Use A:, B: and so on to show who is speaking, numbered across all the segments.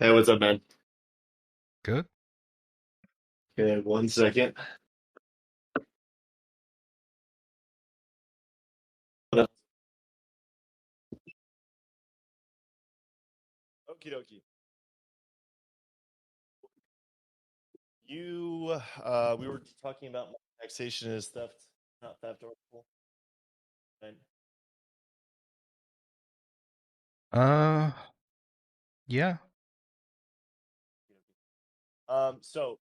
A: Hey, what's up, man?
B: Good.
A: Okay, 1 second. Okie dokie. We were talking about taxation is theft, not theft or full, right?
B: Uh, yeah.
A: So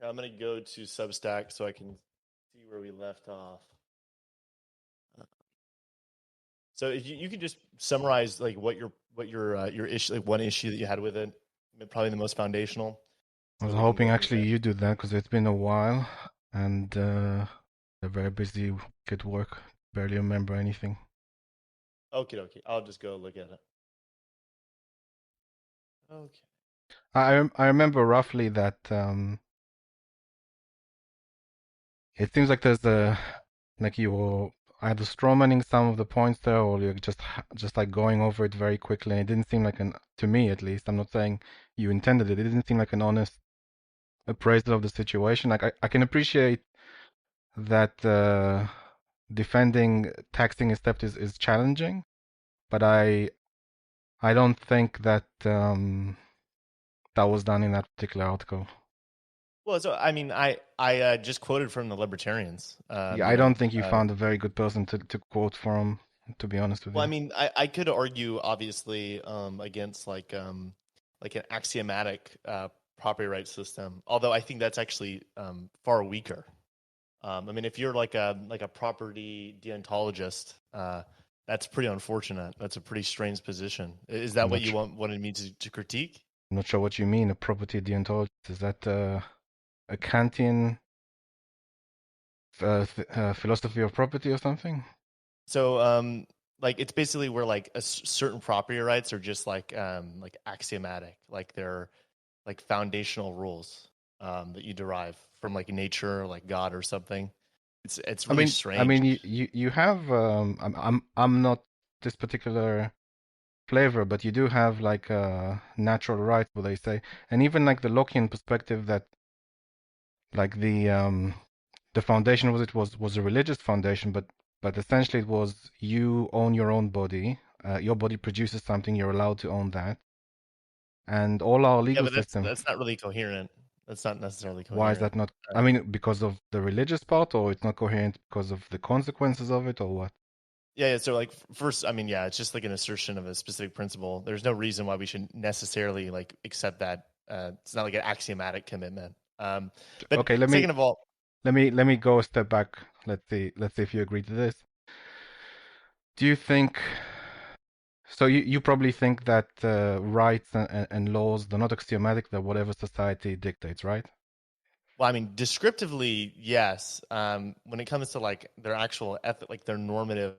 A: I'm gonna go to Substack so I can see where we left off. So if you could just summarize like what your issue, like one issue that you had with it, probably the most foundational,
B: I
A: so
B: was
A: that we can
B: hoping
A: go from
B: actually
A: there.
B: you do that because it's been a while and you're very busy at work. Barely remember anything.
A: Okie dokie. I'll just go look at it. Okay.
B: I remember roughly that it seems like there's a like you're either strawmanning some of the points there or you're just like going over it very quickly. And it didn't seem like to me at least. I'm not saying you intended it. It didn't seem like an honest appraisal of the situation. Like I can appreciate that defending taxing a step is challenging, but I don't think that that was done in that particular article.
A: Well, so I mean, I just quoted from the libertarians.
B: Yeah, I don't think you found a very good person to quote from, to be honest with
A: Well, I
B: you.
A: mean, I could argue obviously against like an axiomatic property rights system, although I think that's actually far weaker. I mean, if you're like a property deontologist, that's pretty unfortunate. That's a pretty strange position. Is that
B: I'm
A: what
B: not
A: you
B: sure,
A: wanted me to critique?
B: I'm not sure what you mean, a property deontologist. Is that a Kantian philosophy of property or something?
A: So, like it's basically where like certain property rights are just like axiomatic, like they're like foundational rules that you derive from like nature, like God or something. It's really
B: I
A: strange.
B: mean, you have I'm not this particular flavor, but you do have like natural rights, what they say, and even like the Lockean perspective that like the foundation was was a religious foundation, but essentially it was you own your own body. Your body produces something, you're allowed to own that, and all our
A: Yeah,
B: legal
A: but that's
B: system.
A: that's not really coherent. That's not necessarily
B: Why is
A: coherent.
B: that not? I mean, because of the religious part, or it's not coherent because of the consequences of it, or what?
A: Yeah, yeah. So like first, I mean, yeah, it's just like an assertion of a specific principle. There's no reason why we should necessarily like accept that. It's not like an axiomatic commitment. But
B: Okay,
A: second of all,
B: let me go a step back. Let's see if you agree to this. Do you think so? You probably think that rights and laws they're not axiomatic; they're whatever society dictates, right?
A: well, I mean, descriptively, yes. When it comes to like their actual ethic, like their normative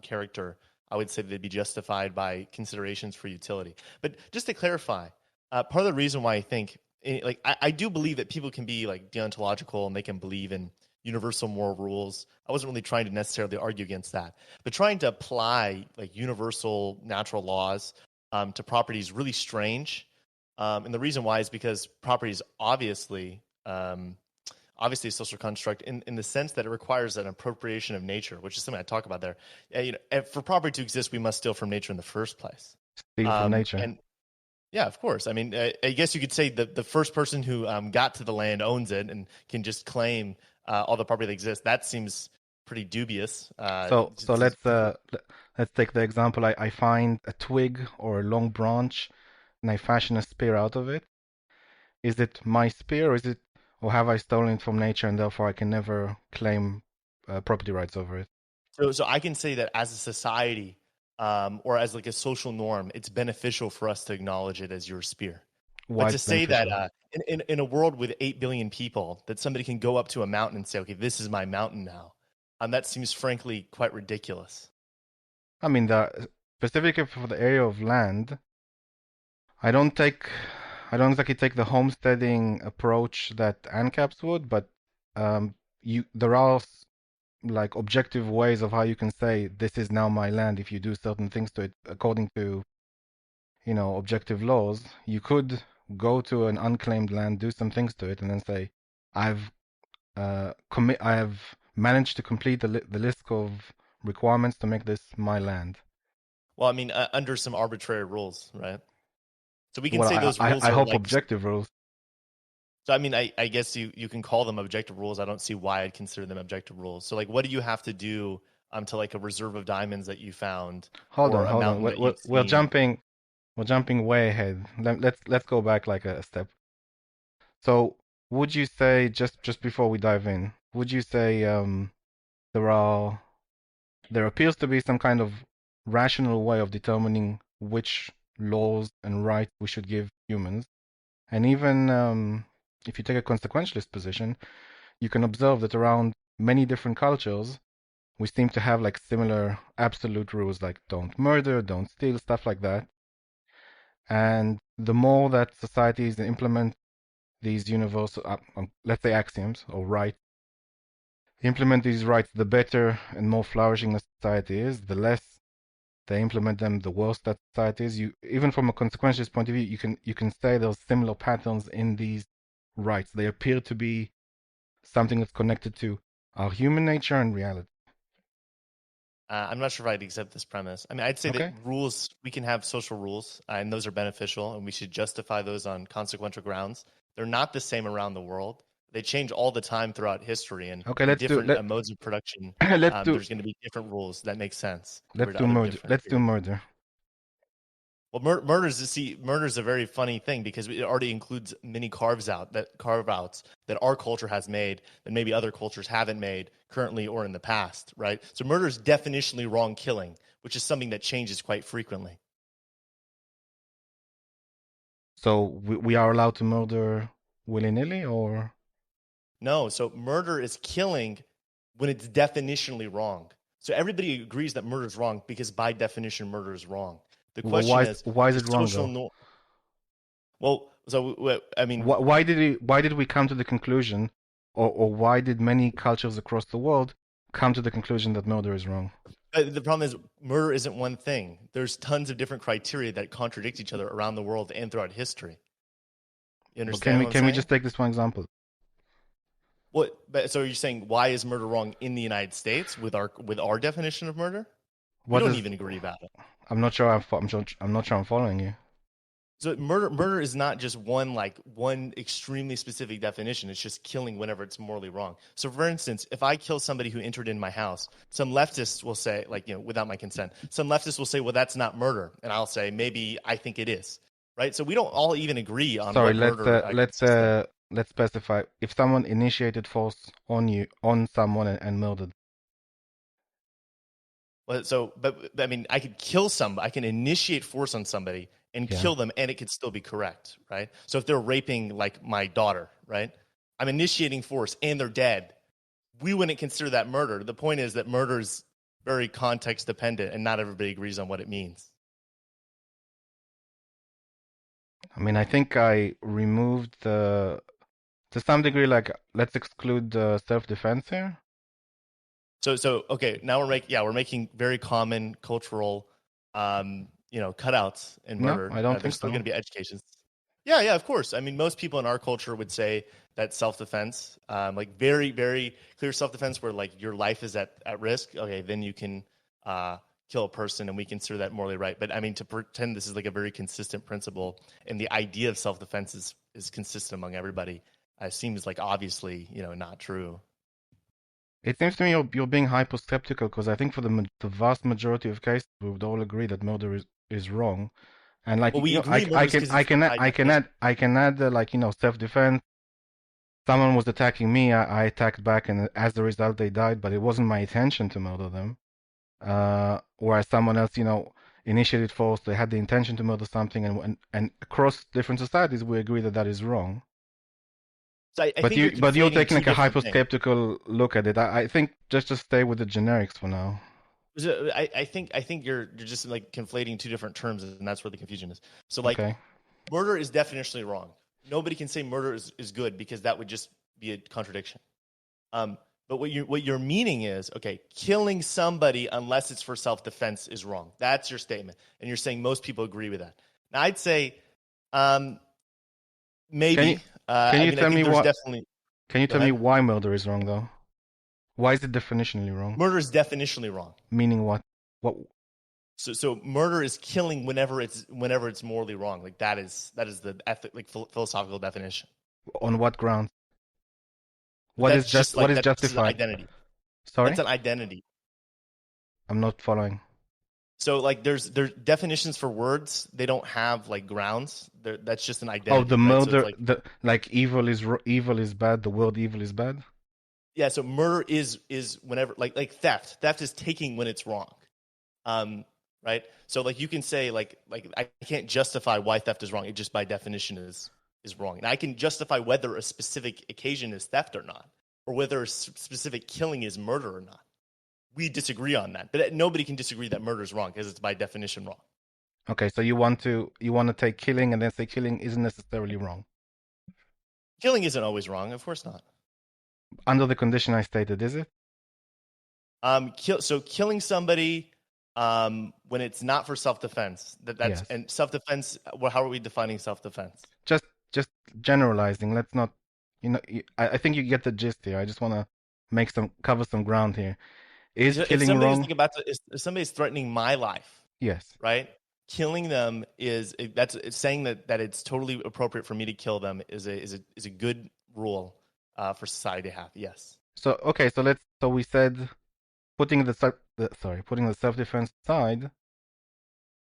A: character, I would say they'd be justified by considerations for utility. But just to clarify, part of the reason why I think, like, I do believe that people can be like deontological and they can believe in universal moral rules. I wasn't really trying to necessarily argue against that, but trying to apply like universal natural laws to property is really strange. And the reason why is because property is um, obviously a social construct in the sense that it requires an appropriation of nature, which is something I talk about there. For property to exist, we must steal from nature in the first place.
B: Steal from nature.
A: And yeah, of course. I mean, I guess you could say the first person who got to the land owns it and can just claim all the property that exists. That seems pretty dubious.
B: So let's take the example. I find a twig or a long branch, and I fashion a spear out of it. Is it my spear, or is it, or have I stolen it from nature, and therefore I can never claim property rights over it?
A: so I can say that as a society, or as like a social norm, it's beneficial for us to acknowledge it as your spear. But
B: Why
A: to
B: is it
A: say that
B: beneficial?
A: in a world with 8 billion people, that somebody can go up to a mountain and say, "Okay, this is my mountain now," that seems frankly quite ridiculous.
B: I mean, specifically for the area of land, I don't take, I don't exactly take the homesteading approach that ANCAPs would, but there are like objective ways of how you can say this is now my land if you do certain things to it according to objective laws, you could go to an unclaimed land, do some things to it, and then say, I've I have managed to complete the list of requirements to make this my land.
A: Well, I mean, under some arbitrary rules, right? So we can
B: Well,
A: say those rules
B: I
A: are
B: hope
A: like.
B: objective rules.
A: So I mean, I guess you can call them objective rules. I don't see why I'd consider them objective rules. So like, what do you have to do to like a reserve of diamonds that you found or a
B: Hold on.
A: mountain that you've
B: We're
A: seen?
B: jumping way ahead. Let's go back like a step. So, would you say just before we dive in, would you say there are there appears to be some kind of rational way of determining which laws and rights we should give humans? And even if you take a consequentialist position, you can observe that around many different cultures, we seem to have like similar absolute rules like don't murder, don't steal, stuff like that. And the more that societies implement these universal, let's say axioms or rights, implement these rights, the better and more flourishing a society is. The less they implement them, the worse that society is. You, even from a consequentialist point of view, you can say there's similar patterns in these rights. They appear to be something that's connected to our human nature and reality.
A: I'm not sure if I'd accept this premise. I mean, I'd say that
B: Okay.
A: rules, we can have social rules, and those are beneficial, and we should justify those on consequential grounds. They're not the same around the world. They change all the time throughout history, and
B: Okay.
A: in different modes of production,
B: Let's do
A: there's going to be different rules that make sense
B: let's
A: compared to
B: do
A: other
B: murder.
A: different
B: Let's do
A: periods.
B: murder.
A: Well, murder is a very funny thing because it already includes many carve outs that our culture has made that maybe other cultures haven't made currently or in the past, right? So murder is definitionally wrong killing, which is something that changes quite frequently.
B: So we are allowed to murder willy-nilly, or
A: No, so murder is killing when it's definitionally wrong. So everybody agrees that murder is wrong because by definition murder is wrong. The
B: well,
A: question is
B: why is
A: the
B: it wrong
A: social
B: though?
A: norm. Well, so I mean,
B: Why did we come to the conclusion, or why did many cultures across the world come to the conclusion that murder is wrong?
A: the problem is murder isn't one thing. There's tons of different criteria that contradict each other around the world and throughout history. You
B: But
A: understand what I'm
B: can we
A: saying?
B: just take this one example?
A: What? But so you're saying why is murder wrong in the United States with our definition of murder? We
B: What
A: don't
B: does
A: even agree about it.
B: I'm not sure I'm following you.
A: So murder is not just one extremely specific definition. It's just killing whenever it's morally wrong. So for instance, if I kill somebody who entered in my house, some leftists will say, like, without my consent, some leftists will say, well, that's not murder. And I'll say, maybe I think it is. Right? So we don't all even agree on
B: Sorry,
A: what murder consists of.
B: let's specify. If someone initiated force on someone and murdered.
A: Well, but I mean, I could kill somebody. I can initiate force on somebody and
B: Yeah.
A: kill them, and it could still be correct, right? So if they're raping like my daughter, right? I'm initiating force, and they're dead. We wouldn't consider that murder. The point is that murder is very context dependent, and not everybody agrees on what it means.
B: I mean, I think I removed to some degree, like, let's exclude self-defense here.
A: So okay, now we're making very common cultural, cutouts in
B: No,
A: murder.
B: I don't
A: There's
B: think
A: still
B: so.
A: going to be education. Yeah, of course. I mean, most people in our culture would say that self-defense, like very, very clear self-defense, where like your life is at risk. Okay, then you can kill a person, and we consider that morally right. But I mean, to pretend this is like a very consistent principle, and the idea of self-defense is consistent among everybody, seems like obviously not true.
B: It seems to me you're being hyper skeptical because I think for the vast majority of cases we would all agree that murder is wrong. And like
A: Well, we agree murder is because it's by definition.
B: I can add like self-defense. Someone was attacking me, I attacked back, and as a result they died. But it wasn't my intention to murder them. Whereas someone else, initiated force, they had the intention to murder something, and across different societies we agree that that is wrong.
A: So I think you're
B: But you're
A: conflating
B: taking
A: two
B: like a
A: different
B: hyper
A: things.
B: skeptical look at it. I think just stay with the generics for now.
A: So I think you're just like conflating two different terms, and that's where the confusion is. So like
B: Okay.
A: murder is definitionally wrong. Nobody can say murder is good because that would just be a contradiction. But what your meaning is, okay, killing somebody unless it's for self-defense is wrong. That's your statement. And you're saying most people agree with that. Now, I'd say um,
B: Can you
A: maybe.
B: can
A: I
B: you
A: mean, I
B: tell
A: think
B: me
A: there's
B: what
A: definitely.
B: can you
A: Go
B: tell me
A: ahead.
B: why murder is wrong though? Why is it definitionally wrong?
A: Murder is definitionally wrong.
B: Meaning what? What
A: So murder is killing whenever it's morally wrong. Like that is the philosophical definition.
B: on what grounds?
A: That's just
B: What
A: like
B: is
A: that's just an
B: justified?
A: identity. That's
B: Sorry?
A: an identity.
B: I'm not following.
A: So like there's definitions for words. They don't have like grounds. That's just an
B: Oh, the
A: identity, right? So it's
B: murder,
A: like
B: the like evil is bad. The word evil is bad.
A: yeah. So murder is whenever like theft. Theft is taking when it's wrong. Um, right. So like you can say like I can't justify why theft is wrong. It just by definition is wrong. And I can justify whether a specific occasion is theft or not, or whether a specific killing is murder or not. We disagree on that, but nobody can disagree that murder is wrong because it's by definition wrong.
B: Okay, so you want to take killing and then say killing isn't necessarily wrong
A: Killing isn't always wrong, of course not.
B: under the condition I stated, is it?
A: So killing somebody when it's not for self-defense. That's
B: Yes.
A: and self-defense. Well, how are we defining self-defense?
B: Just generalizing. Let's not. I think you get the gist here. I just want to cover some ground here. Is
A: If
B: killing
A: somebody's
B: wrong?
A: like about to, if somebody's threatening my life,
B: Yes.
A: right? Killing them that's it's saying that it's totally appropriate for me to kill them is a good rule for society to have. Yes.
B: So okay, so we said putting putting the self-defense aside,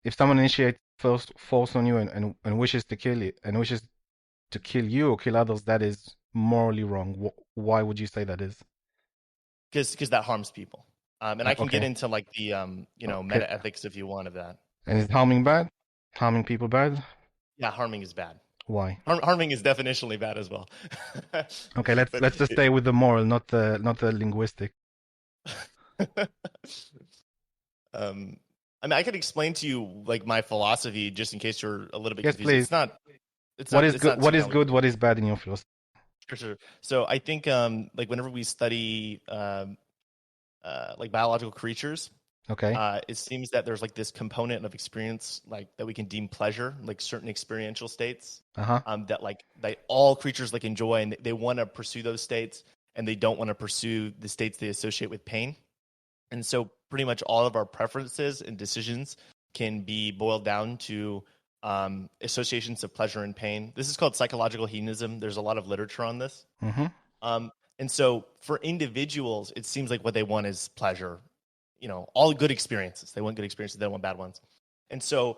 B: if someone initiates first force on you and wishes to kill you and wishes to kill you or kill others, that is morally wrong. Why would you say that is?
A: Because that harms people. And I can get
B: Okay.
A: into like the
B: Okay.
A: meta ethics if you want of that.
B: And is harming bad? Harming people bad?
A: Yeah, harming is bad.
B: Why?
A: Harming is definitionally bad as well.
B: Okay, let's
A: but
B: let's just stay with the moral, not the linguistic.
A: um, I mean, I could explain to you like my philosophy just in case you're a little bit
B: Yes,
A: confused.
B: please.
A: It's not. It's
B: What
A: not.
B: is
A: It's
B: good?
A: not too
B: What is good?
A: complicated.
B: What is bad in your philosophy?
A: Sure. So I think like whenever we study like biological creatures,
B: Okay.
A: it seems that there's like this component of experience like that we can deem pleasure, like certain experiential states
B: Uh-huh.
A: that all creatures like enjoy, and they want to pursue those states, and they don't want to pursue the states they associate with pain. And so pretty much all of our preferences and decisions can be boiled down to associations of pleasure and pain. This is called psychological hedonism. There's a lot of literature on this.
B: Mm-hmm.
A: And so for individuals, it seems like what they want is pleasure, all good experiences. They want good experiences. They don't want bad ones. And so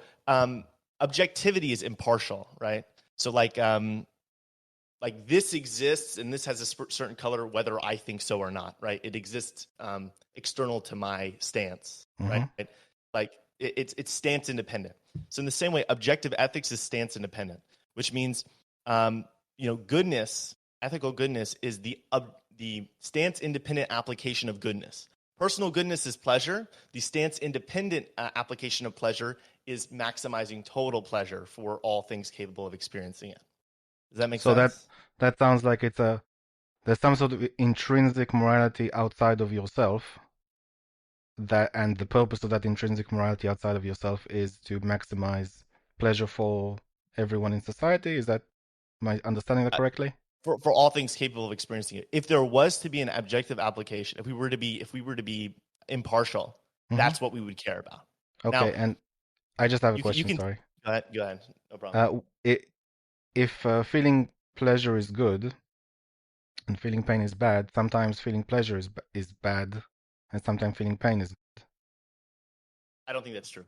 A: objectivity is impartial, right? So like this exists and this has a certain color, whether I think so or not, right? It exists external to my stance,
B: Mm-hmm.
A: right? Like it's stance independent. So in the same way, objective ethics is stance independent, which means goodness, ethical goodness is the stance independent application of goodness. Personal goodness is pleasure. The stance independent application of pleasure is maximizing total pleasure for all things capable of experiencing it. Does that make
B: So
A: sense?
B: that sounds like there's some sort of intrinsic morality outside of yourself, and the purpose of that intrinsic morality outside of yourself is to maximize pleasure for everyone in society. Is that, am I understanding that correctly?
A: For all things capable of experiencing it. If there was to be an objective application, if we were to be impartial,
B: Mm-hmm.
A: that's what we would care about. Now,
B: Okay, and I just have a
A: you
B: question,
A: can
B: sorry.
A: go ahead, no problem.
B: If feeling pleasure is good and feeling pain is bad, sometimes feeling pleasure is bad, and sometimes feeling pain is
A: I don't think that's true.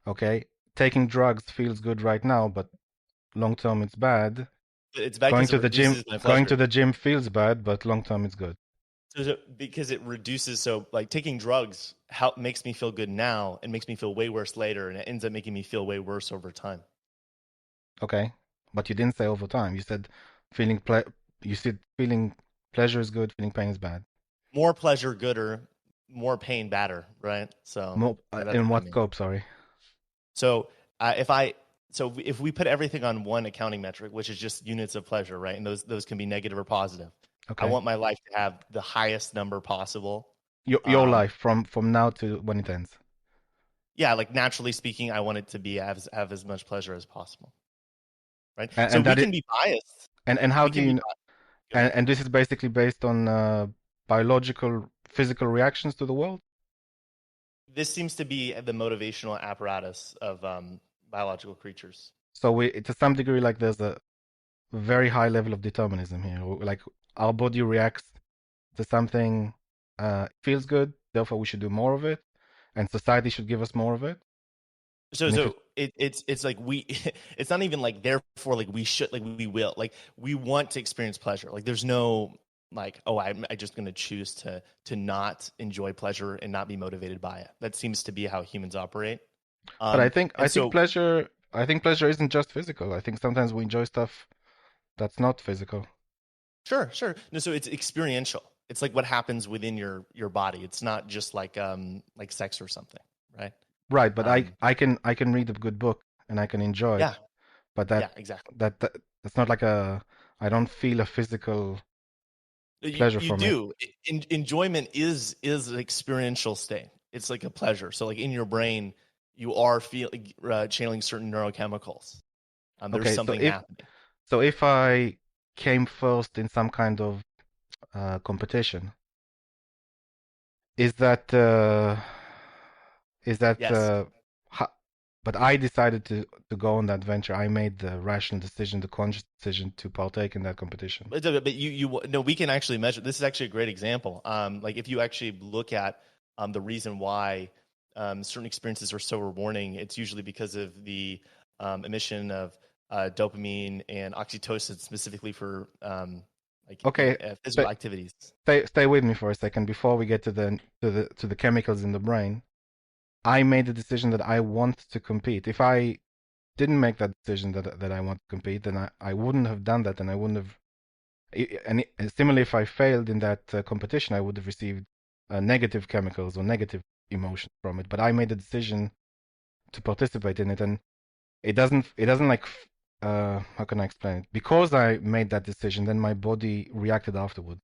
B: okay. Taking drugs feels good right now, but long term it's bad.
A: It's bad
B: Going
A: because it
B: to the gym,
A: reduces my
B: going to
A: pleasure.
B: the gym feels bad, but long term it's good.
A: Because it reduces, so like taking drugs makes me feel good now and makes me feel way worse later, and it ends up making me feel way worse over time.
B: Okay, but you didn't say over time. You said feeling you said feeling pleasure is good, feeling pain is bad.
A: More pleasure gooder, more pain badder, right? So
B: More
A: yeah, that's
B: in
A: what I
B: what
A: mean.
B: scope? Sorry.
A: So if we put everything on one accounting metric, which is just units of pleasure, right? And those can be negative or positive. I
B: Okay.
A: want my life to have the highest number possible.
B: Your life from now to when it ends.
A: Yeah, like naturally speaking, I want it to be have as much pleasure as possible, right? So
B: And
A: we
B: that it
A: can be biased.
B: and how
A: We
B: do
A: can be
B: you
A: biased. Go ahead.
B: and this is basically based on biological physical reactions to the world.
A: This seems to be the motivational apparatus of biological creatures.
B: So we to some degree like there's a very high level of determinism here. Like our body reacts to something, feels good, therefore we should do more of it, and society should give us more of it.
A: So
B: And if it,
A: so it's like we it's not even like therefore like we should like we will like we want to experience pleasure. Like there's no like oh I just going to choose to not enjoy pleasure and not be motivated by it. That seems to be how humans operate.
B: but
A: And so
B: I think pleasure isn't just physical. I think sometimes we enjoy stuff that's not physical.
A: sure. No, so it's experiential. It's like what happens within your body. It's not just like sex or something, right?
B: Right, but
A: Um,
B: I can read a good book and I can enjoy it,
A: yeah,
B: but
A: yeah, exactly.
B: that's not like a I don't feel a physical pleasure
A: You
B: from it.
A: do. Enjoyment is an experiential state. It's like a pleasure. So like in your brain, you are feeling channeling certain neurochemicals. There's
B: Okay,
A: something happening.
B: so if I came first in some kind of competition, is that is that
A: Yes.
B: ha- but I decided to go on that venture. I made the rational decision, the conscious decision to partake in that competition.
A: But you no, we can actually measure. This is actually a great example. Like if you actually look at the reason why certain experiences are so rewarding, it's usually because of the emission of dopamine and oxytocin, specifically for
B: Okay,
A: physical activities.
B: stay with me for a second before we get to the chemicals in the brain. I made the decision that I want to compete. If I didn't make that decision that I want to compete, then I wouldn't have done that, and I wouldn't have. And similarly, if I failed in that competition, I would have received negative chemicals or negative emotions from it. But I made the decision to participate in it, and it doesn't like how can I explain it? Because I made that decision, then my body reacted afterward.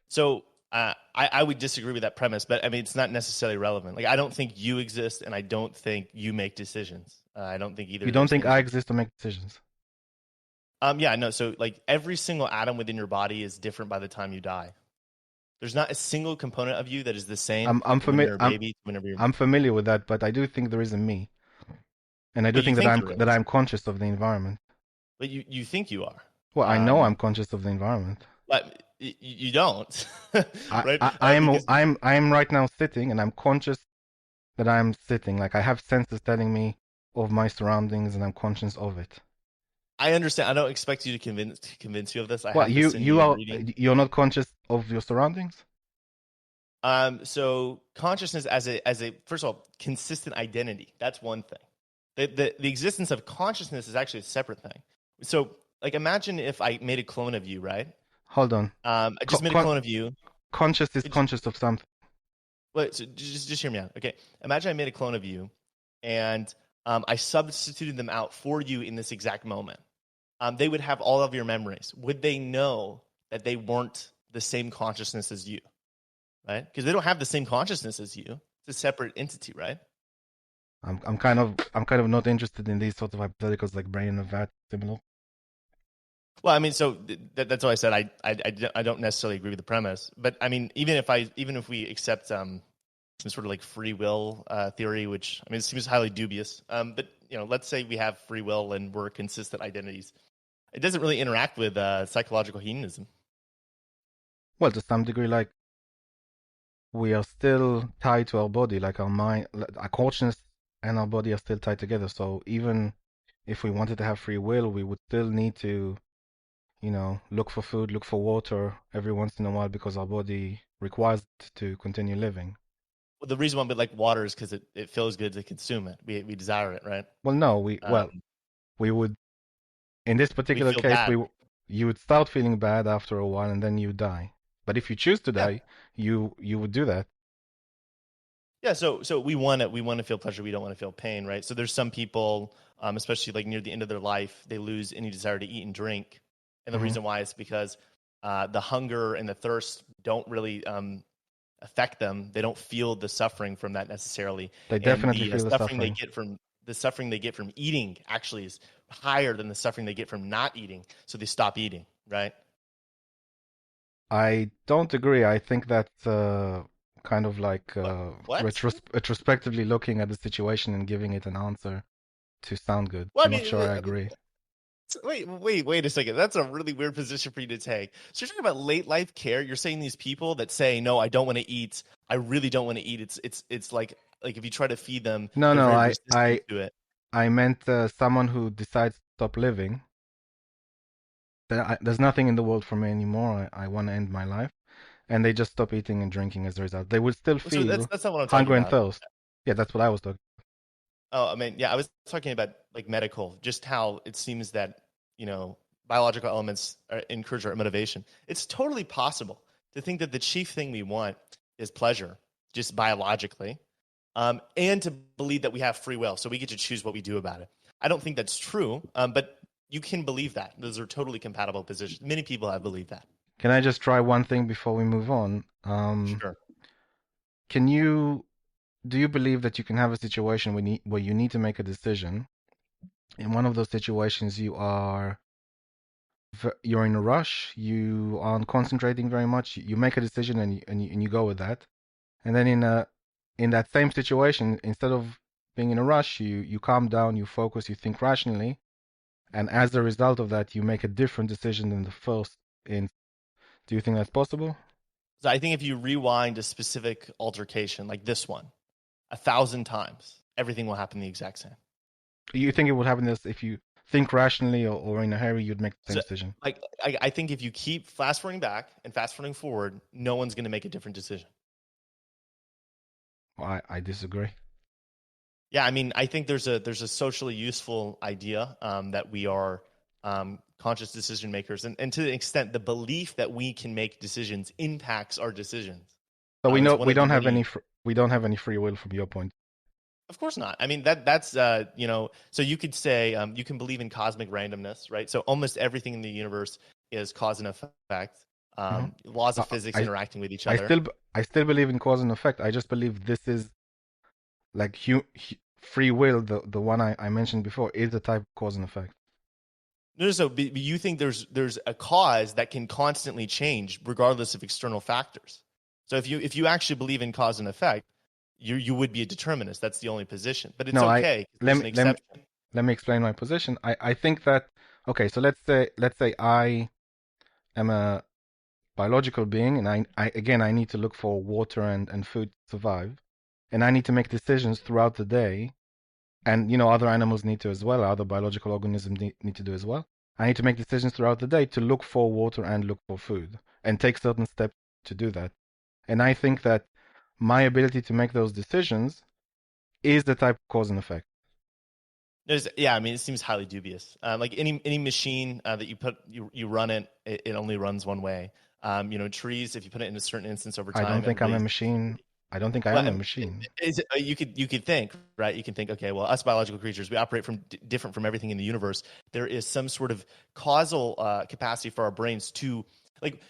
A: So I would disagree with that premise, but I mean it's not necessarily relevant. Like I don't think you exist, and I don't think you make decisions. I don't think either
B: You
A: of
B: don't
A: those
B: think
A: things
B: I
A: exist.
B: exist to make decisions?
A: Yeah, no. So like every single atom within your body is different by the time you die. There's not a single component of you that is the same
B: I'm
A: from when
B: familiar.
A: you're a baby to whenever you're.
B: I'm familiar with that, but I do think there is a me, and I do
A: But you
B: think
A: think there
B: that
A: is.
B: I'm conscious of the environment.
A: But you think you are.
B: Well, I know I'm
A: Um,
B: conscious of the environment.
A: but you don't, right? Because
B: I am right now sitting, and I'm conscious that I'm sitting. Like I have senses telling me of my surroundings, and I'm conscious of it.
A: I understand. I don't expect you to convince you of this. I
B: Well,
A: have to send you a reading.
B: you're not conscious of your surroundings.
A: So consciousness as a first of all consistent identity. That's one thing. The existence of consciousness is actually a separate thing. So like imagine if I made a clone of you, right?
B: Hold on.
A: I just made a clone of you.
B: Conscious is
A: It just,
B: conscious of something.
A: wait, so just hear me out. Okay. Imagine I made a clone of you, and I substituted them out for you in this exact moment. They would have all of your memories. Would they know that they weren't the same consciousness as you? Right? Because they don't have the same consciousness as you. It's a separate entity, right?
B: I'm kind of not interested in these sort of hypotheticals like brain and vat similar.
A: Well, I mean, so that's why I said I don't necessarily agree with the premise, but I mean, even if we accept some sort of like free will theory, which I mean, it seems highly dubious, but you know, let's say we have free will and we're consistent identities, it doesn't really interact with psychological hedonism.
B: Well, to some degree, like we are still tied to our body, like our mind, our consciousness and our body are still tied together. So even if we wanted to have free will, we would still need to, look for food, look for water every once in a while because our body requires it to continue living.
A: Well, the reason why we like water is because it feels good to consume it. We desire it, right?
B: Well, no,
A: Um,
B: we would in this
A: we
B: particular
A: feel
B: case,
A: bad.
B: you would start feeling bad after a while and then you die. But if you choose to
A: Yeah,
B: die, you would do that.
A: yeah. So we want to feel pleasure. We don't want to feel pain, right? So there's some people, especially like near the end of their life, they lose any desire to eat and drink, and the
B: Hmm.
A: reason why is because the hunger and the thirst don't really affect them. They don't feel the suffering from that necessarily,
B: They
A: and
B: definitely feel the suffering.
A: the suffering they get from eating actually is higher than the suffering they get from not eating. So they stop eating, right?
B: I don't agree. I think that's kind of like
A: What?
B: retrospectively looking at the situation and giving it an answer to sound good.
A: Well, I
B: I'm not
A: mean,
B: sure I agree.
A: wait a second. That's a really weird position for you to take. So you're talking about late life care. You're saying these people that say, "No, I don't want to eat. I really don't want to eat." It's like if you try to feed them,
B: No,
A: they're
B: no,
A: very
B: I
A: resistant
B: I
A: to it.
B: I meant someone who decides to stop living. There's nothing in the world for me anymore. I want to end my life, and they just stop eating and drinking as a result. They will still
A: So
B: feel
A: that's not what I'm talking
B: hunger and
A: about.
B: thirst. Yeah, that's what I was talking.
A: Oh, I mean, yeah, I was talking about like medical, just how it seems that, biological elements encourage our motivation. It's totally possible to think that the chief thing we want is pleasure, just biologically, and to believe that we have free will, so we get to choose what we do about it. I don't think that's true, but you can believe that. Those are totally compatible positions. Many people have believed that.
B: Can I just try one thing before we move on?
A: Sure.
B: Can you do you believe that you can have a situation where you need to make a decision? In one of those situations, you're in a rush, you aren't concentrating very much. You make a decision and you go with that. And then in that same situation, instead of being in a rush, you calm down, you focus, you think rationally, and as a result of that, you make a different decision than the first. In Do you think that's possible?
A: So I think if you rewind a specific altercation like this one 1,000 times, everything will happen the exact same.
B: You think it would happen this if you think rationally or in a hurry, you'd make the same
A: So,
B: decision?
A: like, I think if you keep fast forwarding back and fast forwarding forward, no one's going to make a different decision.
B: Well, I disagree.
A: Yeah, I mean, I think there's a socially useful idea that we are conscious decision makers, and to the extent the belief that we can make decisions impacts our decisions.
B: So we
A: It's
B: know
A: one of the many.
B: we don't have any free will from your point.
A: Of course not. I mean that's So you could say you can believe in cosmic randomness, right? So almost everything in the universe is cause and effect.
B: Hmm.
A: Laws of physics
B: I
A: interacting with each
B: I
A: other.
B: still believe in cause and effect. I just believe this is like free will. The one I mentioned before is a type of cause and effect.
A: No, so you think there's a cause that can constantly change regardless of external factors. So if you actually believe in cause and effect, you would be a determinist. That's the only position. But it's
B: No,
A: okay. There's an exception.
B: let me explain my position. I think that okay. So let's say I am a biological being, and I need to look for water and food to survive, and I need to make decisions throughout the day, and other animals need to as well, other biological organisms need to do as well. I need to make decisions throughout the day to look for water and look for food, and take certain steps to do that. And I think that my ability to make those decisions is the type of cause and effect.
A: Yeah, I mean, it seems highly dubious. Like any machine that you run it only runs one way. Trees, if you put it in a certain instance over
B: I don't
A: time, it
B: think I'm a
A: raises.
B: machine. I don't think I am a
A: Well,
B: machine.
A: you could think, right? You can think, okay, well, us biological creatures, we operate from different from everything in the universe. There is some sort of causal capacity for our brains to like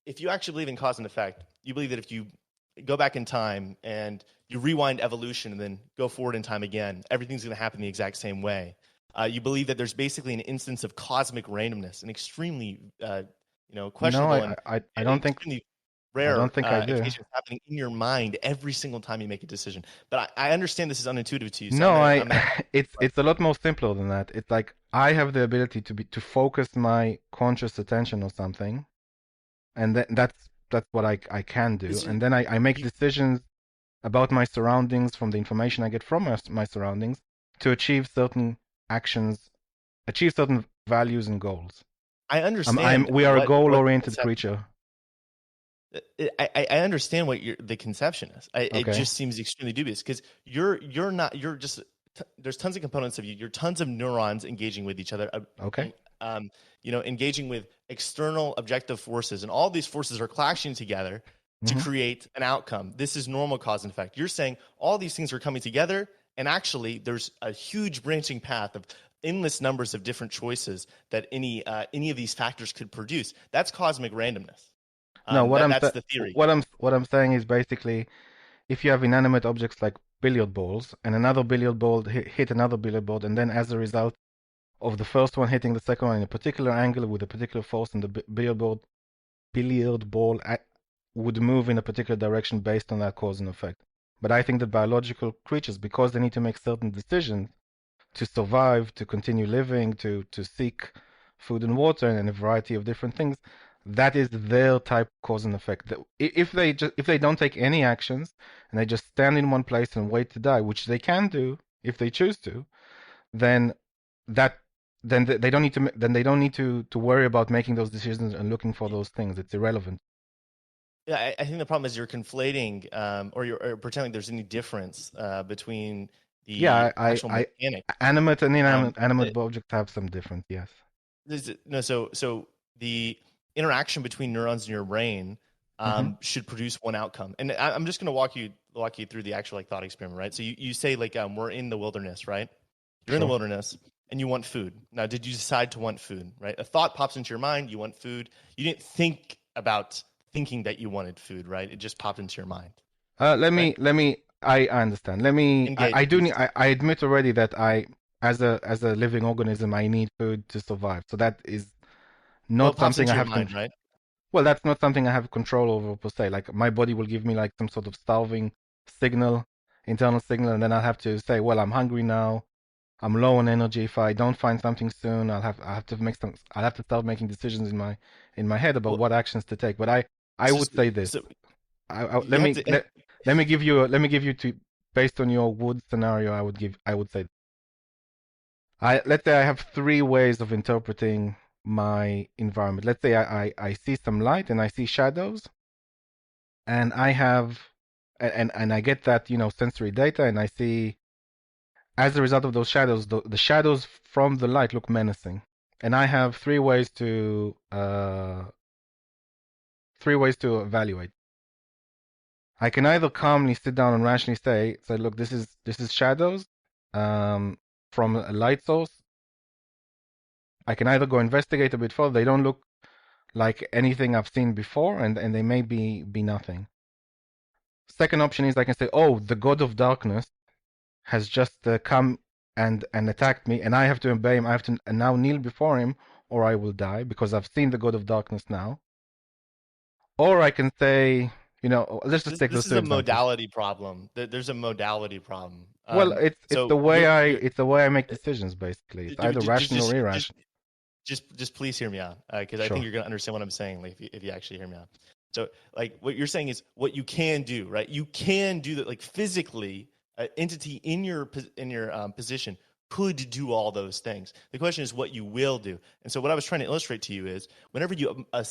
A: if you actually believe in cause and effect, you believe that if you go back in time and you rewind evolution and then go forward in time again, everything's going to happen the exact same way. You believe that there's basically an instance of cosmic randomness, an extremely
B: No,
A: questionable and
B: I don't think
A: extremely
B: I
A: rare
B: don't think I do.
A: occasions happening in your mind every single time you make a decision. But I understand this is unintuitive to you, so
B: No,
A: I'm gonna.
B: it's a lot more simpler than that. It's like I have the ability to focus my conscious attention on something, and that's what I can do.
A: Is
B: And then I make
A: you,
B: decisions about my surroundings from the information I get from my surroundings to achieve certain actions, achieve certain values and goals.
A: I understand
B: We are a
A: what the
B: goal-oriented
A: concept.
B: creature.
A: I understand what the conception is. It
B: Okay.
A: just seems extremely dubious because you're not you're just there's tons of components of you. You're tons of neurons engaging with each other.
B: Okay.
A: Engaging with external objective forces, and all these forces are clashing together to
B: Hmm.
A: create an outcome. This is normal cause and effect. You're saying all these things are coming together, and actually, there's a huge branching path of endless numbers of different choices that any of these factors could produce. That's cosmic randomness.
B: No,
A: That's the theory.
B: what I'm saying is basically if you have inanimate objects like billiard balls and another billiard ball hit another billiard ball, and then as a result of the first one hitting the second one in a particular angle with a particular force, and the billiard ball would move in a particular direction based on that cause and effect. But I think that biological creatures, because they need to make certain decisions to survive, to continue living, to seek food and water and a variety of different things, that is their type of cause and effect. If they don't take any actions and they just stand in one place and wait to die, which they can do if they choose to, then that they don't need to worry about making those decisions and looking for those things. It's irrelevant.
A: Yeah, I think the problem is you're conflating, or you're pretending there's any difference between
B: Yeah,
A: the actual mechanics.
B: animate and inanimate
A: The,
B: animate objects have some difference. Yes.
A: no, so the interaction between neurons in your brain
B: Mm-hmm.
A: should produce one outcome. And I'm just going to walk you through the actual like thought experiment, right? So you say like we're in the wilderness, right? You're in the
B: Sure.
A: wilderness and you want food. Now, did you decide to want food, right? A thought pops into your mind, you want food. You didn't think about thinking that you wanted food, right? It just popped into your mind, right?
B: Let me. I understand. Let me.
A: Engage,
B: I do
A: please.
B: need. I admit already that as a living organism, I need food to survive. So that is
A: Well, it
B: not
A: pops
B: something I
A: into your
B: have
A: mind, right?
B: well, that's not something I have control over per se. Like my body will give me like some sort of starving signal, internal signal, and then I'll have to say, well, I'm hungry now. I'm low on energy. If I don't find something soon, I'll have to start making decisions in my head about
A: Well,
B: what actions to take. But I
A: so,
B: would say this.
A: so
B: Let
A: you have
B: me
A: to.
B: let me give you to based on your wood scenario. I would say let's say I have three ways of interpreting my environment. Let's say I see some light and I see shadows, and I have and I get that sensory data, and I see as a result of those shadows, the shadows from the light look menacing, and I have three ways to evaluate. I can either calmly sit down and rationally say, look, this is shadows from a light source. I can either go investigate a bit further. They don't look like anything I've seen before, and they may be nothing. Second option is I can say, oh, the god of darkness has just come and attacked me, and I have to obey him. I have to now kneel before him, or I will die because I've seen the god of darkness now. Or I can say, let's just take
A: This
B: those
A: is
B: two
A: a
B: examples.
A: modality problem. There's a modality problem.
B: Well,
A: So you're
B: it's the way I make decisions. Basically, it's either
A: just
B: rational or
A: just
B: irrational.
A: just please hear me out, because I think
B: Sure.
A: you're gonna understand what I'm saying, like if you actually hear me out. So like what you're saying is what you can do, right? You can do that, like physically, an entity in your position could do all those things. The question is what you will do. And so what I was trying to illustrate to you is whenever a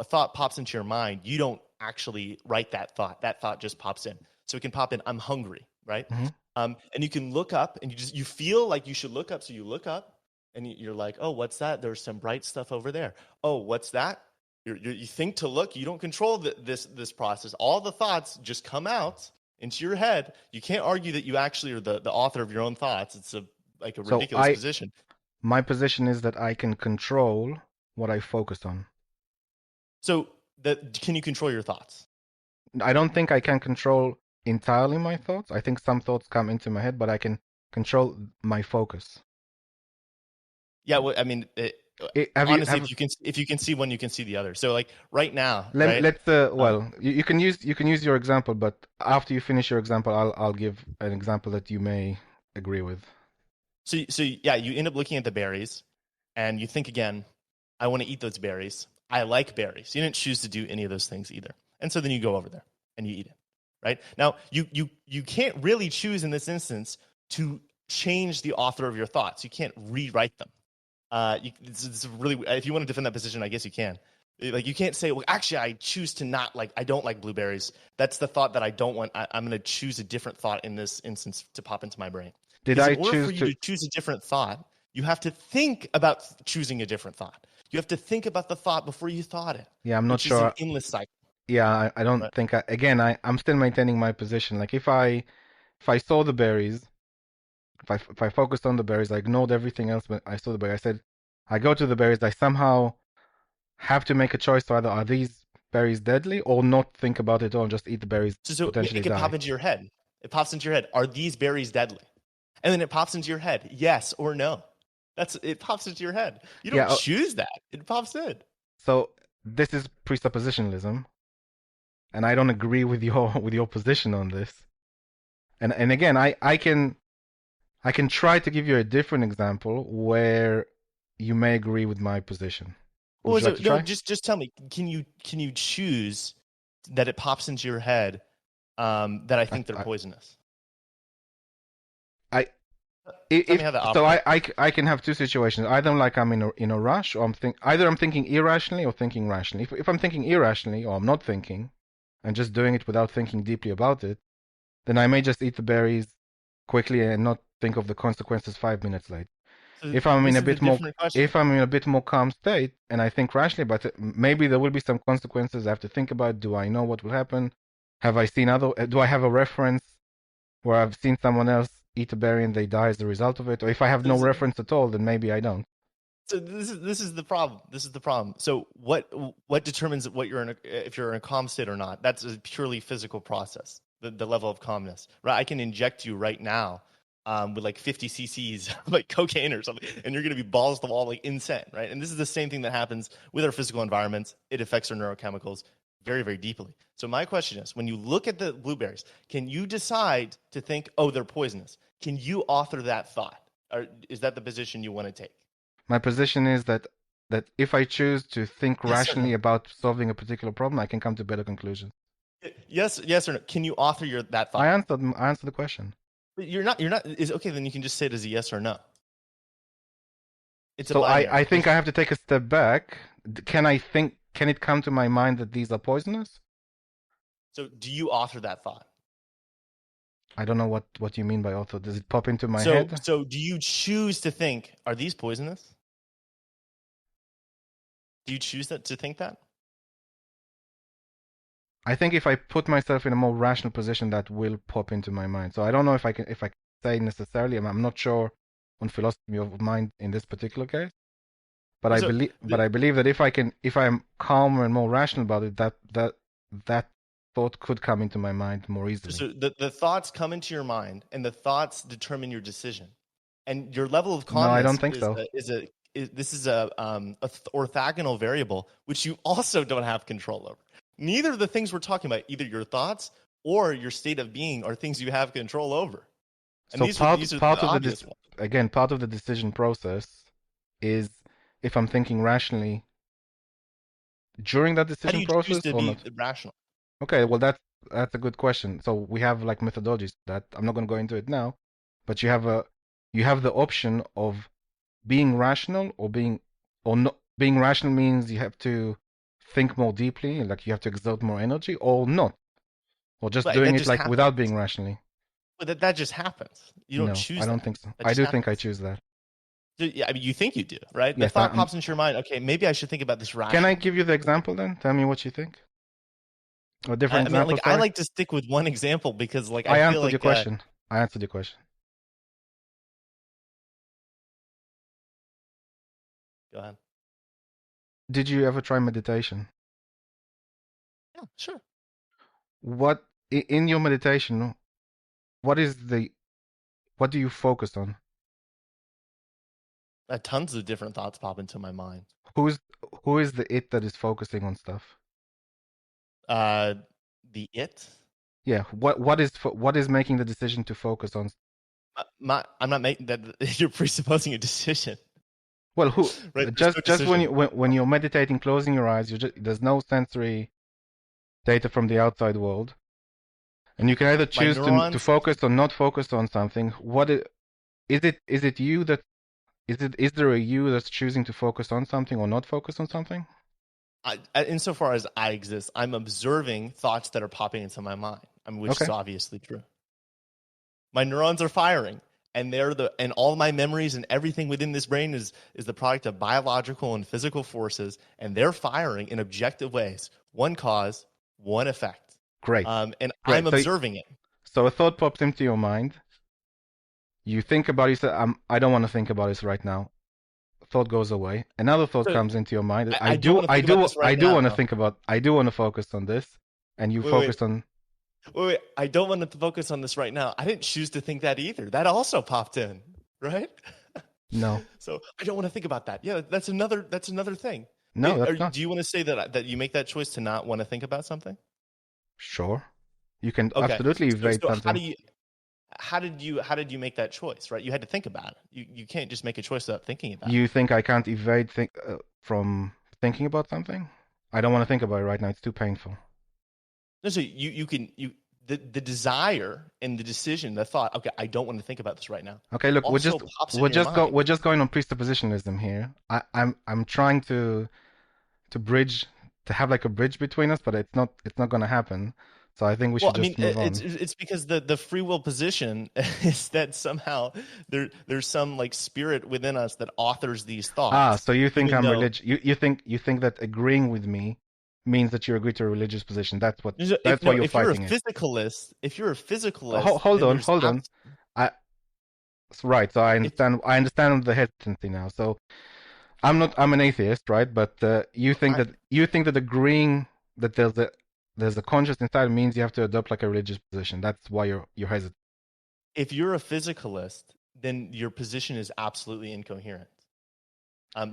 A: thought pops into your mind, you don't actually write that thought. That thought just pops in. So it can pop in, I'm hungry, right?
B: Mm-hmm.
A: And you can look up and you feel like you should look up, so you look up and you're like, oh, what's that? There's some bright stuff over there. Oh, what's that? You think to look. You don't control this process. All the thoughts just come out into your head. You can't argue that you actually are the author of your own thoughts. It's like a
B: So
A: ridiculous position.
B: my position is that I can control what I focus on.
A: So can you control your thoughts?
B: I don't think I can control entirely my thoughts. I think some thoughts come into my head, but I can control my focus.
A: Yeah, well, I mean, honestly,
B: Have
A: if you can see one, you can see the other. So like right now,
B: let
A: right?
B: let's well, you can use your example, but after you finish your example, I'll give an example that you may agree with.
A: So yeah, you end up looking at the berries, and you think again, I want to eat those berries. I like berries. You didn't choose to do any of those things either, and so then you go over there and you eat it. Right now, you can't really choose in this instance to change the author of your thoughts. You can't rewrite them. It's really, if you want to defend that position, I guess you can. Like you can't say, well, actually, I choose to not like. I don't like blueberries. That's the thought that I don't want. I'm going to choose a different thought in this instance to pop into my brain.
B: Did
A: Because in
B: I
A: order for
B: choose
A: you
B: to?
A: to choose a different thought, you have to think about choosing a different thought. You have to think about the thought before you thought it,
B: Yeah, I'm not
A: which is an
B: sure.
A: endless cycle.
B: Yeah, I don't
A: Right?
B: think again, I'm still maintaining my position. Like if I saw the berries, if I focused on the berries, I ignored everything else, but I saw the berries. I said, I go to the berries. I somehow have to make a choice. So either are these berries deadly, or not think about it all and just eat the berries,
A: So
B: potentially
A: it could pop
B: die?
A: into your head. It pops into your head. Are these berries deadly? And then it pops into your head. Yes or no. It pops into your head. You
B: Yeah.
A: don't choose that. It pops in.
B: So this is presuppositionalism, and I don't agree with your with your position on this. And again, I can try to give you a different example where you may agree with my position.
A: What
B: Would you
A: was
B: like
A: it?
B: to
A: No,
B: try?
A: just tell me. Can you choose that it pops into your head that I think they're
B: I,
A: poisonous?
B: I
A: Tell me
B: if
A: how that
B: so,
A: operates.
B: I can have two situations. Either like I'm in a rush, or either I'm thinking irrationally or thinking rationally. If I'm thinking irrationally, or I'm not thinking, and just doing it without thinking deeply about it, then I may just eat the berries quickly and not think of the consequences 5 minutes later.
A: So
B: If I'm in
A: this
B: a
A: is the
B: bit more
A: different question.
B: if I'm in a bit more calm state and I think rationally, but maybe there will be some consequences I have to think about. Do I know what will happen? Have I seen other? Do I have a reference where I've seen someone else eat a berry and they die as a result of it? Or if I have
A: So,
B: no
A: so
B: reference at all, then maybe I don't.
A: so this is the problem. This is the problem. So what determines what you're in if you're in a calm state or not? That's a purely physical process. The level of calmness, right? I can inject you right now with like 50 cc's like cocaine or something, and you're going to be balls to the wall like insane, right? And this is the same thing that happens with our physical environments. It affects our neurochemicals very, very deeply. So my question is, when you look at the blueberries, can you decide to think, oh, they're poisonous? Can you author that thought, or is that the position you want to take?
B: My position is that if I choose to think
A: Yes or
B: rationally
A: no?
B: about solving a particular problem, I can come to better conclusions.
A: Yes or no? Can you author that thought?
B: I answered the question.
A: But you're not is okay, then you can just say it as a yes or no. It's a
B: So I
A: binary.
B: think I have to take a step back. Can it come to my mind that these are poisonous?
A: So do you author that thought?
B: I don't know what you mean by author. Does it pop into my
A: So
B: head?
A: so do you choose to think, are these poisonous? Do you choose that to think that?
B: I think if I put myself in a more rational position, that will pop into my mind. So I don't know if I can say necessarily. I'm not sure on philosophy of mind in this particular case. But
A: So
B: I believe that if I'm calmer and more rational about it, that thought could come into my mind more easily.
A: so the thoughts come into your mind and the thoughts determine your decision. And your level of
B: No, I don't
A: calmness
B: think so.
A: this is a orthogonal variable which you also don't have control over. Neither of the things we're talking about, either your thoughts or your state of being, are things you have control over. And
B: So
A: these are the
B: part of the
A: obvious ones.
B: again, part of the decision process is if I'm thinking rationally during that
A: How do
B: decision
A: you choose
B: process
A: to
B: or
A: be
B: not.
A: rational?
B: Okay, well that's a good question. So we have like methodologies that I'm not going to go into it now, but you have the option of being rational or not. Being rational means you have to think more deeply, like you have to exert more energy, or not, or just
A: But
B: doing
A: that
B: it
A: just
B: like
A: happens.
B: without being rationally.
A: But that just happens. You don't
B: No, I
A: choose
B: don't
A: that.
B: think so.
A: That
B: I
A: just
B: do think I
A: happens.
B: choose that.
A: Yeah, I mean, you think you do, right? The
B: Yes,
A: thought pops into your mind. Okay, maybe I should think about this
B: can I
A: rationally.
B: give you the example then? Tell me what you think. A different
A: I mean,
B: example,
A: like I
B: sorry.
A: like to stick with one example because, like, I
B: I
A: feel
B: answered your
A: like
B: question. I answered your question.
A: go ahead.
B: Did you ever try meditation?
A: Yeah, sure.
B: What in your meditation, what is the what do you focus on?
A: Tons of different thoughts pop into my mind.
B: Who's who is the it that is focusing on stuff?
A: Uh, the it.
B: Yeah, what is making the decision to focus on?
A: I'm not making that. You're presupposing a decision,
B: Well, who
A: right? There's no
B: just when
A: decision.
B: when you're meditating, closing your eyes, there's no sensory data from the outside world, and you can either
A: My
B: choose to
A: neurons.
B: focus or not focus on something. Is it you that is there a you that's choosing to focus on something or not focus on something?
A: Insofar as I exist, I'm observing thoughts that are popping into my mind. I mean, which is
B: Okay,
A: obviously true. My neurons are firing, and all my memories and everything within this brain is the product of biological and physical forces, and they're firing in objective ways. One cause, one effect.
B: great,
A: And I'm
B: great.
A: observing it.
B: So a thought pops into your mind. You think about it. You say, I don't want to think about this right now. thought goes away. Another thought
A: So
B: comes into your mind.
A: I don't want to think about this
B: I
A: right
B: do want to
A: now.
B: think about. I do want to focus on this, and you
A: Wait, wait,
B: focus on
A: wait. I don't want to focus on this right now. I didn't choose to think that either. That also popped in, right?
B: no,
A: So I don't want to think about that. Yeah, that's another. That's another thing.
B: no, that's not.
A: Do you want to say that you make that choice to not want to think about something?
B: Sure, you can
A: Okay.
B: absolutely
A: So,
B: evade
A: so
B: something.
A: how did you make that choice? Right? You had to think about it. You can't just make a choice without thinking about it.
B: You think I can't evade from thinking about something? I don't want to think about it right now. It's too painful.
A: No, so you can the desire and the decision, the thought. Okay, I don't want to think about this right now.
B: Okay, look,
A: Also pops in your mind.
B: we're just going on presuppositionalism here. I'm trying to bridge to have like a bridge between us, but it's not gonna happen. So I think we
A: Well,
B: should
A: I mean,
B: just move on.
A: it's because the free will position is that somehow there's some like spirit within us that authors these
B: Ah,
A: thoughts,
B: so you think
A: even
B: I'm
A: though
B: religious? You think that agreeing with me means that you agree to a religious position?
A: if
B: That's why
A: no,
B: you're fighting it.
A: if you're a physicalist,
B: Hold
A: then
B: on,
A: there's
B: hold on. I right. So
A: if
B: I understand the hesitancy now. So I'm an atheist, right? But
A: I,
B: you think that agreeing that there's a conscious inside means you have to adopt like a religious position. That's why you're hesitant.
A: if you're a physicalist, then your position is absolutely incoherent.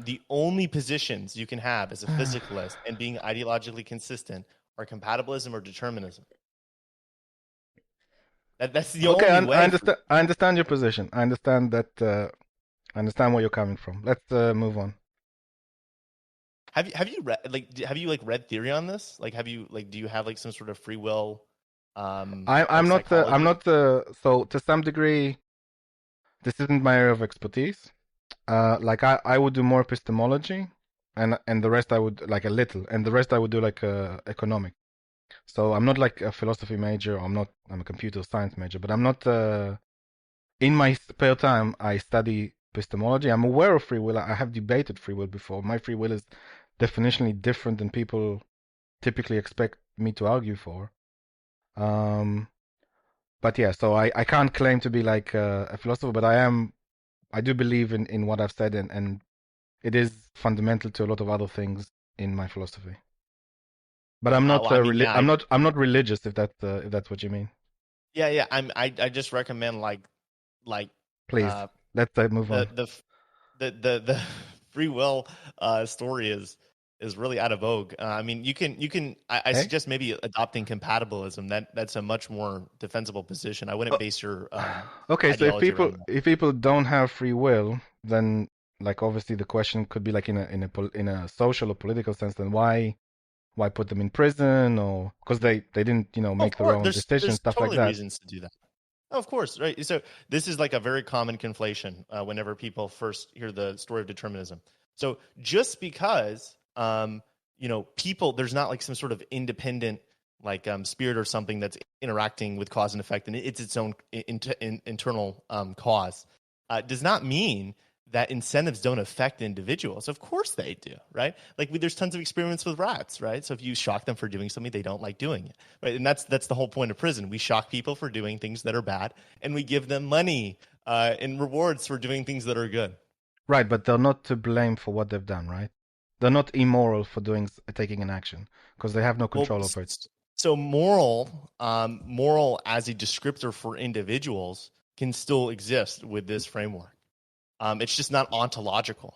A: The only positions you can have as a physicalist and being ideologically consistent are compatibilism or determinism. That's the
B: Okay,
A: only way for.
B: I understand your position. I understand that. I understand where you're coming from. Let's move on.
A: Have you read have you like read theory on this? Like have you like do you have like some sort of free will like
B: I'm
A: psychology?
B: not so to some degree this isn't my area of expertise. Like I would do more epistemology, and the rest I would like a little, and the rest I would do like economic. So I'm not like a philosophy major. I'm a computer science major, but I'm not. In my spare time, I study epistemology. I'm aware of free will. I have debated free will before. My free will is definitionally different than people typically expect me to argue for. Um, but yeah, so I can't claim to be like a philosopher, but I do believe in what I've said, and it is fundamental to a lot of other things in my philosophy. But
A: Well, I mean, yeah,
B: I'm not religious if that's what you mean.
A: yeah. I just recommend like
B: Please,
A: uh
B: let's move
A: the
B: on.
A: the the free will story is really out of vogue. I mean, I
B: Hey,
A: suggest maybe adopting compatibilism. That's a much more defensible position. I wouldn't base your
B: okay, so
A: ideology around that.
B: if people don't have free will, then like obviously the question could be like in a social or political sense, then why put them in prison or because they didn't
A: Oh, of
B: make their
A: course,
B: own decisions
A: there's
B: stuff like
A: totally
B: that.
A: reasons to do that. Oh, of course, right. So this is like a very common conflation whenever people first hear the story of determinism. So just because people, there's not like some sort of independent like spirit or something that's interacting with cause and effect, and it's its own internal cause, does not mean that incentives don't affect individuals. Of course they do, right? Like there's tons of experiments with rats, right? So if you shock them for doing something, they don't like doing it, right? And that's the whole point of prison. We shock people for doing things that are bad, and we give them money in rewards for doing things that are good.
B: Right, but they're not to blame for what they've done, right? They're not immoral for taking an action because they have no
A: Well,
B: control over it.
A: so moral as a descriptor for individuals can still exist with this framework. It's just not ontological.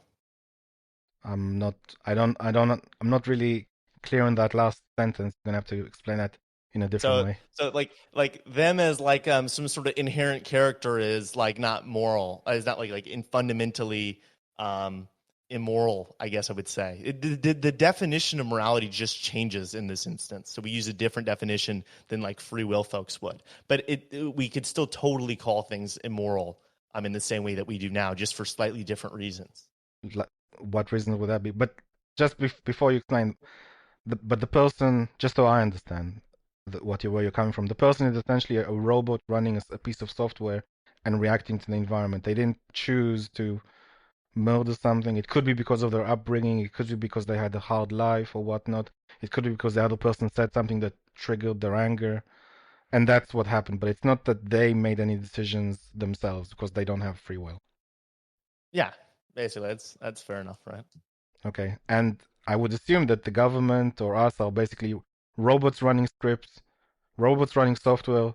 B: I'm not. I don't. I'm not really clear on that last sentence. I'm gonna have to explain that in a different
A: So
B: way.
A: like them as like some sort of inherent character is like not moral. Is not like in fundamentally um immoral, I guess I would say. The definition of morality just changes in this instance. So we use a different definition than like free will folks would. But we could still totally call things immoral in the same way that we do now, just for slightly different reasons.
B: What reason would that be? But just before you explain, but the person, just so I understand where you're coming from, the person is essentially a robot running a piece of software and reacting to the environment. They didn't choose to murder something. It could be because of their upbringing. It could be because they had a hard life or whatnot. It could be because the other person said something that triggered their anger, and that's what happened. But it's not that they made any decisions themselves because they don't have free will.
A: Yeah. Basically, that's fair enough, right?
B: Okay. And I would assume that the government or us are basically robots running scripts, robots running software,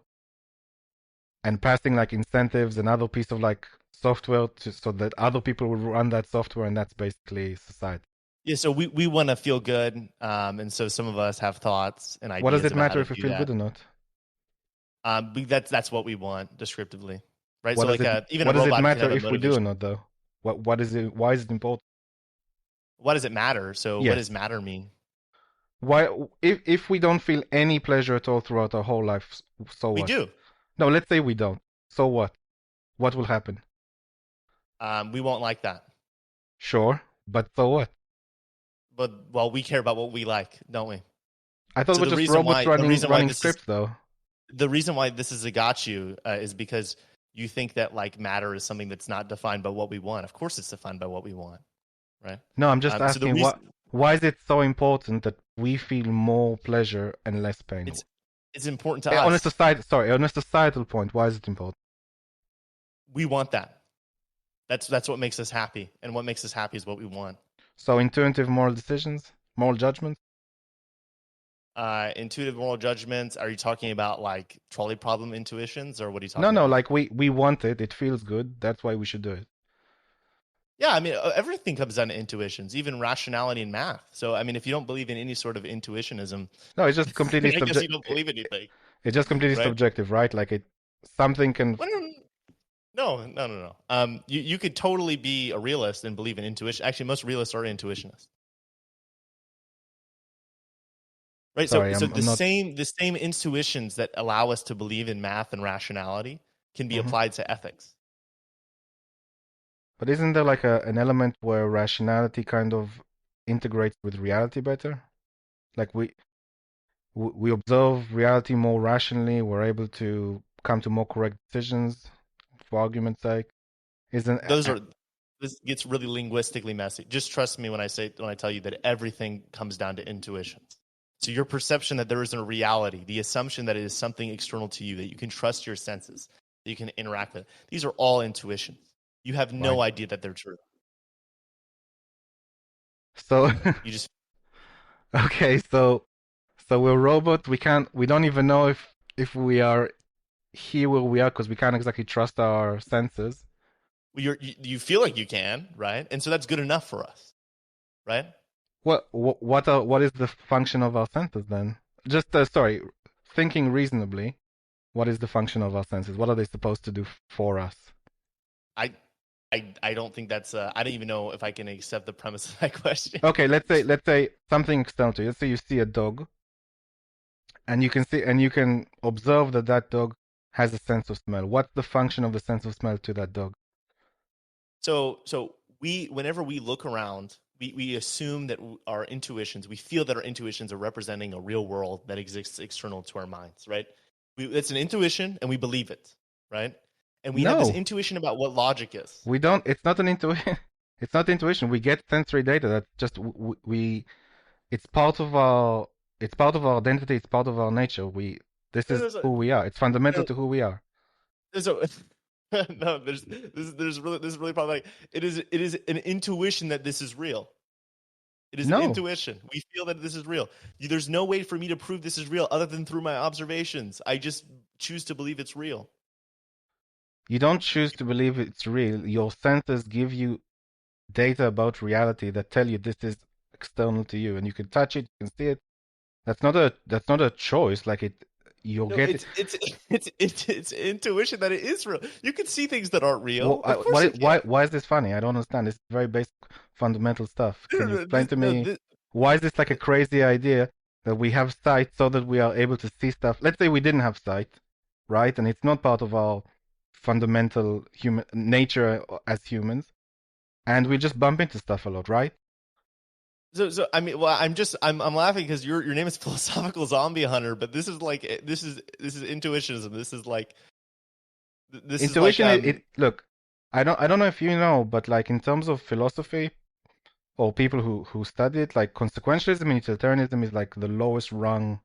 B: and passing like incentives and other piece of like software so that other people will run that software, and that's basically society.
A: Yeah, so we want to feel good, and so some of us have thoughts and
B: What does
A: ideas
B: it
A: about how
B: matter
A: to
B: if we
A: do
B: feel good
A: that.
B: or not?
A: That's what we want descriptively, right?
B: What
A: So
B: does
A: like
B: it
A: even a
B: what does it
A: robot can
B: matter
A: have a
B: if we do or
A: motivation.
B: not though? What is it? Why is it important?
A: What does it matter? So what does
B: Yes.
A: matter mean?
B: Why if we don't feel any pleasure at all throughout our whole life, so
A: We
B: what?
A: do.
B: No, let's say we don't. So what? What will happen?
A: We won't like that,
B: Sure, but so what?
A: but well, we care about what we like, don't we?
B: I thought
A: So
B: we're just robots running scripts though.
A: the reason why this is a got you is because you think that like matter is something that's not defined by what we want. Of course, it's defined by what we want, right?
B: No, I'm just
A: So the
B: asking
A: reason
B: why is it so important that we feel more pleasure and less pain?
A: it's important to
B: On a
A: us.
B: societal point, why is it important?
A: We want that. That's what makes us happy, and what makes us happy is what we want.
B: So intuitive moral decisions, moral judgments?
A: Intuitive moral judgments. Are you talking about like trolley problem intuitions, or what are you
B: No,
A: talking
B: no,
A: about?
B: like we want it, it feels good, that's why we should do it.
A: Yeah, I mean, everything comes down to intuitions, even rationality and math. So, I mean, if you don't believe in any sort of intuitionism,
B: No, it's just completely
A: I guess you don't believe anything,
B: it's just completely
A: right?
B: subjective, right? Like something can.
A: Well, no. You could totally be a realist and believe in intuition. Actually, most realists are intuitionists, right? So,
B: Sorry,
A: so
B: I'm not.
A: the same intuitions that allow us to believe in math and rationality can be
B: Mhm.
A: applied to ethics.
B: But isn't there like an element where rationality kind of integrates with reality better? Like we observe reality more rationally, we're able to come to more correct decisions, for argument's sake. Isn't
A: Those are This gets really linguistically messy. Just trust me when I tell you that everything comes down to intuitions. So your perception that there isn't a reality, the assumption that it is something external to you, that you can trust your senses, that you can interact with. These are all intuitions. You have
B: right?
A: no idea that they're true.
B: So
A: You just
B: okay, so we're robots. We don't even know if we are here where we are because we can't exactly trust our senses.
A: you feel like you can, right? And so that's good enough for us, right?
B: What is the function of our senses then? Just sorry, thinking reasonably, what is the function of our senses? What are they supposed to do for us?
A: I I don't think that's I don't even know if I can accept the premise of that question.
B: Okay, let's say something external to you. Let's say you see a dog, and you can observe that that dog has a sense of smell. What's the function of the sense of smell to that dog?
A: So whenever we look around, we assume that our intuitions, we feel that our intuitions are representing a real world that exists external to our minds, right? It's an intuition, and we believe it, right? And we have this
B: No,
A: intuition about what logic is.
B: we don't. It's not an intuition. It's not intuition. We get sensory data that just we. It's part of our. It's part of our identity. It's part of our nature. This is
A: There's a,
B: who we are. It's fundamental to who we are.
A: there's a no, this is really problematic. It is an intuition that this is real. It is an
B: No,
A: intuition. We feel that this is real. There's no way for me to prove this is real other than through my observations. I just choose to believe it's real.
B: you don't choose to believe it's real. Your senses give you data about reality that tell you this is external to you, and you can touch it, you can see it. That's not a choice. Like you'll
A: No,
B: get it.
A: it's intuition that it is real. You can see things that aren't real. Of course you can.
B: Why is this funny? I don't understand. This is very basic, fundamental stuff.
A: No,
B: Can you
A: no,
B: explain to me why is this like a crazy idea that we have sight so that we are able to see stuff? Let's say we didn't have sight, right? And it's not part of our fundamental human nature as humans, and we just bump into stuff a lot, right?
A: so I mean, well, I'm laughing because your name is philosophical zombie hunter, but this is like this is intuitionism. This is like
B: Intuition, it look, I don't know if you know, but like in terms of philosophy or people who study it, like consequentialism and utilitarianism is like the lowest rung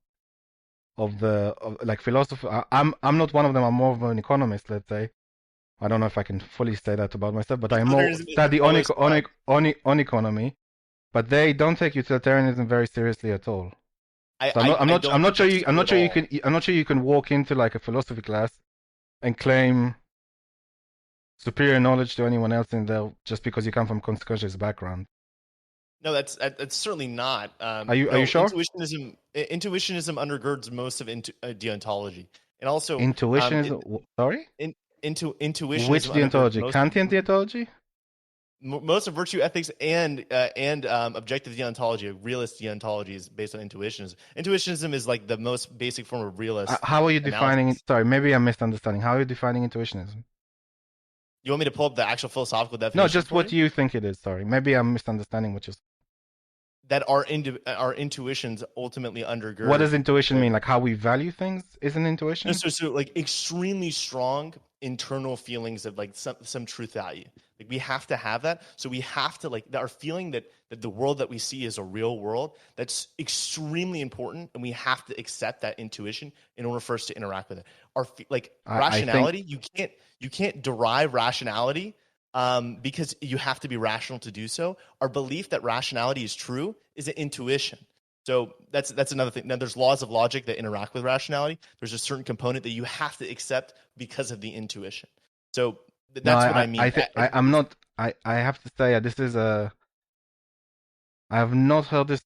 B: of like philosophy. I'm not one of them. I'm more of an economist, let's say. I don't know if I can fully say that about myself, but I more
A: Utilitarianism is
B: study
A: always fun.
B: on economy, but they don't take utilitarianism very seriously at all.
A: I,
B: So
A: I, I
B: I'm
A: don't
B: not
A: think
B: sure
A: it's true at all.
B: I'm not sure you can walk into like a philosophy class and claim superior knowledge to anyone else in there just because you come from consequentialist background.
A: No, that's certainly not.
B: Are you
A: No,
B: sure?
A: intuitionism undergirds most of deontology, and also
B: Intuition is sorry?
A: in, intuitionism
B: Which
A: undergirds
B: deontology? Kantian deontology?
A: most of virtue ethics and objective deontology, realist deontology, is based on intuitionism. Intuitionism is like the most basic form of realist
B: How are you defining it?
A: analysis.
B: Sorry, maybe I'm misunderstanding. How are you defining intuitionism?
A: You want me to pull up the actual philosophical
B: No,
A: definition
B: just
A: for
B: what
A: you?
B: you think it is. Sorry, maybe I'm misunderstanding what you're.
A: That our intuitions ultimately
B: What
A: undergird
B: does intuition
A: the
B: mean? Like how we value things is an
A: no,
B: intuition?
A: so like extremely strong internal feelings of like some truth value. Like we have to have that. So we have to like our feeling that the world that we see is a real world. That's extremely important, and we have to accept that intuition in order for us to interact with it. Our like
B: I think
A: rationality, you can't derive rationality because you have to be rational to do so. Our belief that rationality is true is an intuition. So that's another thing. Now there's laws of logic that interact with rationality. There's a certain component that you have to accept because of the intuition. So
B: no,
A: that's what I mean.
B: I'm not. I have to say this is a. I have not heard this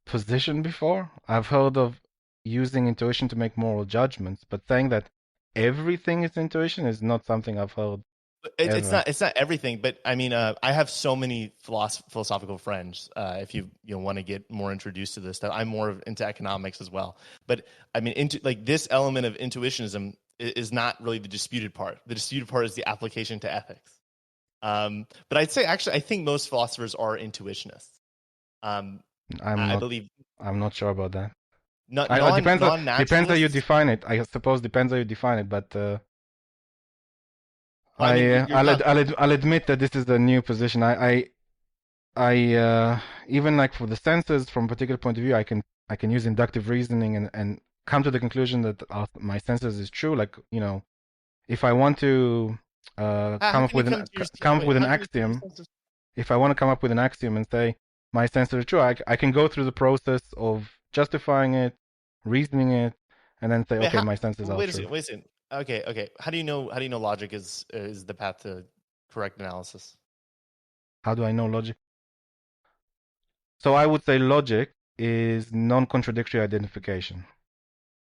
B: position before. I've heard of using intuition to make moral judgments, but saying that everything is intuition is not something I've heard ever.
A: It's not everything, but I mean, I have so many philosophical friends. If you want to get more introduced to this stuff, I'm more into economics as well. But I mean, into like this element of intuitionism is not really the disputed part. The disputed part is the application to ethics. But I'd say actually, I think most philosophers are intuitionists. Um,
B: I'm
A: I
B: not.
A: believe
B: I'm not sure about that.
A: non
B: Depends how you
A: naturalists.
B: define it. I suppose depends how you define it, but
A: Well, I mean, you're not.
B: I'll admit that this is a new position. Even like for the senses from a particular point of view, I can use inductive reasoning and come to the conclusion that my senses is true. Like if I want to
A: How can you come to your
B: come up
A: wait?
B: with an
A: How can you come to your
B: axiom,
A: sense of
B: if I want to come up with an axiom and say my senses are true, I can go through the process of justifying it, reasoning it, and then say,
A: wait?
B: okay,
A: How,
B: my senses are
A: wait a
B: true.
A: second. Wait a second. Okay, okay. How do you know? How do you know logic is the path to correct analysis?
B: How do I know logic? So I would say logic is non-contradictory identification.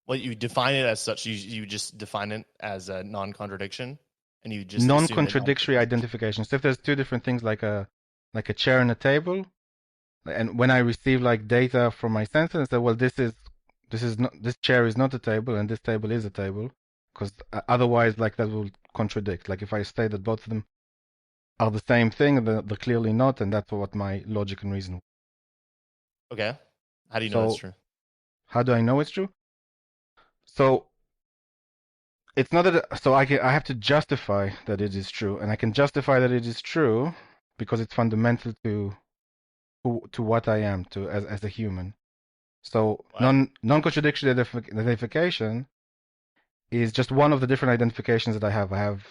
A: Well, you define it as such. You just define it as a non-contradiction, and you just assume that
B: Non-contradictory
A: non-contradiction.
B: identification. So if there's two different things like a chair and a table, and when I receive like data from my senses, I say, well, this chair is not a table and this table is a table, because otherwise like that will contradict. Like if I say that both of them are the same thing, they're clearly not, and that's what my logic and reason.
A: Okay. How do you know that's
B: So
A: true?
B: how do I know it's true? So it's not that I have to justify that it is true, and I can justify that it is true because it's fundamental to what I am to as a human. So
A: What?
B: non-contradictory identification is just one of the different identifications that I have. I have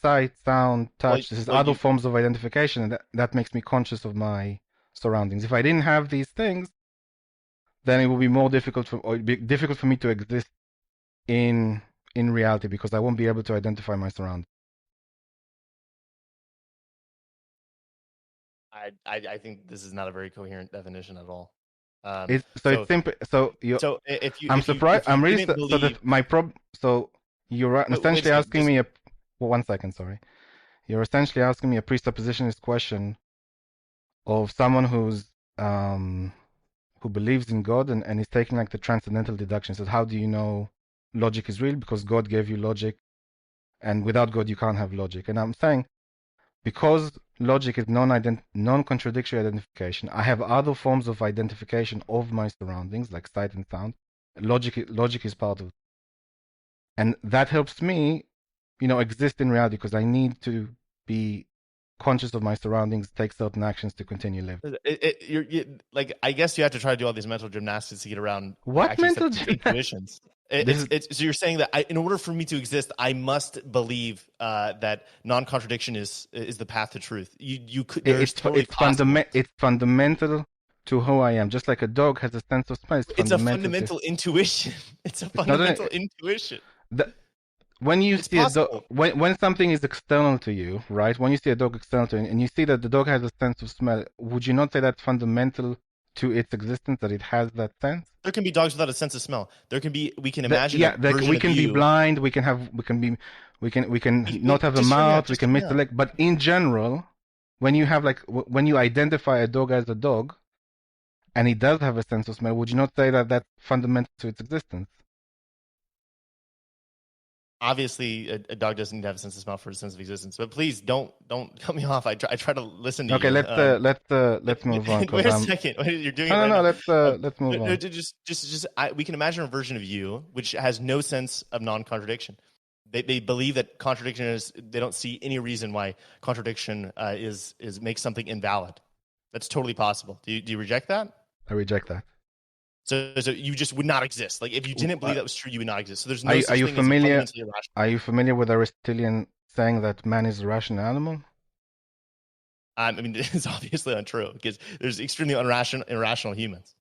B: sight, sound,
A: Well,
B: touch. This is
A: well,
B: other
A: you
B: forms of identification, and that makes me conscious of my surroundings. If I didn't have these things, then it would be more difficult or it'd be difficult for me to exist in in reality because I won't be able to identify my surroundings.
A: I think this is not a very coherent definition at all.
B: It's
A: So
B: simple. So you,
A: so
B: I'm surprised.
A: if you
B: I'm really
A: didn't
B: so that
A: believe
B: my prob. So you're
A: wait a
B: essentially
A: second,
B: asking
A: just
B: me a. Well, 1 second, sorry. You're essentially asking me a presuppositionist question of someone um who believes in God and is taking like the transcendental deduction. Says, how do you know logic is real? Because God gave you logic, and without God you can't have logic. And I'm saying because logic is non-contradictory identification, I have other forms of identification of my surroundings, like sight and sound. Logic is part of it. And that helps me, exist in reality because I need to be conscious of my surroundings, take certain actions to continue living.
A: like I guess you have to try to do all these mental gymnastics to get around like
B: What
A: actually
B: mental
A: accepting these
B: gymnastics?
A: intuitions.
B: This is
A: So you're saying that in order for me to exist, I must believe that non-contradiction is the path to truth. You could there's totally possible.
B: it's fundamental to who I am. Just like a dog has a sense of smell, it's
A: It's a
B: fundamental to.
A: fundamental intuition. It's a
B: It's not
A: fundamental intuition.
B: the, when you
A: It's
B: see a dog,
A: possible.
B: when something is external to you, right? When you see a dog external to you, and you see that the dog has a sense of smell, would you not say that's fundamental to its existence, that it has that sense?
A: There can be dogs without a sense of smell. There can be. We can imagine a
B: Like
A: version
B: we
A: of
B: can be
A: you.
B: blind, we can not have a
A: Just hear me out.
B: mouth, we
A: Just
B: can
A: hear me
B: miss the
A: out.
B: leg, but in general, when you have like when you identify a dog as a dog, and it does have a sense of smell, would you not say that that's fundamental to its existence?
A: Obviously, a dog doesn't need to have a sense of smell for a sense of existence. But please don't cut me off. I try to listen to
B: Okay,
A: you.
B: Let's move on because
A: Wait a
B: I'm
A: second. You're doing it
B: no,
A: right now.
B: let's move on.
A: We can imagine a version of you which has no sense of non-contradiction. They believe that contradiction is. They don't see any reason why contradiction is makes something invalid. That's totally possible. Do you reject that?
B: I reject that.
A: So you just would not exist. Like if you didn't believe that was true, you would not exist. So there's no
B: Are
A: such
B: you
A: thing as
B: familiar?
A: fundamentally irrational.
B: Are you familiar with Aristotelian saying that man is a rational animal?
A: I mean, it's obviously untrue because there's extremely irrational humans.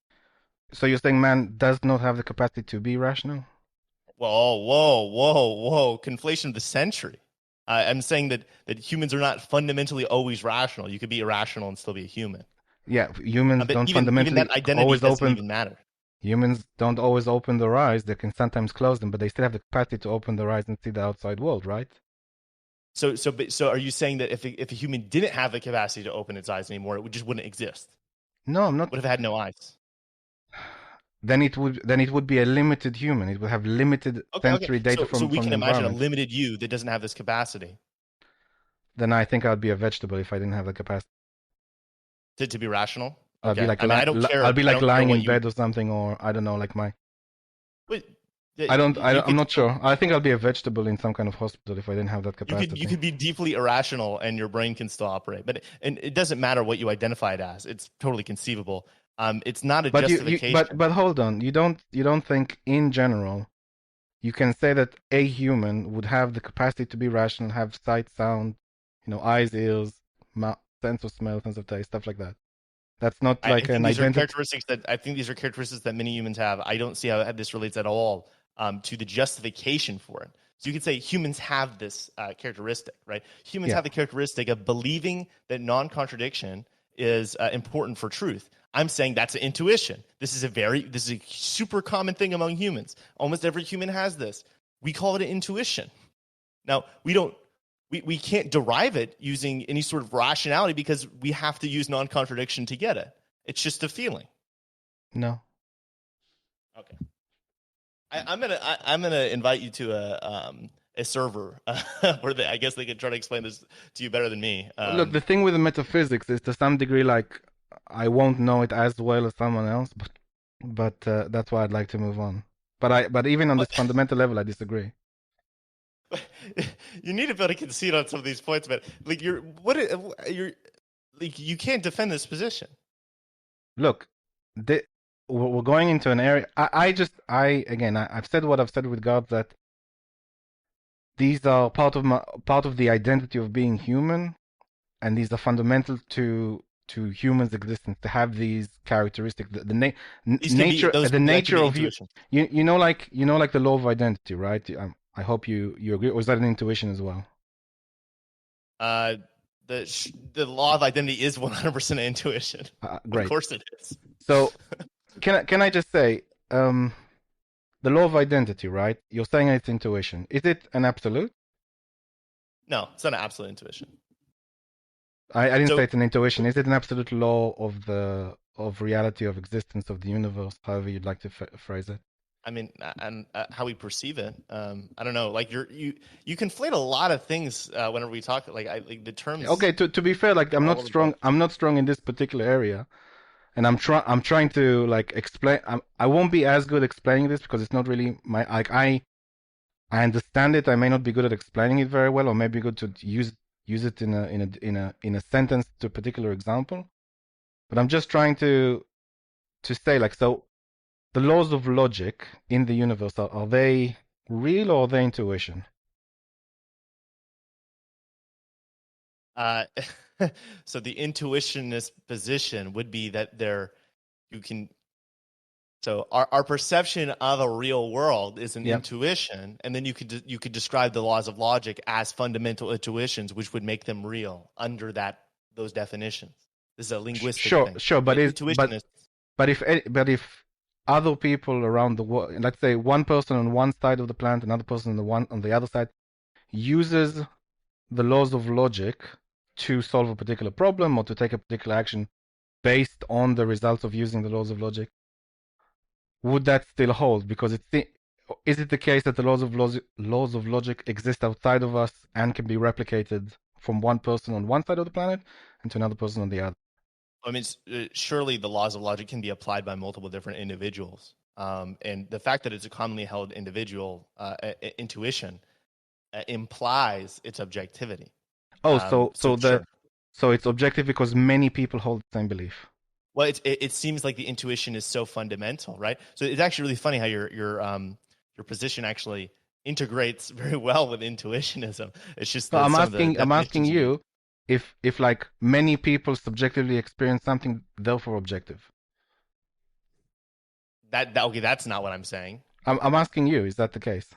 B: So you're saying man does not have the capacity to be rational?
A: Whoa! Conflation of the century. I'm saying that humans are not fundamentally always rational. You could be irrational and still be a human.
B: Yeah, humans
A: But
B: don't
A: even
B: fundamentally
A: that identity
B: always
A: doesn't
B: open.
A: even matter.
B: Humans don't always open their eyes. They can sometimes close them, but they still have the capacity to open their eyes and see the outside world, right?
A: So are you saying that if a human didn't have the capacity to open its eyes anymore, it just wouldn't exist?
B: No, I'm not.
A: What if it had no eyes?
B: Then it would be a limited human. It would have limited
A: Okay.
B: sensory data
A: So
B: from
A: we can
B: the
A: imagine a
B: environment.
A: limited you that doesn't have this capacity
B: Then I think I'd be a vegetable if I didn't have the capacity.
A: to be rational.
B: I'd be
A: Okay.
B: like
A: I mean, I don't care.
B: I'd be
A: I
B: like
A: don't care
B: lying
A: what
B: in
A: you would.
B: bed or something, or I don't know, like my.
A: Wait,
B: I
A: you
B: I'm
A: could
B: not sure. I think I'll be a vegetable in some kind of hospital if I didn't have that
A: you
B: capacity.
A: could be deeply irrational and your brain can still operate, but and it doesn't matter what you identify it as. It's totally conceivable. It's not a justification.
B: But hold on. You don't think in general you can say that a human would have the capacity to be rational, have sight, sound, eyes, ears, sense of smell, sense of taste, stuff like that. That's not
A: I
B: like
A: think
B: an
A: these are
B: identity.
A: characteristics that many humans have. I don't see how this relates at all to the justification for it. So you could say humans have this characteristic, right? Humans
B: Yeah.
A: have the characteristic of believing that non-contradiction is important for truth. I'm saying that's an intuition. This is a super common thing among humans. Almost every human has this. We call it an intuition. Now we can't derive it using any sort of rationality because we have to use non-contradiction to get it. It's just a feeling.
B: No.
A: Okay. I'm gonna invite you to a server where I guess they could try to explain this to you better than me.
B: Look, the thing with the metaphysics is to some degree like I won't know it as well as someone else, but that's why I'd like to move on. But even on this fundamental level, I disagree.
A: You need to be able to concede on some of these points, but like you're like you can't defend this position.
B: Look, we're going into an area. I've said what I've said with God, that these are part of the identity of being human, and these are fundamental to humans' existence, to have these characteristics. The nature of you. You know, like the law of identity, right? I hope you agree. Or was that an intuition as well?
A: The law of identity is 100% intuition.
B: Great.
A: Of course it is.
B: So can I just say, the law of identity, right? You're saying it's intuition. Is it an absolute?
A: No, it's not an absolute intuition.
B: I didn't say it's an intuition. Is it an absolute law of reality, of existence, of the universe, however you'd like to phrase it?
A: I mean, and how we perceive it. I don't know. Like you conflate a lot of things whenever we talk. Like the terms.
B: Okay, to be fair, like I'm not strong in this particular area, and I'm trying to like explain. I won't be as good explaining this because it's not really my like I understand it. I may not be good at explaining it very well, or maybe good to use it in a sentence to a particular example. But I'm just trying to say, like, so the laws of logic in the universe, are they real or are they intuition?
A: Uh, so the intuitionist position would be that you can. So our perception of a real world is an
B: Yep.
A: intuition, and then you could describe the laws of logic as fundamental intuitions, which would make them real under those definitions. This is a linguistic
B: Sure,
A: thing.
B: sure,
A: An intuitionist.
B: but if other people around the world, let's say one person on one side of the planet, another person on the other side, uses the laws of logic to solve a particular problem or to take a particular action based on the results of using the laws of logic, would that still hold? Because is it the case that the laws of logic exist outside of us and can be replicated from one person on one side of the planet and to another person on the other?
A: I mean, surely the laws of logic can be applied by multiple different individuals, and the fact that it's a commonly held individual intuition implies its objectivity.
B: Oh,
A: So sure.
B: so it's objective because many people hold the same belief.
A: Well, it seems like the intuition is so fundamental, right? So it's actually really funny how your position actually integrates very well with intuitionism. It's just
B: So
A: that some of the
B: I'm asking
A: definitions you use.
B: you if like many people subjectively experience something, therefore objective.
A: That okay, that's not what I'm saying.
B: I'm asking you, is that the case?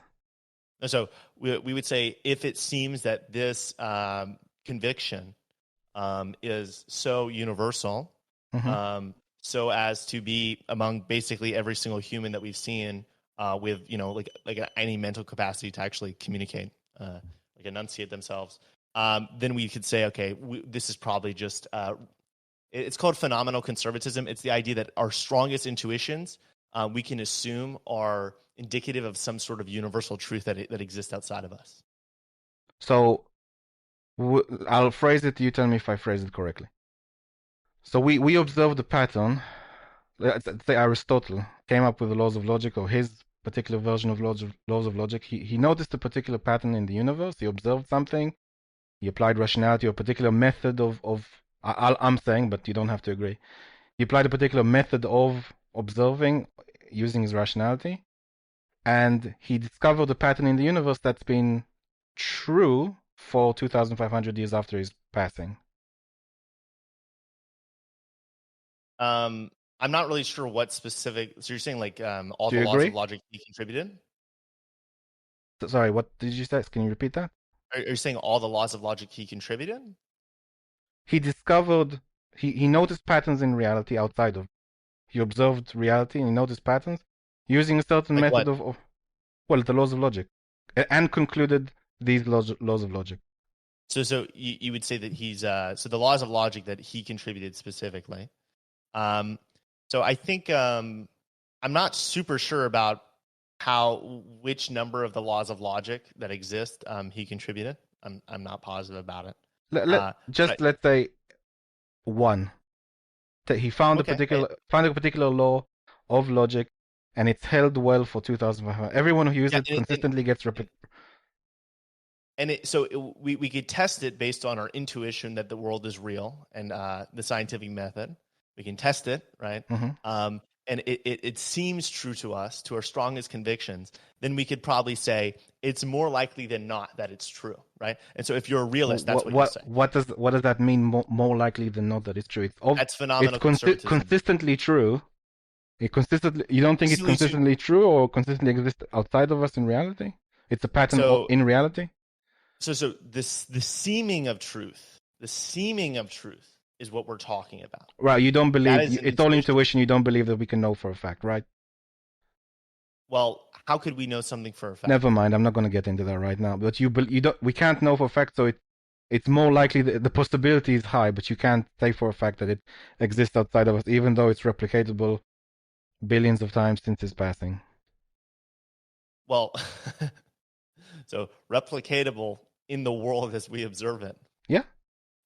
A: So we would say if it seems that this conviction is so universal,
B: Mm-hmm.
A: so as to be among basically every single human that we've seen with like any mental capacity to actually communicate, like enunciate themselves, then we could say, okay, this is probably just it's called phenomenal conservatism. It's the idea that our strongest intuitions we can assume are indicative of some sort of universal truth that exists outside of us.
B: So I'll phrase it. You tell me if I phrase it correctly. So we observe the pattern. Let's say Aristotle came up with the laws of logic, or his particular version of laws of logic. He noticed a particular pattern in the universe. He observed something. He applied rationality or a particular method I'm saying, but you don't have to agree. He applied a particular method of observing using his rationality, and he discovered a pattern in the universe that's been true for 2,500 years after his passing.
A: I'm not really sure what specific. So you're saying like all
B: Do
A: the
B: you
A: laws
B: agree?
A: of logic he contributed?
B: Sorry, what did you say? Can you repeat that?
A: Are you saying all the laws of logic he contributed?
B: He discovered, he noticed patterns in reality outside of. He observed reality and he noticed patterns using a certain
A: Like
B: method
A: what?
B: of well, the laws of logic, and concluded these laws of logic.
A: So you would say that he's so the laws of logic that he contributed specifically. Um, so I think I'm not super sure about which number of the laws of logic that exist he contributed. I'm not positive about it. But
B: Let's say one. He found
A: okay,
B: a particular law of logic, and it's held well for 2,500. Everyone who uses
A: yeah,
B: it consistently gets
A: we could test it based on our intuition that the world is real and the scientific method. We can test it, right?
B: Mm-hmm.
A: And it seems true to us, to our strongest convictions. Then we could probably say it's more likely than not that it's true, right? And so if you're a realist, that's what you'll say.
B: What does that mean? More likely than not that it's true.
A: That's phenomenal conservatism.
B: Consistently true. You don't think it's
A: Consistently true.
B: consistently true or consistently exists outside of us in reality? It's a pattern
A: So
B: in reality.
A: so the seeming of truth, is what we're talking about.
B: Right, you don't
A: That
B: believe
A: is an
B: it's all
A: intuition.
B: intuition. You don't believe that we can know for a fact, right?
A: Well, how could we know something for a fact?
B: Never mind. I'm not going to get into that right now. But you don't. We can't know for a fact, so it's more likely the possibility is high, but you can't say for a fact that it exists outside of us, even though it's replicatable billions of times since his passing.
A: Well, so replicatable in the world as we observe it.
B: Yeah.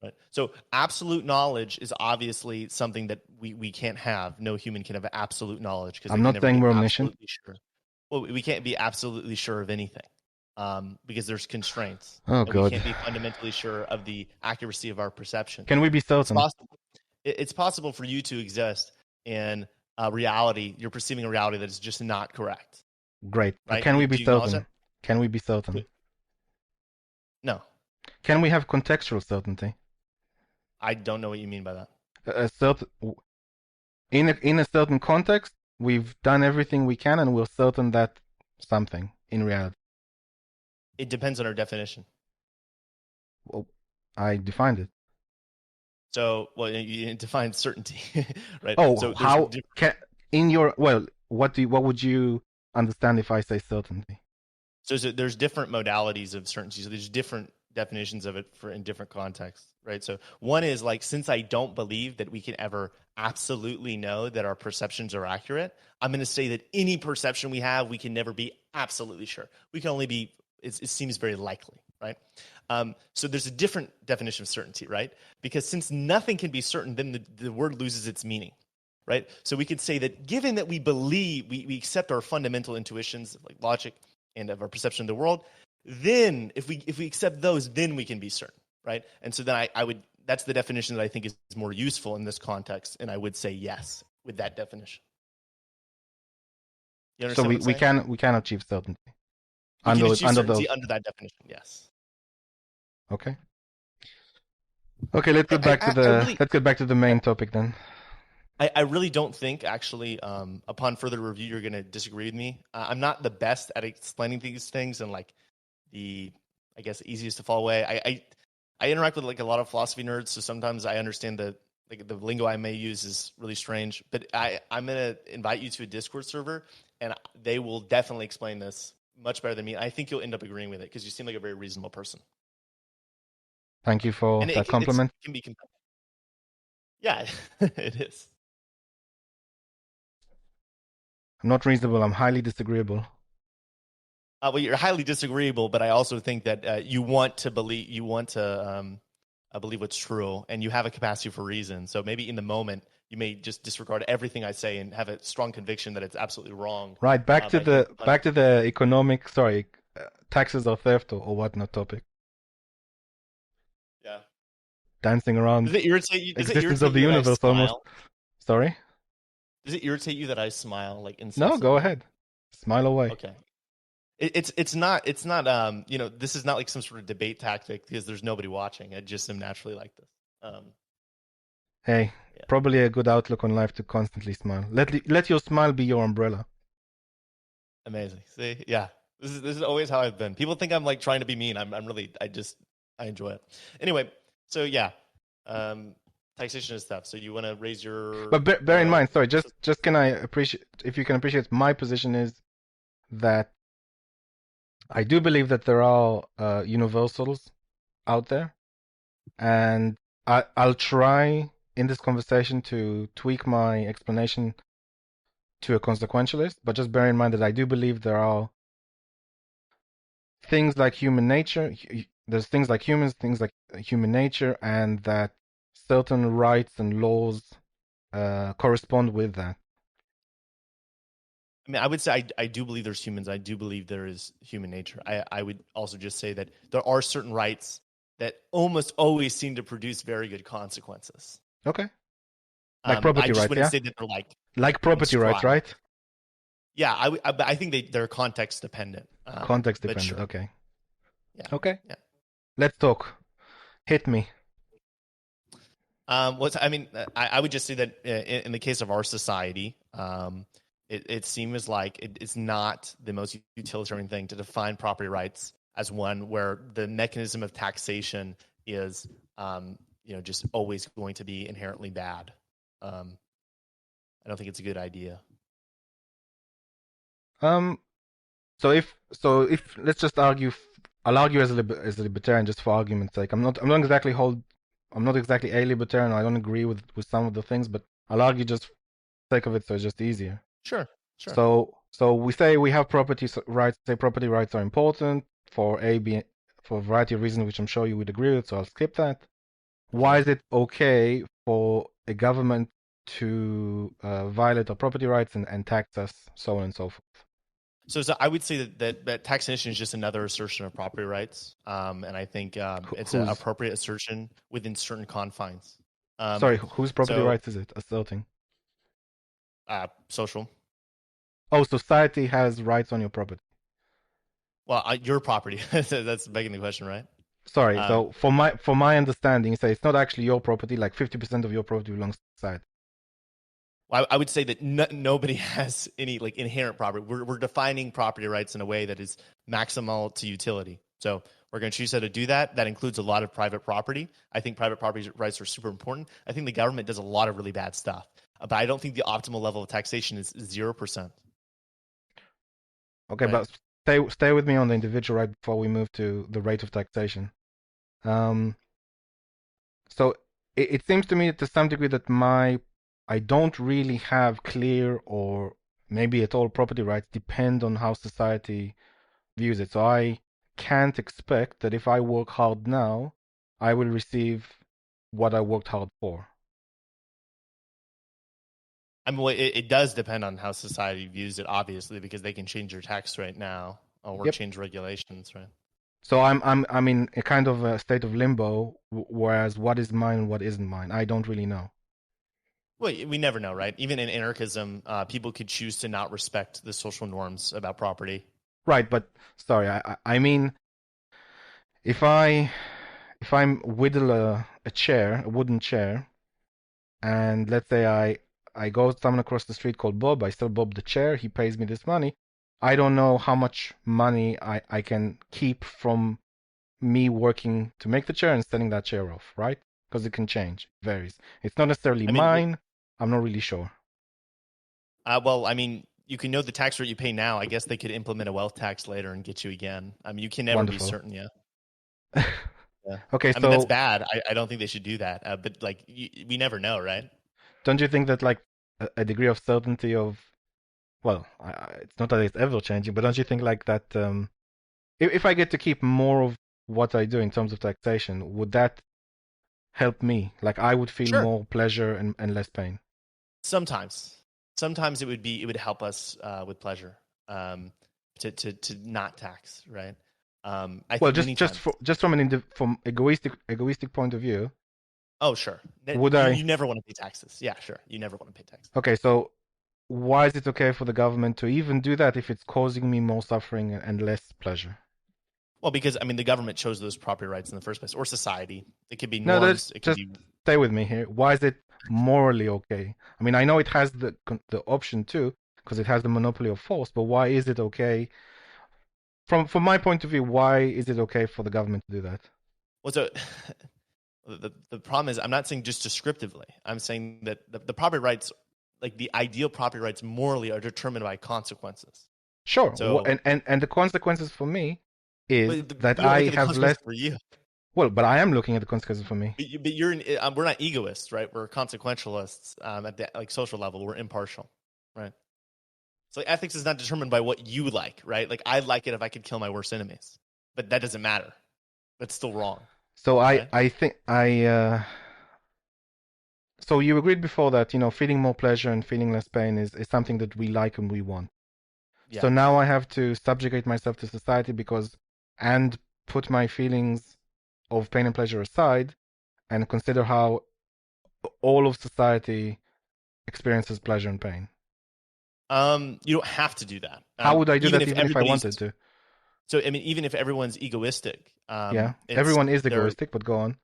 A: Right. So absolute knowledge is obviously something that we can't have. No human can have absolute knowledge because
B: I'm not saying we're omniscient.
A: sure. Well, we can't be absolutely sure of anything because there's constraints.
B: Oh
A: and
B: God.
A: we can't be fundamentally sure of the accuracy of our perception.
B: Can we be certain?
A: It's possible for you to exist in reality. You're perceiving a reality that is just not correct,
B: Great. But
A: right?
B: can we be
A: Do you acknowledge that?
B: certain? Can we be certain?
A: No,
B: Can we have contextual certainty?
A: I don't know what you mean by that.
B: A certain in a certain context, we've done everything we can, and we're certain that something in reality.
A: It depends on our definition.
B: Well, I defined it.
A: So, well, you define certainty, right?
B: Oh,
A: So there's
B: how can in your well, what would you understand if I say certainty?
A: so there's different modalities of certainty. So there's different definitions of it for in different contexts, right? So one is like, since I don't believe that we can ever absolutely know that our perceptions are accurate, I'm going to say that any perception we have, we can never be absolutely sure. We can only be, it seems very likely, right? So there's a different definition of certainty, right? Because since nothing can be certain, then the word loses its meaning, right? So we could say that given that we believe, we accept our fundamental intuitions, like logic and of our perception of the world, then if we accept those, then we can be certain, right? And so then I would, that's the definition that I think is more useful in this context, and I would say yes with that definition. You
B: So
A: understand what I'm saying?
B: we can achieve certainty
A: We can achieve
B: under
A: certainty
B: those.
A: under that definition, yes.
B: Okay. Okay, let's get back to the main topic then.
A: I really don't think, actually, upon further review, you're going to disagree with me. I'm not the best at explaining these things in like the, I guess, easiest to follow way. I interact with like a lot of philosophy nerds, so sometimes I understand the lingo I may use is really strange. But I'm going to invite you to a Discord server, and they will definitely explain this much better than me. I think you'll end up agreeing with it because you seem like a very reasonable person.
B: Thank you for
A: And
B: that compliment.
A: it can be compelling. Yeah, it is.
B: I'm not reasonable. I'm highly disagreeable.
A: Well, you're highly disagreeable, but I also think that you want to believe believe what's true, and you have a capacity for reason. So maybe in the moment you may just disregard everything I say and have a strong conviction that it's absolutely wrong.
B: Right, back to the economic, taxes or theft or whatnot topic.
A: Yeah.
B: Dancing around
A: Does it irritate you?
B: existence of the universe almost. Sorry?
A: Does it irritate you that I smile like
B: No,
A: incessantly?
B: go ahead. Smile away.
A: Okay. It's not this is not like some sort of debate tactic because there's nobody watching. I just am naturally like this.
B: Hey,
A: Yeah.
B: probably a good outlook on life to constantly smile. Let your smile be your umbrella.
A: Amazing. See, yeah, this is always how I've been. People think I'm like trying to be mean. I'm really I enjoy it. Anyway, so yeah, taxation is tough. So you want to raise your.
B: But bear in mind, sorry, just can I appreciate if you can appreciate my position is that I do believe that there are universals out there, and I'll try in this conversation to tweak my explanation to a consequentialist, but just bear in mind that I do believe there are things like human nature, there's things like humans, things like human nature, and that certain rights and laws correspond with that.
A: I mean, I would say I do believe there's humans. I do believe there is human nature. I would also just say that there are certain rights that almost always seem to produce very good consequences.
B: Okay. Like property
A: I just
B: rights,
A: wouldn't
B: yeah?
A: say that they're
B: like property rights, right?
A: Yeah, I think they're context dependent.
B: Context dependent,
A: sure.
B: okay.
A: Yeah.
B: Okay.
A: Yeah.
B: Let's talk. Hit me.
A: I would just say that in the case of our society, it seems like it's not the most utilitarian thing to define property rights as one where the mechanism of taxation is, just always going to be inherently bad. I don't think it's a good idea.
B: So if let's just argue, I'll argue as a libertarian just for argument's sake. I'm not exactly a libertarian. I don't agree with some of the things, but I'll argue just for the sake of it, so it's just easier.
A: Sure.
B: So we say we have property rights. Say property rights are important for for a variety of reasons, which I'm sure you would agree with. So I'll skip that. Why is it okay for a government to violate our property rights and tax us, so on and so forth?
A: So I would say that taxation is just another assertion of property rights, and I think it's an appropriate assertion within certain confines.
B: Sorry, whose property rights is it asserting?
A: Social.
B: Oh, society has rights on your property.
A: Well, your property. That's begging the question, right?
B: Sorry.
A: Um,
B: So for my understanding, say it's not actually your property. Like 50% of your property belongs to society.
A: I would say that nobody has any like inherent property. We're defining property rights in a way that is maximal to utility. So we're going to choose how to do that. That includes a lot of private property. I think private property rights are super important. I think the government does a lot of really bad stuff, but I don't think the optimal level of taxation is 0%.
B: Okay,
A: Right?
B: but stay with me on the individual right before we move to the rate of taxation. Um, so it seems to me to some degree that I don't really have clear or maybe at all property rights depend on how society views it. So I can't expect that if I work hard now, I will receive what I worked hard for.
A: I mean, well, it does depend on how society views it, obviously, because they can change your tax rate now or
B: Yep.
A: change regulations, right?
B: So I'm in a kind of a state of limbo, whereas what is mine and what isn't mine, I don't really know.
A: Well, we never know, right? Even in anarchism, people could choose to not respect the social norms about property.
B: Right, but sorry, I mean if I'm whittle a chair, a wooden chair, and let's say I go someone across the street called Bob, I sell Bob the chair, he pays me this money. I don't know how much money I can keep from me working to make the chair and selling that chair off, right? Because it can change, it varies. It's not necessarily
A: I mean,
B: mine. I'm not really sure.
A: well, I mean, you can know the tax rate you pay now. I guess they could implement a wealth tax later and get you again. I mean, you can never be
B: Wonderful.
A: certain yet. Yeah.
B: Okay,
A: I mean, that's
B: so
A: bad. I don't think they should do that. But like, we never know, right?
B: don't you think that like a degree of certainty of, well, it's not that it's ever changing, but don't you think like that if I get to keep more of what I do in terms of taxation, would that help me? Like I would feel
A: Sure.
B: more pleasure and less pain.
A: Sometimes, sometimes it would help us with pleasure to not tax, right? I
B: Well,
A: think many times.
B: just from from egoistic point of view,
A: Oh, sure.
B: would
A: You
B: I?
A: never want to pay taxes. Yeah, sure. You never want to pay taxes.
B: Okay, so why is it okay for the government to even do that if it's causing me more suffering and less pleasure?
A: Well, because I mean, the government chose those property rights in the first place, or society. It could be
B: No,
A: norms. It could
B: just
A: be.
B: stay with me here. Why is it morally okay? I mean, I know it has the option too, because it has the monopoly of force, but why is it okay? From my point of view, why is it okay for the government to do that?
A: Well, so the problem is, I'm not saying just descriptively. I'm saying that the property rights, like the ideal property rights, morally are determined by consequences.
B: Sure,
A: So,
B: and the consequences for me is
A: but
B: that
A: you don't look
B: I
A: at the
B: have
A: consequences
B: less.
A: for you.
B: Well, but I am looking at the consequences for me.
A: But you're we're not egoists, right? We're consequentialists at the like social level. We're impartial, right? So like, ethics is not determined by what you like, right? Like I like it if I could kill my worst enemies, but that doesn't matter. That's still wrong,
B: So
A: right?
B: I think so you agreed before that, feeling more pleasure and feeling less pain is something that we like and we want. So now
A: Yes.
B: I have to subjugate myself to society and put my feelings of pain and pleasure aside and consider how all of society experiences pleasure and pain.
A: You don't have to do that.
B: How would I do
A: Even
B: that
A: if
B: even if I
A: everybody's
B: wanted to?
A: so, I mean, even if everyone's egoistic,
B: Yeah,
A: it's
B: everyone is
A: they're
B: egoistic, but go on.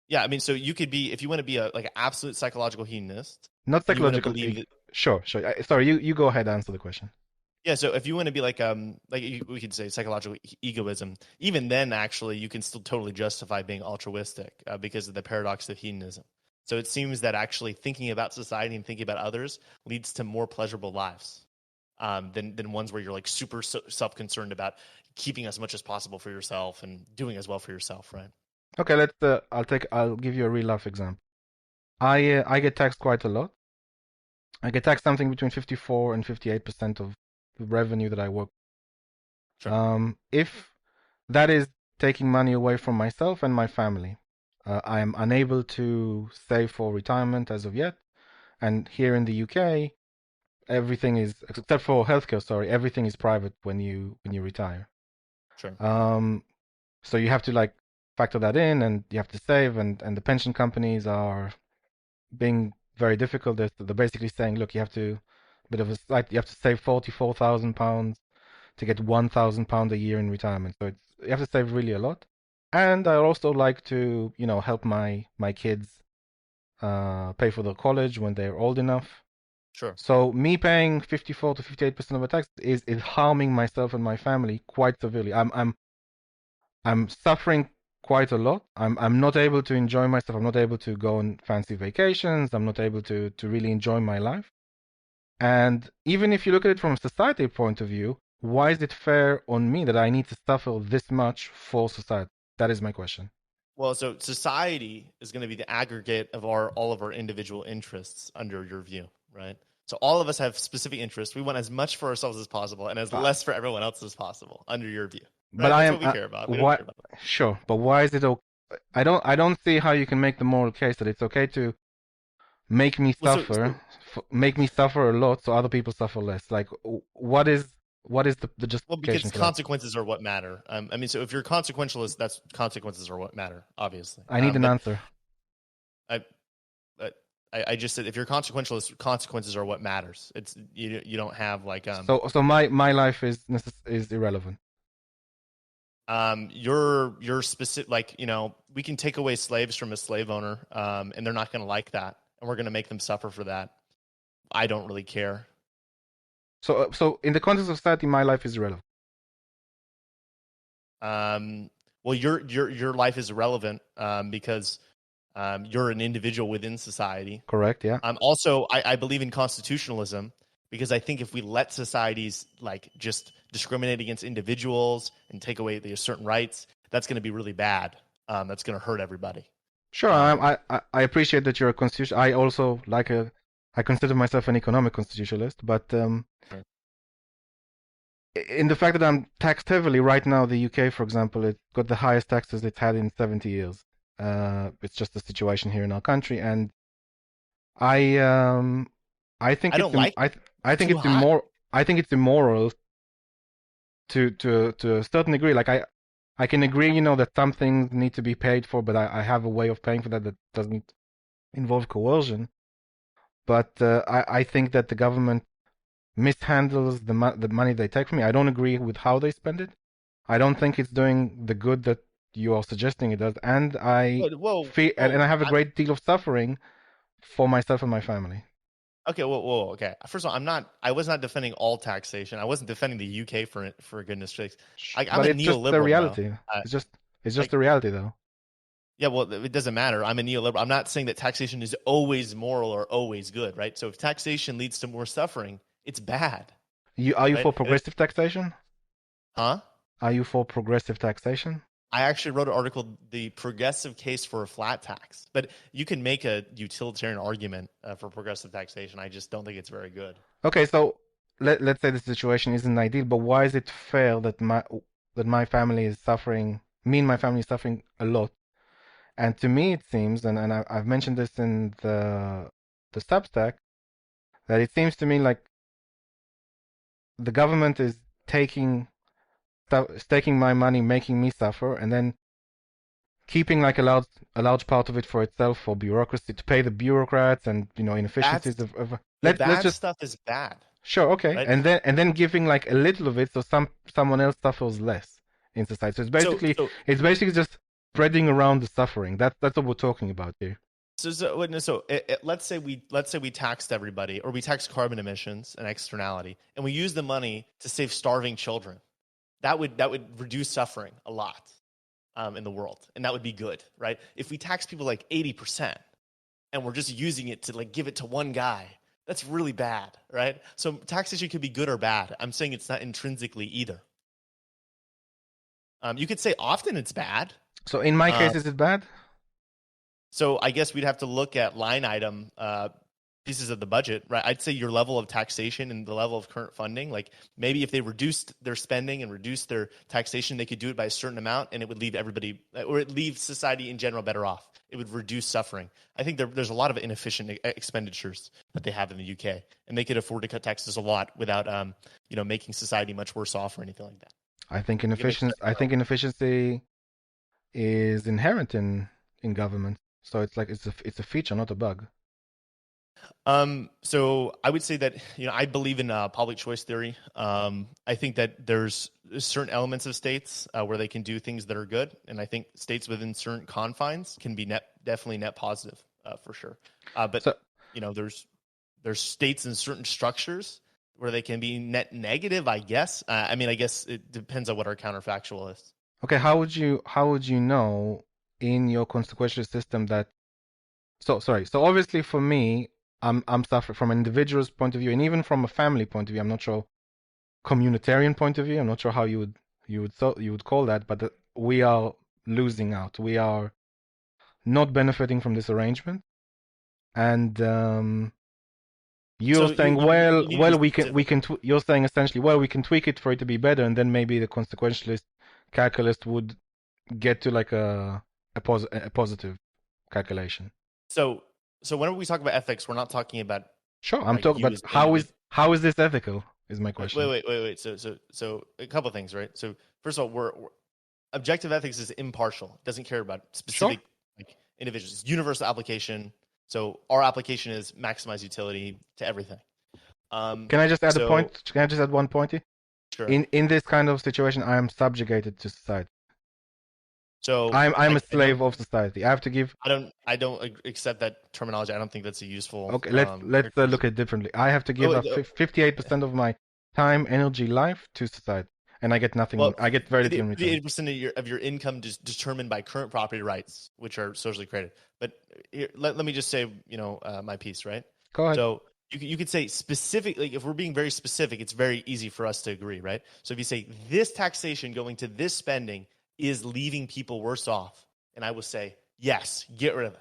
A: yeah. I mean, so you could be if you want to be a like an absolute psychological hedonist,
B: Not
A: and you want to
B: psychological.
A: believe that
B: Sure, sure. Sorry, you go ahead and answer the question.
A: yeah. So if you want to be like we could say psychological egoism, even then actually you can still totally justify being altruistic because of the paradox of hedonism. So it seems that actually thinking about society and thinking about others leads to more pleasurable lives than ones where you're like super self concerned about keeping as much as possible for yourself and doing as well for yourself, right?
B: Okay, I'll give you a real life example. I get taxed quite a lot. I get taxed something between 54 and 58% of the revenue that I work.
A: Sure,
B: If that is taking money away from myself and my family, I am unable to save for retirement as of yet. And here in the UK, everything is except for healthcare. Sorry, everything is private when you retire.
A: sure.
B: Um, so you have to like factor that in, and you have to save, and the pension companies are being very difficult. They're basically saying, look, you have to bit of a slight. You have to save £44,000 to get £1,000 a year in retirement. So it's you have to save really a lot. And I also like to, help my kids pay for their college when they're old enough.
A: Sure.
B: So me paying 54 to 58% of a tax is harming myself and my family quite severely. I'm suffering quite a lot. I'm not able to enjoy myself. I'm not able to go on fancy vacations. I'm not able to really enjoy my life. And even if you look at it from a society point of view, why is it fair on me that I need to suffer this much for society? That is my question.
A: Well, so society is going to be the aggregate of all of our individual interests under your view, right? So all of us have specific interests. We want as much for ourselves as possible and as
B: But
A: less for everyone else as possible under your view,
B: but
A: right?
B: I
A: That's
B: am
A: what we care about. We don't
B: why
A: care about.
B: sure, but why is it okay? I don't see how you can make the moral case that it's okay to make me
A: Well,
B: suffer, make me suffer a lot, so other people suffer less. Like, what is the
A: well,
B: justification
A: because
B: for that?
A: consequences are what matter. I mean, so if you're consequentialist, that's consequences are what matter, obviously.
B: I need an
A: But
B: answer.
A: I, but I just said if you're consequentialist, consequences are what matters. It's you don't have like
B: So my life is irrelevant.
A: your specific like we can take away slaves from a slave owner, and they're not going to like that, and we're going to make them suffer for that. I don't really care.
B: So in the context of society, my life is irrelevant.
A: Well, your life is irrelevant because you're an individual within society.
B: Correct? Yeah.
A: Also, I believe in constitutionalism because I think if we let societies like just discriminate against individuals and take away their certain rights, that's going to be really bad. That's going to hurt everybody.
B: Sure. I appreciate that you're a constitution. I also I consider myself an economic constitutionalist, but
A: Sure.
B: in the fact that I'm taxed heavily right now, the UK, for example, it's got the highest taxes it's had in 70 years. It's just the situation here in our country, and I um I think
A: I don't
B: it's
A: like it.
B: I think
A: Too
B: it's
A: high.
B: immoral. I think it's immoral to a certain degree. Like I can agree, that some things need to be paid for, but I have a way of paying for that doesn't involve coercion. But I think that the government mishandles the money they take from me. I don't agree with how they spend it. I don't think it's doing the good that you are suggesting it does, and I
A: Whoa,
B: feel and
A: whoa.
B: I have a great deal of suffering for myself and my family.
A: Okay, whoa. Okay. First of all, I was not defending all taxation. I wasn't defending the UK for goodness sakes. I'm
B: But
A: a
B: it's just the
A: neoliberal though.
B: reality.
A: Uh,
B: It's just
A: like
B: the reality, though.
A: Yeah, well, it doesn't matter. I'm a neoliberal. I'm not saying that taxation is always moral or always good, right? So if taxation leads to more suffering, it's bad,
B: Are you
A: right?
B: for progressive taxation?
A: Huh?
B: Are you for progressive taxation?
A: I actually wrote an article, "The Progressive Case for a Flat Tax," but you can make a utilitarian argument for progressive taxation. I just don't think it's very good.
B: Okay, so let's say the situation isn't ideal, but why is it fair that my family is suffering? Me and my family is suffering a lot. And to me, it seems, and I've mentioned this in the Substack, that it seems to me like the government is taking my money, making me suffer, and then keeping like a large part of it for itself for bureaucracy to pay the bureaucrats and
A: That's
B: inefficiencies of
A: the
B: let's
A: bad
B: just
A: stuff is bad,
B: sure, okay,
A: right?
B: and then giving like a little of it so someone else suffers less in society. So it's
A: So
B: basically
A: so
B: it's basically just spreading around the suffering. That's what we're talking about here.
A: let's say we taxed everybody, or we taxed carbon emissions and externality, and we use the money to save starving children. That would reduce suffering a lot in the world, and that would be good, right? If we tax people like 80%, and we're just using it to like give it to one guy, that's really bad, right? So taxation could be good or bad. I'm saying it's not intrinsically either. You could say often it's bad.
B: So in my
A: Um,
B: case, is it bad?
A: So I guess we'd have to look at line item pieces of the budget, right? I'd say your level of taxation and the level of current funding, like maybe if they reduced their spending and reduced their taxation, they could do it by a certain amount, and it would leave everybody, or it leave society in general better off. It would reduce suffering. I think there's a lot of inefficient expenditures that they have in the UK, and they could afford to cut taxes a lot without, making society much worse off or anything like that.
B: I think
A: You can make
B: inefficiency. I think inefficiency is inherent in government. So it's like it's a feature, not a bug.
A: So I would say that, I believe in public choice theory. I think that there's certain elements of states where they can do things that are good, and I think states within certain confines can be definitely net positive for sure. But
B: So
A: there's states and certain structures where they can be net negative, I guess. I mean, I guess it depends on what our counterfactual is.
B: okay, how would you know in your consequential system that sorry. So obviously for me, I'm suffering from an individual's point of view and even from a family point of view. I'm not sure communitarian point of view. I'm not sure how you would call that, but we are losing out. We are not benefiting from this arrangement. And you're
A: So
B: saying,
A: you need to be specific.
B: you're saying essentially, well, we can tweak it for it to be better, and then maybe the consequentialist calculus would get to like a positive calculation.
A: So whenever we talk about ethics, we're not talking about
B: Sure, I'm
A: like
B: talking,
A: you
B: but
A: as the
B: how is
A: individual.
B: how is this ethical? Is my
A: Wait,
B: question.
A: wait, wait, wait. So a couple of things, right? So first of all, objective ethics is impartial. It doesn't care about
B: Sure.
A: specific like individuals. It's universal application. So our application is maximize utility to everything. Um,
B: Can I just add a
A: so
B: point? Can I just add one point?
A: sure.
B: In this kind of situation, I am subjugated to society.
A: So
B: I'm a
A: I don't
B: slave of society. I have to give.
A: accept that terminology. I don't think that's a useful
B: Okay, let's look
A: characteristic.
B: at it differently. I have to
A: Oh,
B: give up 58% of my time, energy, life to society, and I get nothing.
A: well,
B: I get very little in return.
A: 58% of your income is determined by current property rights, which are socially created. But here, let me just say, my piece, right?
B: Go ahead.
A: So you could say specifically, if we're being very specific, it's very easy for us to agree, right? So if you say this taxation going to this spending is leaving people worse off, and I will say yes, get rid of it,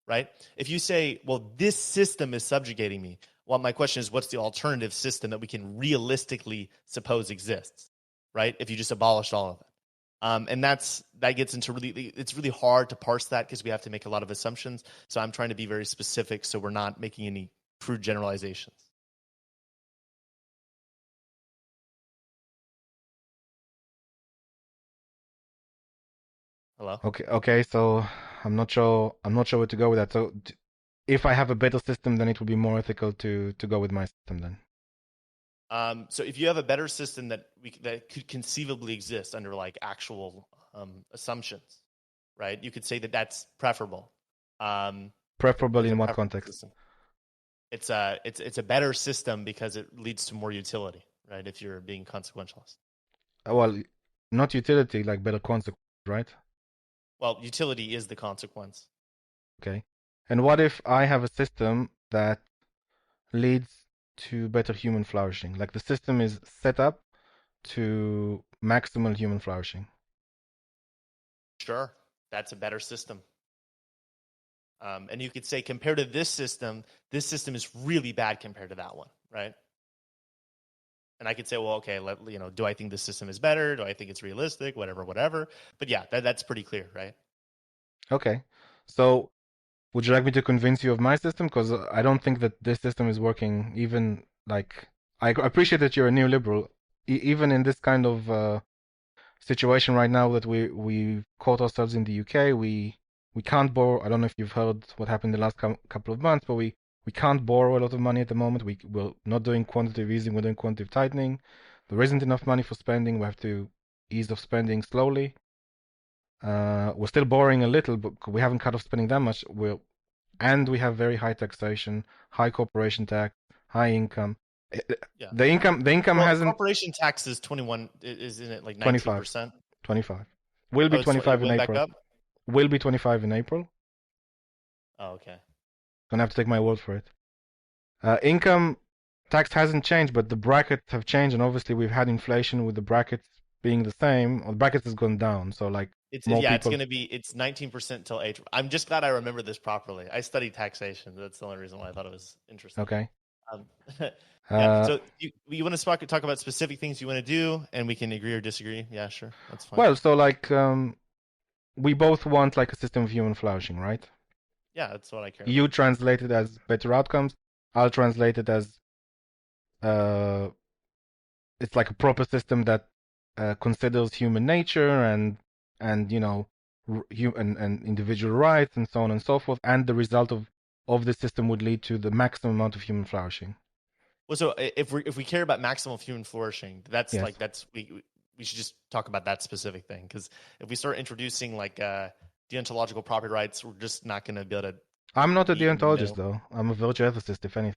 A: right? If you say, well, this system is subjugating me, well, my question is, what's the alternative system that we can realistically suppose exists, right? If you just abolished all of it. And that gets into it's really hard to parse that because we have to make a lot of assumptions. So I'm trying to be very specific so we're not making any crude generalizations. Hello?
B: Okay. So I'm not sure where to go with that. So if I have a better system, then it would be more ethical to go with my system then.
A: So if you have a better system that could conceivably exist under like actual assumptions, right? You could say that that's preferable.
B: Preferable
A: As a
B: in what
A: preferable
B: context?
A: system. It's a better system because it leads to more utility, right? If you're being consequentialist.
B: Well, not utility, like better consequence, right?
A: Well, utility is the consequence.
B: Okay. And what if I have a system that leads to better human flourishing? Like the system is set up to maximal human flourishing.
A: Sure, that's a better system. And you could say compared to this system is really bad compared to that one, right? And I could say, well, okay, do I think this system is better? Do I think it's realistic? Whatever, whatever. But yeah, that's pretty clear, right?
B: Okay. So would you like me to convince you of my system? Because I don't think that this system is working. Even like I appreciate that you're a neoliberal. Even in this kind of situation right now that we caught ourselves in the UK, we can't borrow. I don't know if you've heard what happened the last couple of months, but we can't borrow a lot of money at the moment. We're not doing quantitative easing. We're doing quantitative tightening. There isn't enough money for spending. We have to ease off spending slowly. We're still borrowing a little, but we haven't cut off spending that much. And we have very high taxation, high corporation tax, high income.
A: Yeah.
B: The income
A: Well,
B: hasn't
A: corporation tax is 21, isn't it like
B: 25,
A: 19%?
B: 25. Will be
A: Oh, it
B: 25 in
A: went back
B: April.
A: up?
B: Will be 25 in April.
A: Oh, okay.
B: Gonna have to take my word for it. Income tax hasn't changed, but the brackets have changed, and obviously we've had inflation with the brackets being the same. Or the brackets has gone down, so like more
A: Yeah, it's
B: people.
A: going to be, it's 19% till age. I'm just glad I remember this properly. I studied taxation. That's the only reason why I thought it was interesting.
B: Okay.
A: Um, yeah.
B: Uh,
A: So you want to talk about specific things you want to do, and we can agree or disagree. Yeah, sure, that's fine.
B: well, so like we both want like a system of human flourishing, right?
A: Yeah, that's what I care
B: You
A: about.
B: translate it as better outcomes. I'll translate it as uh, it's like a proper system that considers human nature and human and individual rights and so on and so forth, and the result of of the system would lead to the maximum amount of human flourishing.
A: Well, so if we care about maximal human flourishing, that's
B: Yes.
A: like that's we should just talk about that specific thing, because if we start introducing like deontological property rights, we're just not going to be able to
B: I'm not a
A: meet in the
B: deontologist,
A: middle.
B: though. I'm a virtue ethicist, if anything.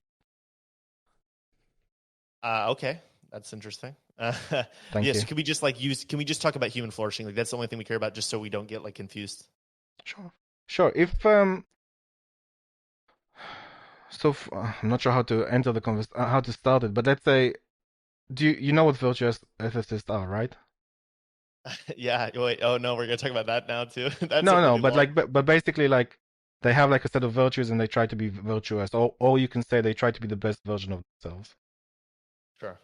A: Okay, that's interesting.
B: Thank
A: Yes,
B: you.
A: can we just like use? Can we just talk about human flourishing? Like that's the only thing we care about, just so we don't get like confused.
B: Sure. Sure. If I'm not sure how to enter the how to start it, but let's say, you know what virtue ethicists are, right?
A: Yeah. Wait. Oh no, we're gonna talk about that now too. That's a
B: No, no,
A: really
B: but
A: long.
B: like, but basically, like, they have like a set of virtues and they try to be virtuous, or you can say they try to be the best version of themselves.
A: Sure.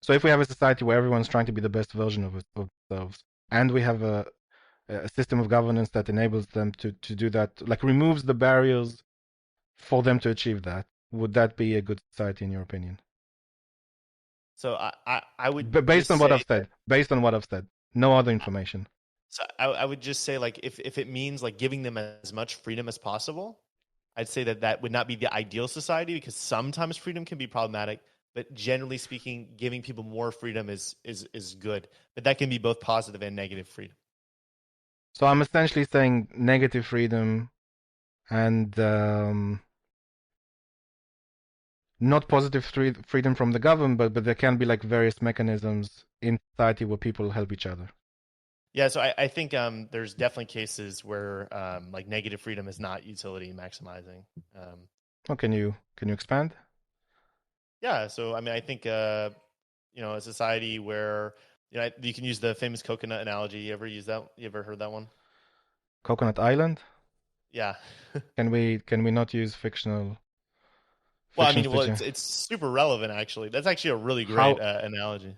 B: So if we have a society where everyone's trying to be the best version of themselves, and we have a system of governance that enables them to do that, like removes the barriers for them to achieve that, would that be a good society in your opinion?
A: So I would
B: Based
A: just
B: on what
A: say
B: I've said, based on what I've said, no other
A: that.
B: information.
A: So I would just say like if it means like giving them as much freedom as possible, I'd say that that would not be the ideal society, because sometimes freedom can be problematic. But generally speaking, giving people more freedom is good. But that can be both positive and negative freedom.
B: So I'm essentially saying negative freedom and not positive freedom from the government, but there can be like various mechanisms in society where people help each other.
A: Yeah, so I think there's definitely cases where like negative freedom is not utility maximizing.
B: Oh, can you expand?
A: Yeah, so I mean, I think a society where you can use the famous coconut analogy. You ever use that? You ever heard that one?
B: Coconut Island?
A: Yeah.
B: Can we not use fictional
A: Well, I
B: fiction
A: mean, well,
B: situation?
A: it's super relevant actually. That's actually a really great
B: How
A: analogy.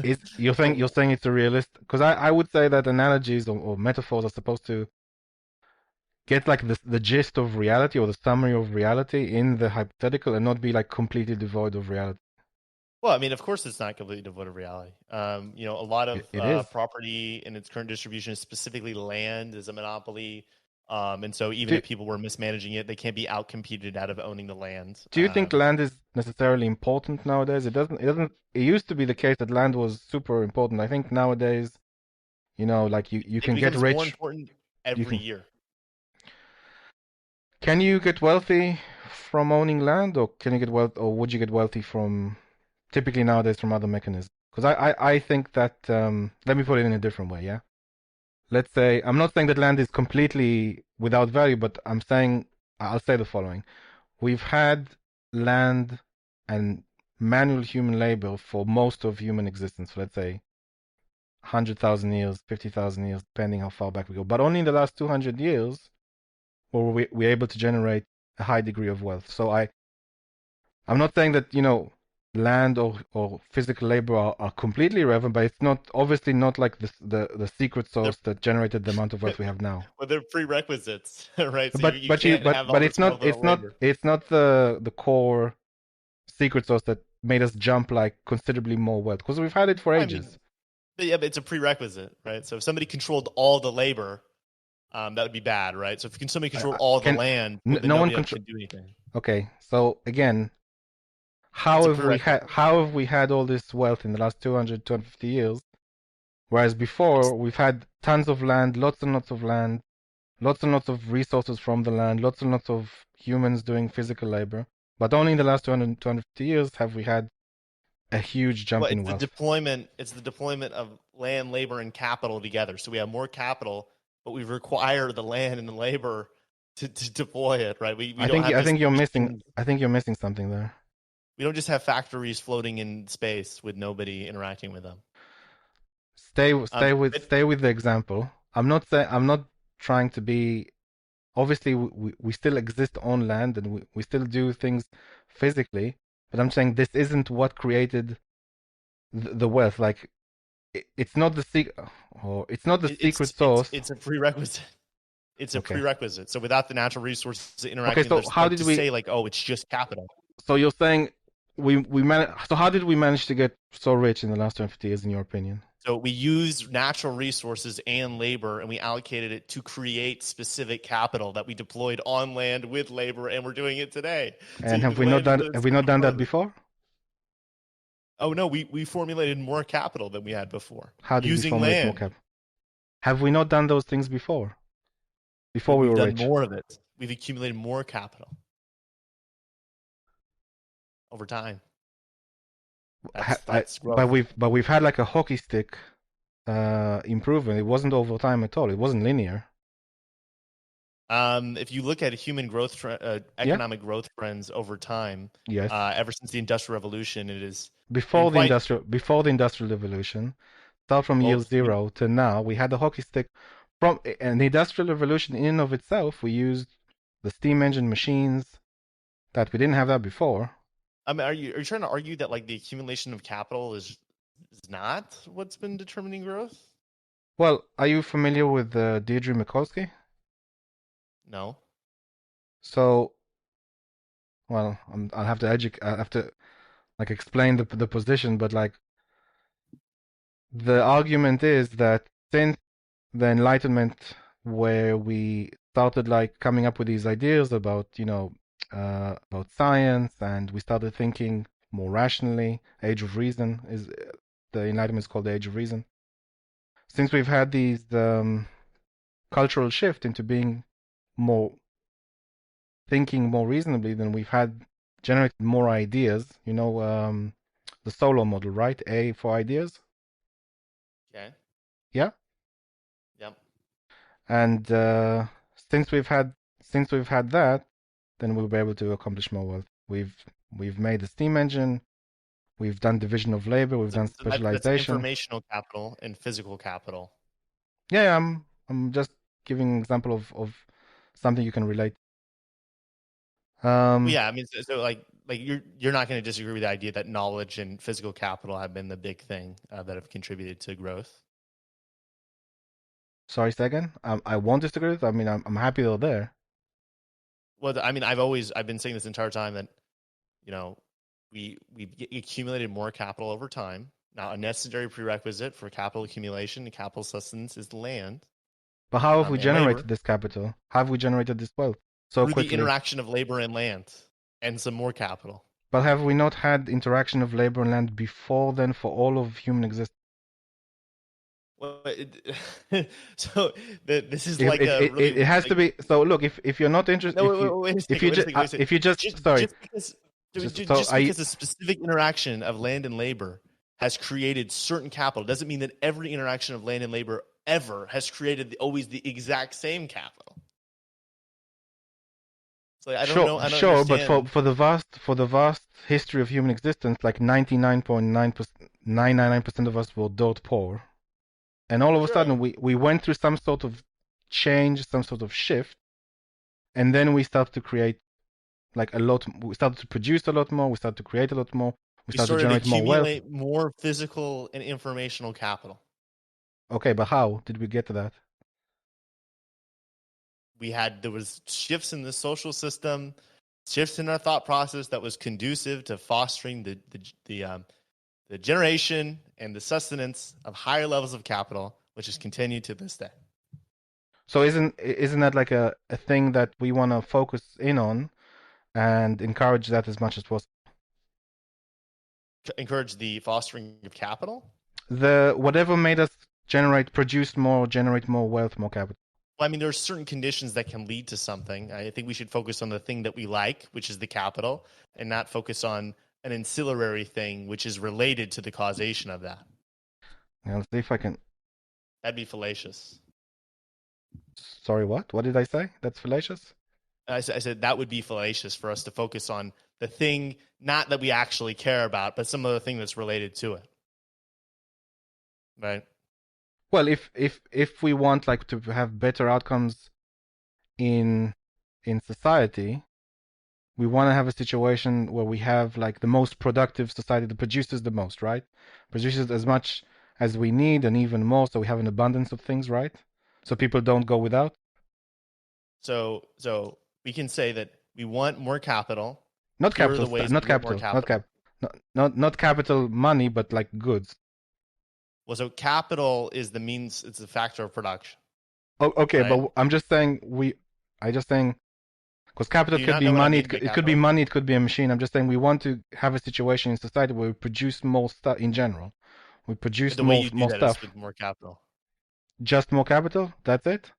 B: is you're saying it's a realist? Because I would say that analogies or metaphors are supposed to get like the gist of reality or the summary of reality in the hypothetical and not be like completely devoid of reality.
A: Well, I mean, of course, it's not completely devoid of reality. A lot of
B: It is.
A: property in its current distribution, specifically land, is a monopoly. And so even
B: Do
A: if people were mismanaging it, they can't be outcompeted out of owning the land.
B: do you think land is necessarily important nowadays? It doesn't. It used to be the case that land was super important. I think nowadays, like you
A: It
B: can get
A: becomes more
B: rich.
A: important
B: You
A: every
B: can
A: year.
B: can you get wealthy from owning land, or can you get wealth, or would you get wealthy from typically nowadays from other mechanisms? Because I think that let me put it in a different way. Yeah, let's say I'm not saying that land is completely without value, but I'll say the following: we've had land and manual human labor for most of human existence. So let's say 100,000 years, 50,000 years, depending how far back we go. But only in the last 200 years were we able to generate a high degree of wealth. So I'm not saying that land or physical labor are completely irrelevant, but it's not obviously not like the secret
A: They're
B: sauce that generated the amount of wealth we have now.
A: well, they're prerequisites, right? So
B: But
A: you
B: but you
A: can't
B: but
A: have all
B: but
A: this
B: it's not
A: wealth
B: it's
A: without
B: not
A: labor.
B: it's not the core secret sauce that made us jump like considerably more wealth because we've had it for
A: I mean,
B: ages.
A: yeah, but it's a prerequisite, right? So if somebody controlled all the labor, that would be bad, right? So if somebody controlled all the
B: Can
A: land, well, then
B: no one
A: nobody else
B: control?
A: can do anything.
B: Okay, so again,
A: It's
B: how
A: a
B: have we had
A: prerequisite.
B: how have we had all this wealth in the last 200, 250 years, whereas
A: It's
B: before we've had tons of land, lots and lots of land, lots and lots of resources from the land, lots and lots of humans doing physical labor, but only in the last 200, 250 years have we had a huge
A: well,
B: jump in wealth.
A: it's the deployment of land, labor, and capital together. So we have more capital, but we require the land and the labor to deploy it, right? We
B: I
A: don't
B: think
A: have
B: I
A: just
B: think you're missing
A: machines.
B: I think you're missing something there.
A: We don't just have factories floating in space with nobody interacting with them.
B: Stay stay with
A: But
B: stay with the example. I'm not trying to be obviously we still exist on land and we still do things physically, but I'm saying this isn't what created the wealth. Like it's not the it's not the secret sauce.
A: it's a prerequisite. It's a
B: Okay.
A: prerequisite. So without the natural resources
B: Okay,
A: interacting,
B: so
A: there's
B: how
A: like
B: did
A: to
B: we
A: say like, oh, it's just capital.
B: so you're saying we managed so how did we manage to get so rich in the last 250 years in your opinion?
A: So we used natural resources and labor, and we allocated it to create specific capital that we deployed on land with labor, and we're doing it today. So
B: And have we not
A: land is
B: done
A: a
B: have we not done that
A: component.
B: before?
A: Oh no, we formulated more capital than we had before
B: How did we
A: using
B: formulate more
A: land.
B: cap? Have we not done those things before? Before we
A: We've
B: were
A: done
B: rich?
A: more of it. We've accumulated more capital over time. That's growth.
B: But we've had like a hockey stick improvement. It wasn't over time at all. It wasn't linear.
A: If you look at human growth,
B: Yeah.
A: economic growth trends over time,
B: Yes.
A: ever since the Industrial Revolution, it is been
B: Before
A: quite
B: the industrial revolution, start from year
A: well.
B: zero to now, we had the hockey stick. From and the industrial revolution in and of itself, we used the steam engine machines that we didn't have that before.
A: I mean, are you trying to argue that like the accumulation of capital is not what's been determining growth?
B: Well, are you familiar with Deirdre Mikulski?
A: No.
B: So, well, I'll have to I have to like explain the position, but like the argument is that since the Enlightenment, where we started like coming up with these ideas about about science, and we started thinking more rationally. Age of Reason is the Enlightenment is called the Age of Reason. Since we've had these cultural shift into being more thinking more reasonably, then we've had generated more ideas. The solo model, right? A for ideas.
A: Okay.
B: Yeah.
A: Yep.
B: And since we've had that, then we'll be able to accomplish more wealth. We've made a steam engine. We've done division of labor. We've done
A: That's
B: specialization.
A: informational capital and physical capital.
B: Yeah, I'm just giving an example of something you can relate.
A: Well, yeah, I mean, like you're not going to disagree with the idea that knowledge and physical capital have been the big thing that have contributed to growth.
B: Sorry, say again. I won't disagree with. I mean, I'm happy they're there.
A: Well, I mean, I've been saying this entire time that you know we accumulated more capital over time. Now, a necessary prerequisite for capital accumulation and capital sustenance is land
B: But how have we
A: and labor
B: generated this capital? How have we generated this wealth so
A: through the
B: quickly?
A: interaction of labor and land and some more capital.
B: But have we not had interaction of labor and land before then for all of human existence?
A: Well, so this is like a really
B: It has
A: like,
B: to be. So look, if you're not interested,
A: no,
B: if you
A: wait a
B: if
A: second,
B: you
A: wait a
B: just
A: second, wait a second.
B: if you just
A: Just,
B: sorry,
A: just because
B: so
A: just
B: I
A: because a specific interaction of land and labor has created certain capital doesn't mean that every interaction of land and labor ever has created always the exact same capital. So like, I don't
B: sure, but
A: understand.
B: for the vast history of human existence, like 99.999% of us were dirt poor, and all of a
A: True.
B: sudden we went through some sort of change, some sort of shift, and then we start to create like a lot. We started to produce a lot more. We started to create a lot more. We
A: We
B: started to
A: started to
B: generate more wealth.
A: accumulate more physical and informational capital.
B: Okay, but how did we get to that?
A: There was shifts in the social system, shifts in our thought process that was conducive to fostering the generation and the sustenance of higher levels of capital, which has continued to this day.
B: So isn't that like a thing that we want to focus in on and encourage that as much as possible?
A: Encourage the fostering of capital.
B: The whatever made us generate more wealth, more capital.
A: Well, I mean, there are certain conditions that can lead to something. I think we should focus on the thing that we like, which is the capital, and not focus on an ancillary thing which is related to the causation of that.
B: Yeah, let's see if I can.
A: That'd be fallacious.
B: Sorry, what? What did I say? That's fallacious?
A: I said that would be fallacious for us to focus on the thing, not that we actually care about, but some other thing that's related to it. Right?
B: Well, if we want like to have better outcomes in society, we want to have a situation where we have like the most productive society that produces the most, right? Produces as much as we need and even more, so we have an abundance of things, right? So people don't go without.
A: So we can say that we want more capital.
B: Not
A: Here are
B: capital,
A: the ways
B: not
A: we get more
B: capital,
A: capital.
B: not capital money, but like goods.
A: Well, so capital is the means; it's a factor of production,
B: Oh, okay,
A: right?
B: but I'm just saying I just saying because capital
A: Do you
B: could
A: not
B: be
A: know what I
B: money.
A: mean
B: It
A: by
B: could, it could be
A: capital?
B: money. It could be a machine. I'm just saying we want to have a situation in society where we produce more stuff in general. We produce
A: The way you do
B: more
A: that is
B: stuff.
A: with more capital.
B: Just more capital. That's it.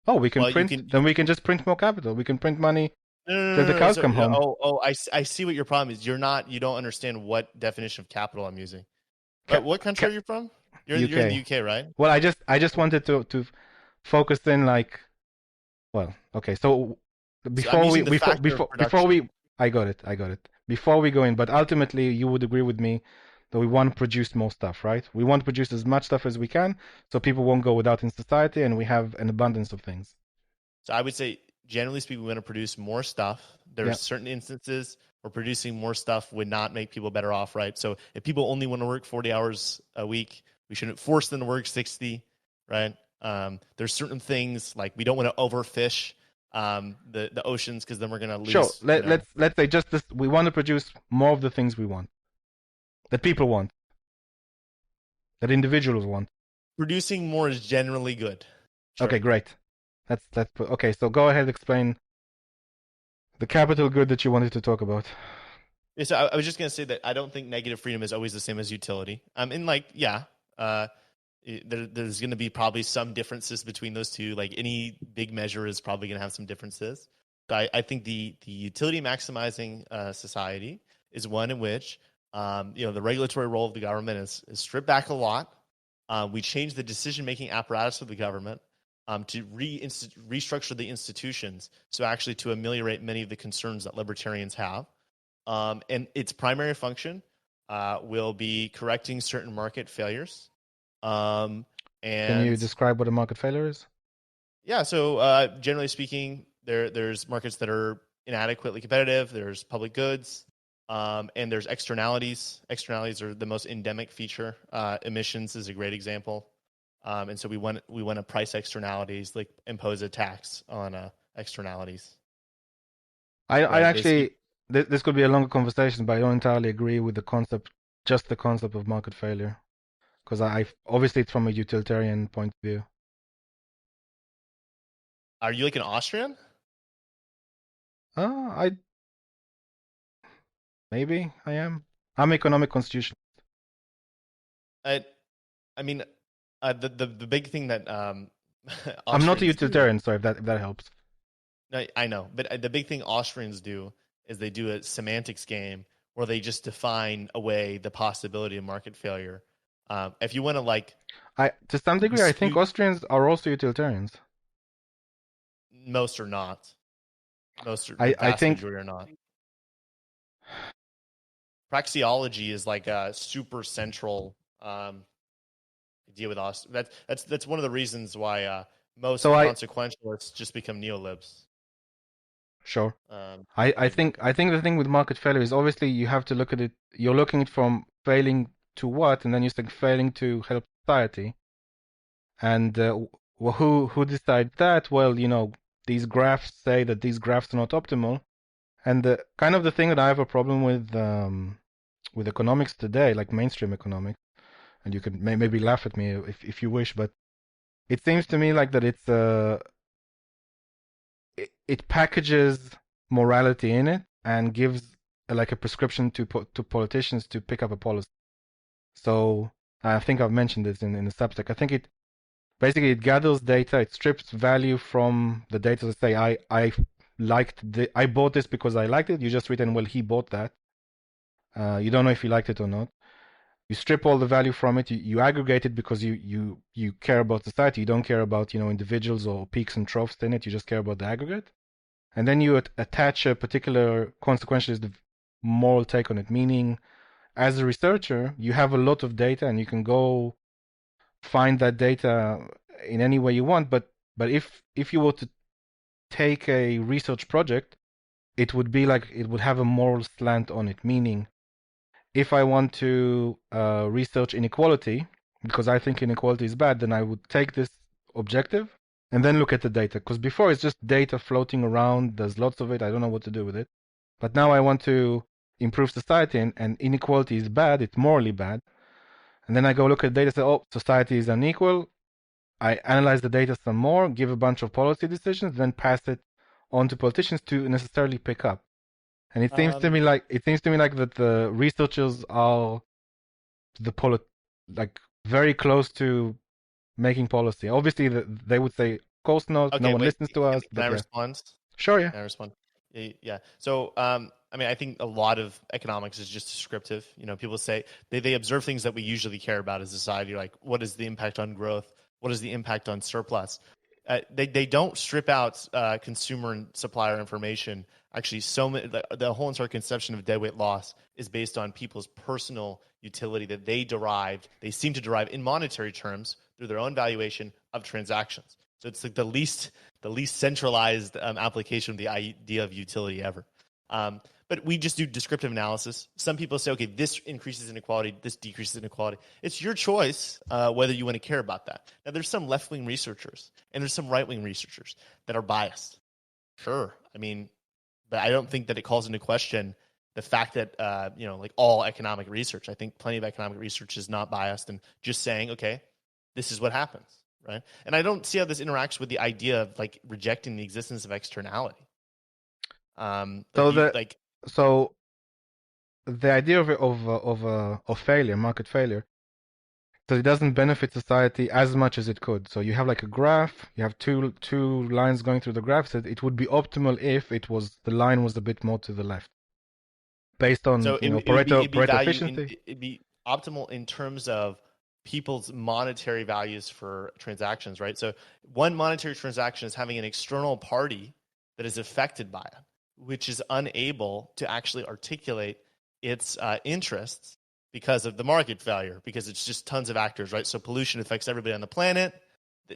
B: Oh, we can
A: Well, you
B: print.
A: can
B: Then we can just print more capital. We can print money
A: no, no,
B: till
A: no,
B: the
A: no, no.
B: cows
A: So,
B: come home.
A: I see what your problem is. You don't understand what definition of capital I'm using.
B: Ca-
A: What country
B: ca-
A: are you from? You're in the
B: UK.
A: UK, right?
B: Well, I just wanted to focus in like well, okay. So
A: So I'm
B: before we
A: using the factor of
B: before
A: production.
B: we I got it. Before we go in, but ultimately you would agree with me that we want to produce more stuff, right? We want to produce as much stuff as we can so people won't go without in society and we have an abundance of things.
A: So I would say, generally speaking, we want to produce more stuff.
B: Yeah.
A: There's certain instances where producing more stuff would not make people better off, right? So if people only want to work 40 hours a week, we shouldn't force them to work 60, right? There's certain things like we don't want to overfish the oceans because then we're going to
B: Sure.
A: lose, you know.
B: Let's say just this we want to produce more of the things we want. That people want. That individuals want.
A: Producing more is generally good. Sure.
B: Okay, great. Okay, so go ahead explain the capital good that you wanted to talk about.
A: Yeah, so I was just gonna say that I don't think negative freedom is always the same as utility. In like, yeah, there's gonna be probably some differences between those two. Like any big measure is probably gonna have some differences. So I think the utility maximizing society is one in which the regulatory role of the government is stripped back a lot. We change the decision making apparatus of the government to restructure the institutions so actually to ameliorate many of the concerns that libertarians have. And its primary function will be correcting certain market failures.
B: Can you
A: And
B: describe what a market failure is?
A: yeah, so generally speaking, there's markets that are inadequately competitive. There's public goods, and there's externalities. Externalities are the most endemic feature. Emissions is a great example. And so we want to price externalities, like impose a tax on externalities.
B: I
A: Right?
B: actually
A: Basically,
B: this could be a longer conversation, but I don't entirely agree with just the concept of market failure, because I obviously it's from a utilitarian point of view.
A: are you like an Austrian?
B: I maybe I am. I'm economic constitution.
A: I I mean, the big thing that
B: I'm not a
A: Austrians do.
B: utilitarian, sorry if that helps.
A: I know, but the big thing Austrians do is they do a semantics game where they just define away the possibility of market failure. If you want to like
B: I to some degree I think
A: dispute,
B: Austrians are also utilitarians.
A: most are not. Most are, the
B: I
A: vast
B: think
A: majority are not. Praxeology is like a super central idea with us. That's one of the reasons why most
B: so I
A: consequentialists just become neolibs.
B: sure. I
A: Because
B: think the thing with market failure is obviously you have to look at it. You're looking at it from failing to what, and then you think failing to help society. And who decides that? Well, these graphs say that these graphs are not optimal. And the kind of the thing that I have a problem with economics today, like mainstream economics, and you could maybe laugh at me if you wish, but it seems to me like that it packages morality in it and gives like a prescription to politicians to pick up a policy. So I think I've mentioned this in the Substack. I think basically it gathers data, it strips value from the data to say I bought this because I liked it. You just written, well, he bought that. You don't know if he liked it or not. You strip all the value from it. You aggregate it because you care about society. You don't care about individuals or peaks and troughs in it. You just care about the aggregate. And then you attach a particular consequentialist moral take on it. Meaning, as a researcher, you have a lot of data and you can go find that data in any way you want. But if you were to take a research project, it would be like it would have a moral slant on it. Meaning, if I want to research inequality, because I think inequality is bad, then I would take this objective and then look at the data. Because before it's just data floating around, there's lots of it, I don't know what to do with it. But now I want to improve society, and inequality is bad, it's morally bad. And then I go look at the data, say, oh, society is unequal. I analyze the data some more, give a bunch of policy decisions, then pass it on to politicians to necessarily pick up. And
A: Um,
B: it seems to me like that the researchers are the like very close to making policy. Obviously, they would say, of course not. No
A: okay,
B: one
A: wait.
B: listens to us.
A: Can I
B: But yeah,
A: respond?
B: sure, yeah.
A: Can I respond? Yeah. So, I mean, I think a lot of economics is just descriptive. You know, people say they observe things that we usually care about as a society, like what is the impact on growth? What is the impact on surplus? They don't strip out consumer and supplier information. Actually, the whole entire conception of deadweight loss is based on people's personal utility that they seem to derive in monetary terms through their own valuation of transactions. So it's like the least centralized application of the idea of utility ever. But we just do descriptive analysis. Some people say, okay, this increases inequality, this decreases inequality. It's your choice whether you want to care about that. Now, there's some left-wing researchers and there's some right-wing researchers that are biased. Sure. I mean, but I don't think that it calls into question the fact that, like all economic research, I think plenty of economic research is not biased and just saying, okay, this is what happens, right? And I don't see how this interacts with the idea of like rejecting the existence of externality.
B: So
A: You
B: the
A: like
B: so the idea of failure, market failure, so it doesn't benefit society as much as it could. So you have like a graph, you have two lines going through the graph. So it would be optimal if the line was a bit more to the left, based on
A: so it'd be
B: Pareto
A: value in
B: efficiency.
A: it'd be optimal in terms of people's monetary values for transactions, right? So one monetary transaction is having an external party that is affected by it, which is unable to actually articulate its interests because of the market failure, because it's just tons of actors, right? So pollution affects everybody on the planet.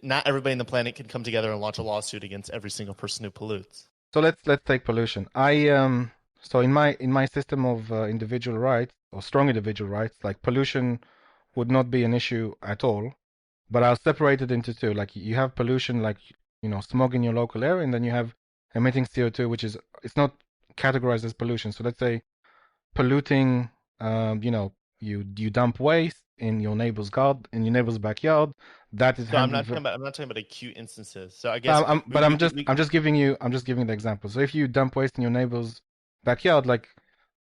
A: Not everybody on the planet can come together and launch a lawsuit against every single person who pollutes.
B: So let's take pollution. So in my system of individual rights or strong individual rights, like pollution would not be an issue at all. But I'll separate it into two. Like you have pollution, like smog in your local area, and then you have emitting CO2, which is it's not categorized as pollution. So let's say polluting, you dump waste in your neighbor's backyard. That is
A: So
B: handled.
A: I'm not talking about acute instances. So I guess
B: But
A: we
B: I'm just giving the example. So if you dump waste in your neighbor's backyard, like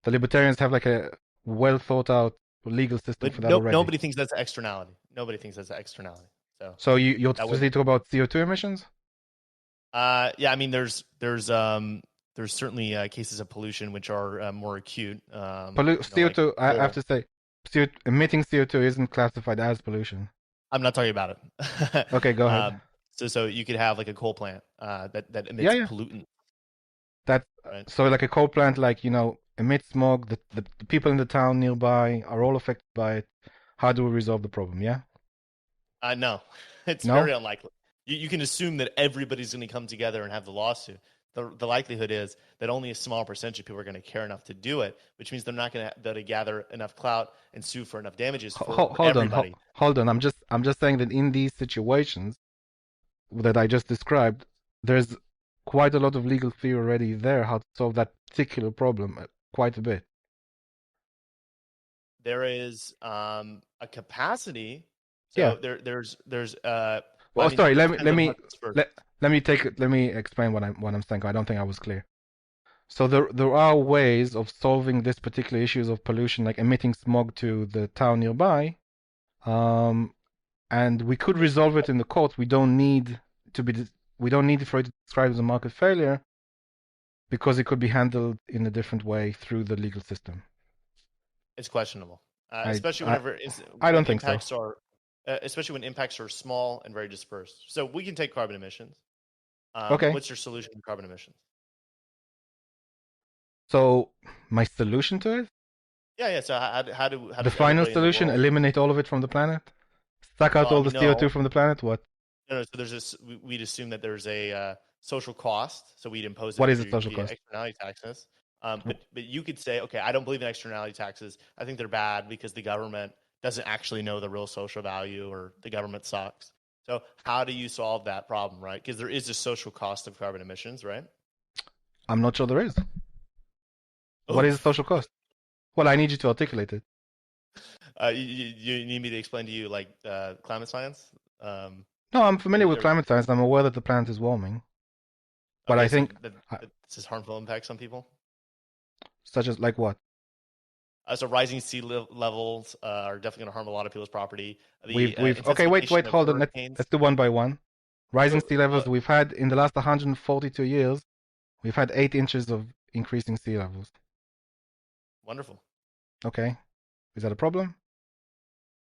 B: the libertarians have like a well thought out legal system
A: but
B: for that already.
A: nobody thinks that's an externality. Nobody thinks that's an externality. So
B: So you're
A: that would
B: specifically talking about CO2 emissions?
A: yeah, I mean there's certainly cases of pollution which are more acute. Like
B: CO2, I have
A: coal.
B: to say, emitting CO2 isn't classified as pollution.
A: I'm not talking about it.
B: Okay, go ahead.
A: So you could have like a coal plant that
B: Yeah,
A: emits
B: yeah.
A: pollutant,
B: That
A: right?
B: so like a coal plant, like emits smog. The people in the town nearby are all affected by it. How do we resolve the problem? Yeah.
A: No, it's
B: No.
A: very unlikely. You can assume that everybody's going to come together and have the lawsuit. The likelihood is that only a small percentage of people are going to care enough to do it, which means they're not going to be able to gather enough clout and sue for enough damages for
B: Hold on.
A: everybody.
B: Hold on. I'm just saying that in these situations that I just described, there's quite a lot of legal theory already there how to solve that particular problem. Quite a bit.
A: There is a capacity.
B: Yeah.
A: So there's well, I
B: Well,
A: mean,
B: sorry.
A: it
B: Let me
A: depends
B: let
A: on
B: me
A: what comes first.
B: let let me explain what I'm saying. I don't think I was clear. So there are ways of solving this particular issues of pollution, like emitting smog to the town nearby. Um, and we could resolve it in the courts. We don't need for it to describe as a market failure because it could be handled in a different way through the legal system.
A: It's questionable,
B: I
A: especially
B: I, I
A: when
B: don't think so.
A: impacts are, especially when impacts are small and very dispersed. So we can take carbon emissions.
B: Okay.
A: What's your solution to carbon emissions?
B: So my solution to it,
A: Yeah. So how
B: the
A: does
B: final
A: everybody in the
B: solution,
A: world?
B: eliminate all of it from the planet, suck out
A: Well, I
B: all the
A: mean,
B: CO2
A: no,
B: from the planet. What?
A: no. So there's this. We'd assume that there's a social cost, so we'd impose
B: What
A: it
B: is the social
A: via
B: cost?
A: externality taxes. But you could say, okay, I don't believe in externality taxes. I think they're bad because the government doesn't actually know the real social value, or the government sucks. So how do you solve that problem, right? Because there is a social cost of carbon emissions, right?
B: I'm not sure there is. What is the
A: Oof.
B: social cost? Well, I need you to articulate it.
A: You need me to explain to you like climate science?
B: No, I'm familiar with
A: Or-
B: climate science. I'm aware that the planet is warming, but
A: okay,
B: I
A: so
B: think,
A: this is harmful impacts on people.
B: such as like what?
A: So rising levels are definitely going to harm a lot of people's property. The
B: We've okay, wait,
A: intensification of
B: hold on.
A: hurricanes.
B: Let's do one by one. Rising
A: So,
B: sea levels. We've had in the last 142 years, we've had 8 inches of increasing sea levels.
A: wonderful.
B: Okay, is that a problem?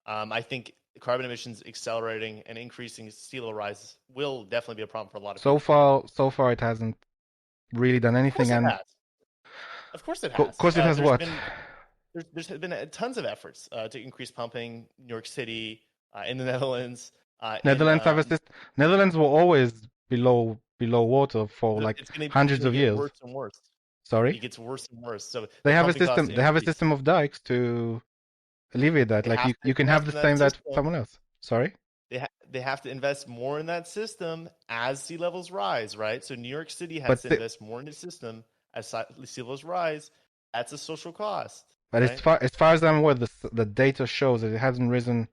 A: I think carbon emissions accelerating and increasing sea level rise will definitely be a problem for a lot of people.
B: So far, it hasn't really done
A: Of
B: anything,
A: course it
B: and
A: has. Of course it
B: of
A: has.
B: course, it has
A: There's
B: what?
A: been tons of efforts to increase pumping. New York City, in the Netherlands, in
B: Netherlands have a system. Netherlands were always below water for like
A: it's
B: hundreds
A: gonna
B: of
A: get
B: years.
A: worse and worse.
B: Sorry,
A: It gets worse and worse. So
B: they
A: the
B: have a
A: pumping costs
B: system. They have a
A: increase.
B: system of dikes to alleviate that.
A: They
B: Like
A: have to
B: you can have
A: invest
B: the
A: in that
B: same that
A: system.
B: someone else. Sorry,
A: They have to invest more in that system as sea levels rise, right? So New York City has
B: but
A: to invest more in the system as sea levels rise. That's a social cost,
B: but
A: right?
B: as far as I'm aware, the data shows that it hasn't risen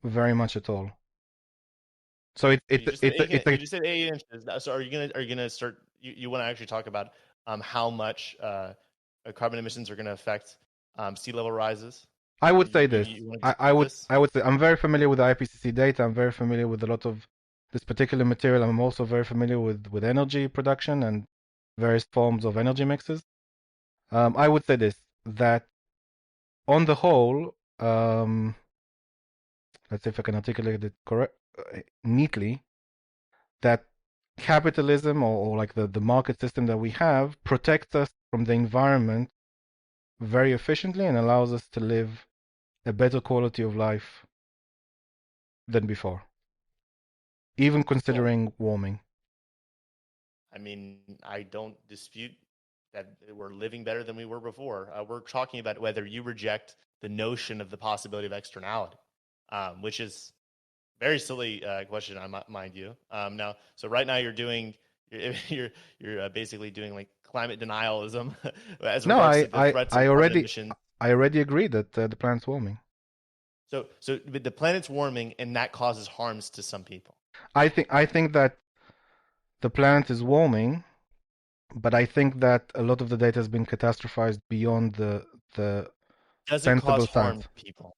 B: very much at all. So
A: Well, you
B: a
A: just said 8 inches. So are you gonna start? You want to actually talk about how much carbon emissions are going to affect sea level rises?
B: I would say this.
A: You want to this?
B: I would say I'm very familiar with the IPCC data. I'm very familiar with a lot of this particular material. I'm also very familiar with energy production and various forms of energy mixes. I would say this, that on the whole, let's see if I can articulate it correct neatly, that capitalism or like the market system that we have protects us from the environment very efficiently and allows us to live a better quality of life than before, even
A: Well,
B: considering warming.
A: I mean, I don't dispute that we're living better than we were before. We're talking about whether you reject the notion of the possibility of externality, which is very silly question, mind you. Now, so right now you're basically doing like climate denialism as
B: No,
A: regards to the threats of carbon emissions.
B: I already agree that the planet's warming.
A: So the planet's warming, and that causes harms to some people.
B: I think that the planet is warming, but I think that a lot of the data has been catastrophized beyond the
A: Does it cause
B: sensible
A: harm
B: science,
A: to people?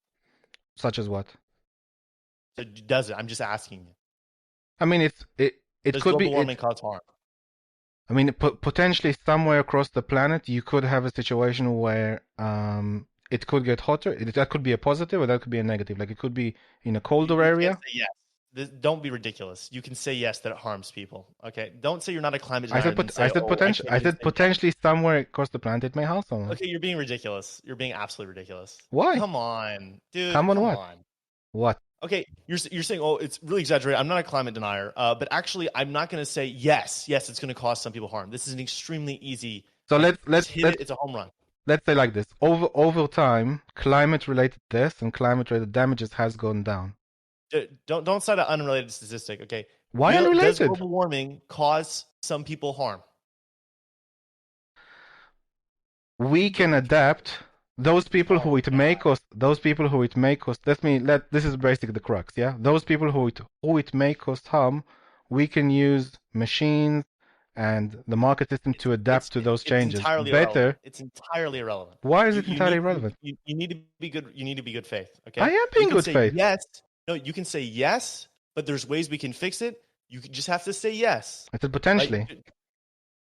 B: such as what?
A: So does it? I'm just asking you.
B: I mean, it
A: Does
B: could be
A: global warming cause harm?
B: I mean, potentially somewhere across the planet, you could have a situation where it could get hotter. That could be a positive, or that could be a negative. Like it could be in a colder
A: You can't
B: area.
A: say yes. Don't be ridiculous. You can say yes that it harms people. Okay, don't say you're not a climate
B: I
A: denier
B: said,
A: and then say, oh, I
B: I
A: can't even
B: said
A: say yes.
B: potentially somewhere across the planet it may harm someone.
A: Okay, you're being ridiculous. You're being absolutely ridiculous.
B: Why?
A: Come on, dude.
B: Come on,
A: Come
B: what?
A: on.
B: What?
A: Okay, you're saying, oh, it's really exaggerated. I'm not a climate denier, but actually, I'm not going to say yes. Yes, it's going to cause some people harm. This is an extremely easy.
B: So
A: Like, just hit it. It's a home run.
B: let's say like this. Over time, climate-related deaths and climate-related damages has gone down.
A: Don't cite an unrelated statistic. Okay.
B: Why
A: Does
B: unrelated?
A: global warming cause some people harm?
B: We can adapt. Those people
A: Oh
B: who
A: my
B: it may cost, this is basically the crux, yeah? Those people who it may cost harm, we can use machines and the market system to adapt to those
A: it's
B: changes
A: entirely
B: better.
A: irrelevant. It's entirely irrelevant.
B: Why is it entirely irrelevant?
A: You need to be good. You need to be good faith. Okay.
B: I am
A: You
B: being
A: can
B: good
A: say
B: faith.
A: yes. No, you can say yes, but there's ways we can fix it. You just have to say yes.
B: I said potentially.
A: Right?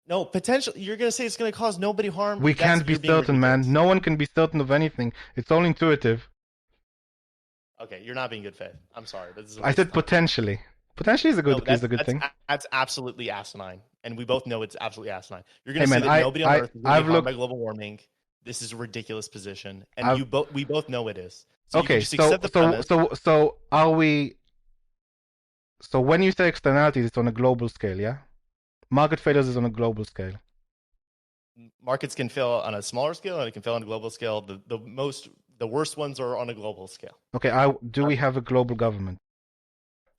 A: No, potentially. You're gonna say it's gonna cause nobody harm.
B: We can't be certain, man. No one can be certain of anything. It's all intuitive.
A: Okay, you're not being good faith. I'm sorry. This is
B: I said potentially. Potentially is a good thing.
A: That's absolutely asinine, and we both know it's absolutely asinine. You're gonna
B: Hey,
A: say
B: man,
A: that nobody on Earth is gonna be harmed
B: looked.
A: by global warming. This is a ridiculous position, and we both know it is. So
B: Okay,
A: you can just accept the premise.
B: so are we? So when you say externalities, it's on a global scale, yeah? Market failures is on a global scale.
A: Markets can fail on a smaller scale, and it can fail on a global scale. The worst ones are on a global scale.
B: Okay, do we have a global government?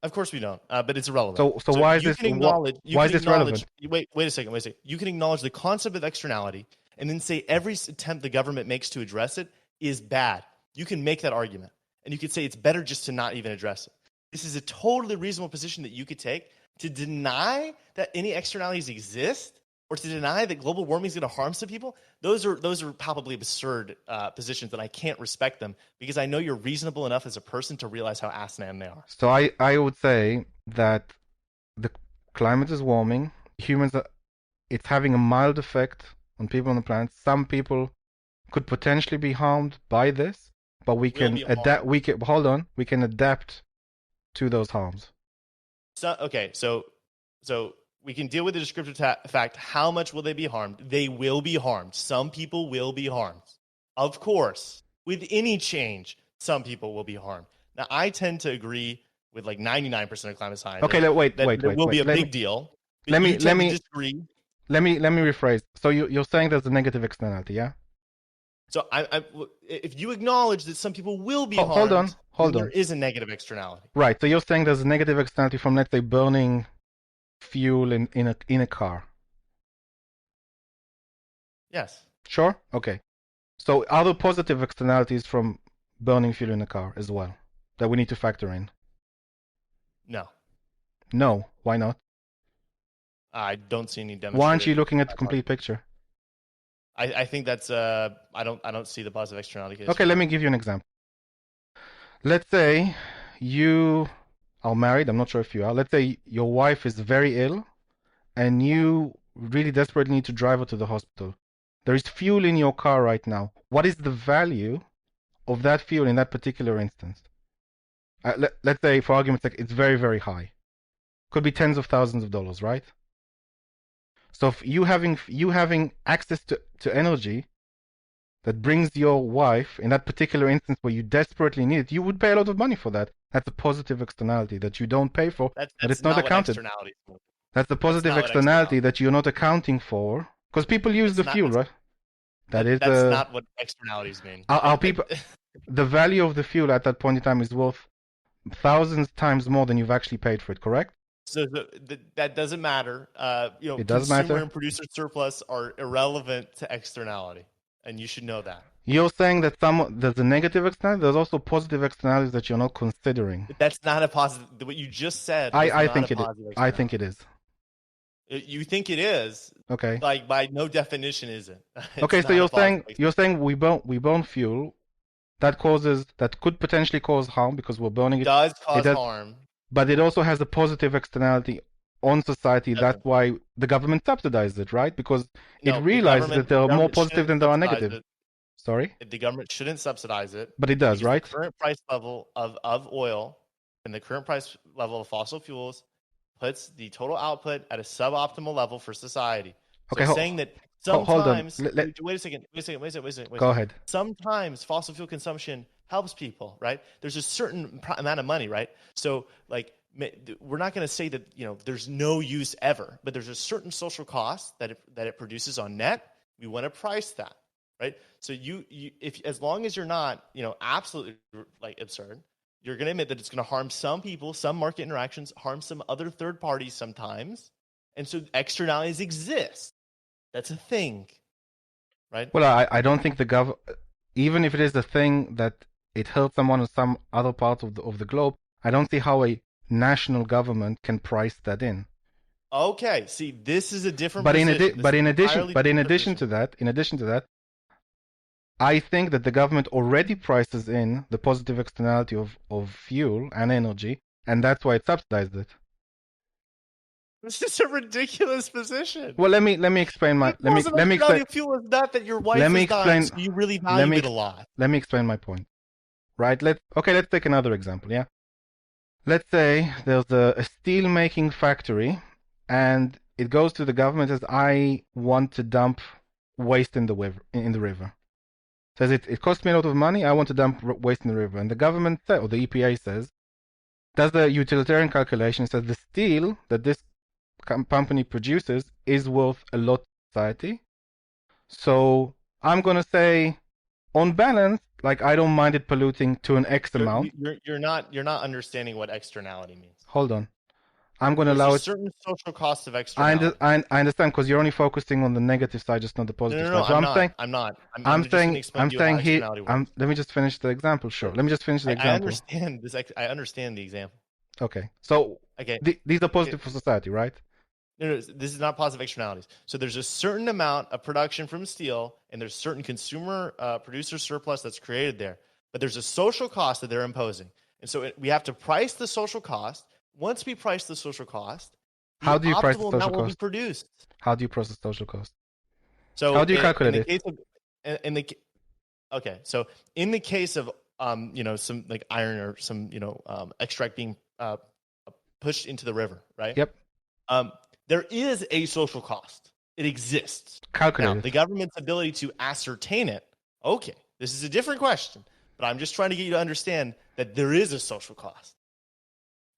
A: Of course we don't, but it's irrelevant.
B: So why is this? Why is this relevant?
A: Wait a second. You can acknowledge the concept of externality, and then say every attempt the government makes to address it is bad. You can make that argument. And you could say it's better just to not even address it. This is a totally reasonable position that you could take to deny that any externalities exist or to deny that global warming is going to harm some people. Those are palpably absurd positions, and I can't respect them because I know you're reasonable enough as a person to realize how asinine they are.
B: So I would say that the climate is warming. Humans are, it's having a mild effect on people on the planet. Some people could potentially be harmed by this, but we can adapt. We can adapt to those harms.
A: So we can deal with the descriptive fact. How much will they be harmed? They will be harmed. Some people will be harmed. Of course, with any change, some people will be harmed. Now, I tend to agree with like 99% of climate scientists.
B: Okay, wait.
A: It will be a big deal.
B: Let me
A: disagree.
B: Let me rephrase. So you're saying there's a negative externality, yeah?
A: So if you acknowledge that some people will be harmed,
B: hold on.
A: There is a negative externality.
B: Right. So you're saying there's a negative externality from, let's say, burning fuel in a car.
A: Yes.
B: Sure. Okay. So are there positive externalities from burning fuel in a car as well that we need to factor in?
A: No.
B: No. Why not?
A: I don't see any demonstration.
B: Why aren't you looking at the complete picture?
A: I think that's I don't see the positive externality case.
B: Okay, let me give you an example. Let's say you are married. I'm not sure if you are. Let's say your wife is very ill and you really desperately need to drive her to the hospital. There is fuel in your car right now. What is the value of that fuel in that particular instance? Let's say, for argument's sake, it's very, very high. Could be tens of thousands of dollars, right? So if you having access to energy that brings your wife, in that particular instance where you desperately need it, you would pay a lot of money for that. That's a positive externality that you don't pay for, but it's not accounted. That's the positive externality that you're not accounting for, because people use the fuel, right?
A: That's not what externalities mean.
B: Our people, the value of the fuel at that point in time is worth thousands times more than you've actually paid for it, correct?
A: So that doesn't matter.
B: It does
A: consumer
B: matter.
A: And producer surplus are irrelevant to externality, and you should know that.
B: You're saying that there's a negative externality. There's also positive externalities that you're not considering.
A: That's not a positive. What you just said.
B: I think it is. I think it is.
A: You think it is?
B: Okay.
A: Like by no definition, is it?
B: Okay, so you're saying we burn fuel that could potentially cause harm because we're burning it.
A: It does cause harm.
B: But it also has a positive externality on society. That's why the government subsidizes it, right? Because it realizes that there are more positive than there are negative. Sorry?
A: The government shouldn't subsidize it.
B: But it does, right?
A: The current price level of oil and the current price level of fossil fuels puts the total output at a suboptimal level for society. So
B: okay,
A: saying that sometimes...
B: Hold on.
A: Wait a second.
B: Go ahead.
A: Sometimes fossil fuel consumption helps people, right? There's a certain amount of money, right? So, like, we're not going to say that, there's no use ever, but there's a certain social cost that it produces on net. We want to price that, right? So if as long as you're not, absolutely like absurd, you're going to admit that it's going to harm some people, some market interactions, harm some other third parties sometimes, and so externalities exist. That's a thing, right?
B: Well, I don't think even if it is a thing that it hurts someone in some other part of the globe, I don't see how a national government can price that in.
A: Okay, see, this is a different.
B: But in addition to that, I think that the government already prices in the positive externality of fuel and energy, and that's why it subsidized it.
A: This is a ridiculous position.
B: Well, let me explain my. Let me explain.
A: Fuel is not that your wife is dying, so you really value it a lot.
B: Let me explain my point. Right? Let's take another example. Yeah. Let's say there's a steel making factory, and it goes to the government and says, "I want to dump waste in the river." Says it costs me a lot of money. I want to dump waste in the river, and the government or the EPA says, does the utilitarian calculation, says the steel that this company produces is worth a lot to society. So I'm gonna say, on balance, like, I don't mind it polluting to an X amount.
A: You're not understanding what externality means.
B: Hold on. I'm going to
A: There's a
B: allow it.
A: certain social cost of externality.
B: I understand because you're only focusing on the negative side, just not the
A: No,
B: positive
A: no, no,
B: side. So
A: I'm not. I'm not. I'm just going to explain
B: I'm
A: to you how
B: saying here,
A: externality works.
B: let me just finish the example. Sure.
A: So
B: Let me just finish the
A: I
B: example.
A: understand this. I understand the example.
B: Okay. So
A: Okay.
B: these are positive for society, right?
A: No, this is not positive externalities. So there's a certain amount of production from steel, and there's certain consumer producer surplus that's created there. But there's a social cost that they're imposing, and so we have to price the social cost. Once we price the social cost, the
B: How do you price the
A: optimal
B: social
A: amount will be
B: cost?
A: produced.
B: How do you process social cost?
A: So
B: How do you
A: in
B: calculate
A: the
B: it?
A: case of in the okay, so in the case of some like iron or some extract being pushed into the river, right?
B: Yep.
A: There is a social cost. It exists.
B: Calculate
A: Now,
B: it.
A: the government's ability to ascertain it, okay, this is a different question, but I'm just trying to get you to understand that there is a social cost,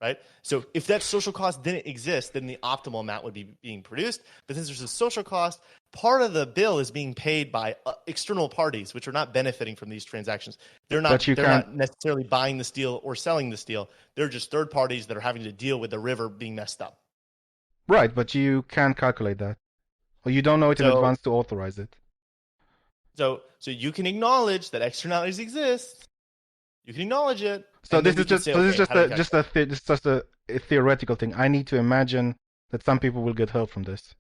A: right? So if that social cost didn't exist, then the optimal amount would be being produced. But since there's a social cost, part of the bill is being paid by external parties, which are not benefiting from these transactions. They're not necessarily buying the steel or selling the steel. They're just third parties that are having to deal with the river being messed up.
B: Right, but you can't calculate that. Or you don't know it in advance to authorize it.
A: So you can acknowledge that externalities exist. You can acknowledge it.
B: So this is just a theoretical thing. I need to imagine that some people will get help from this,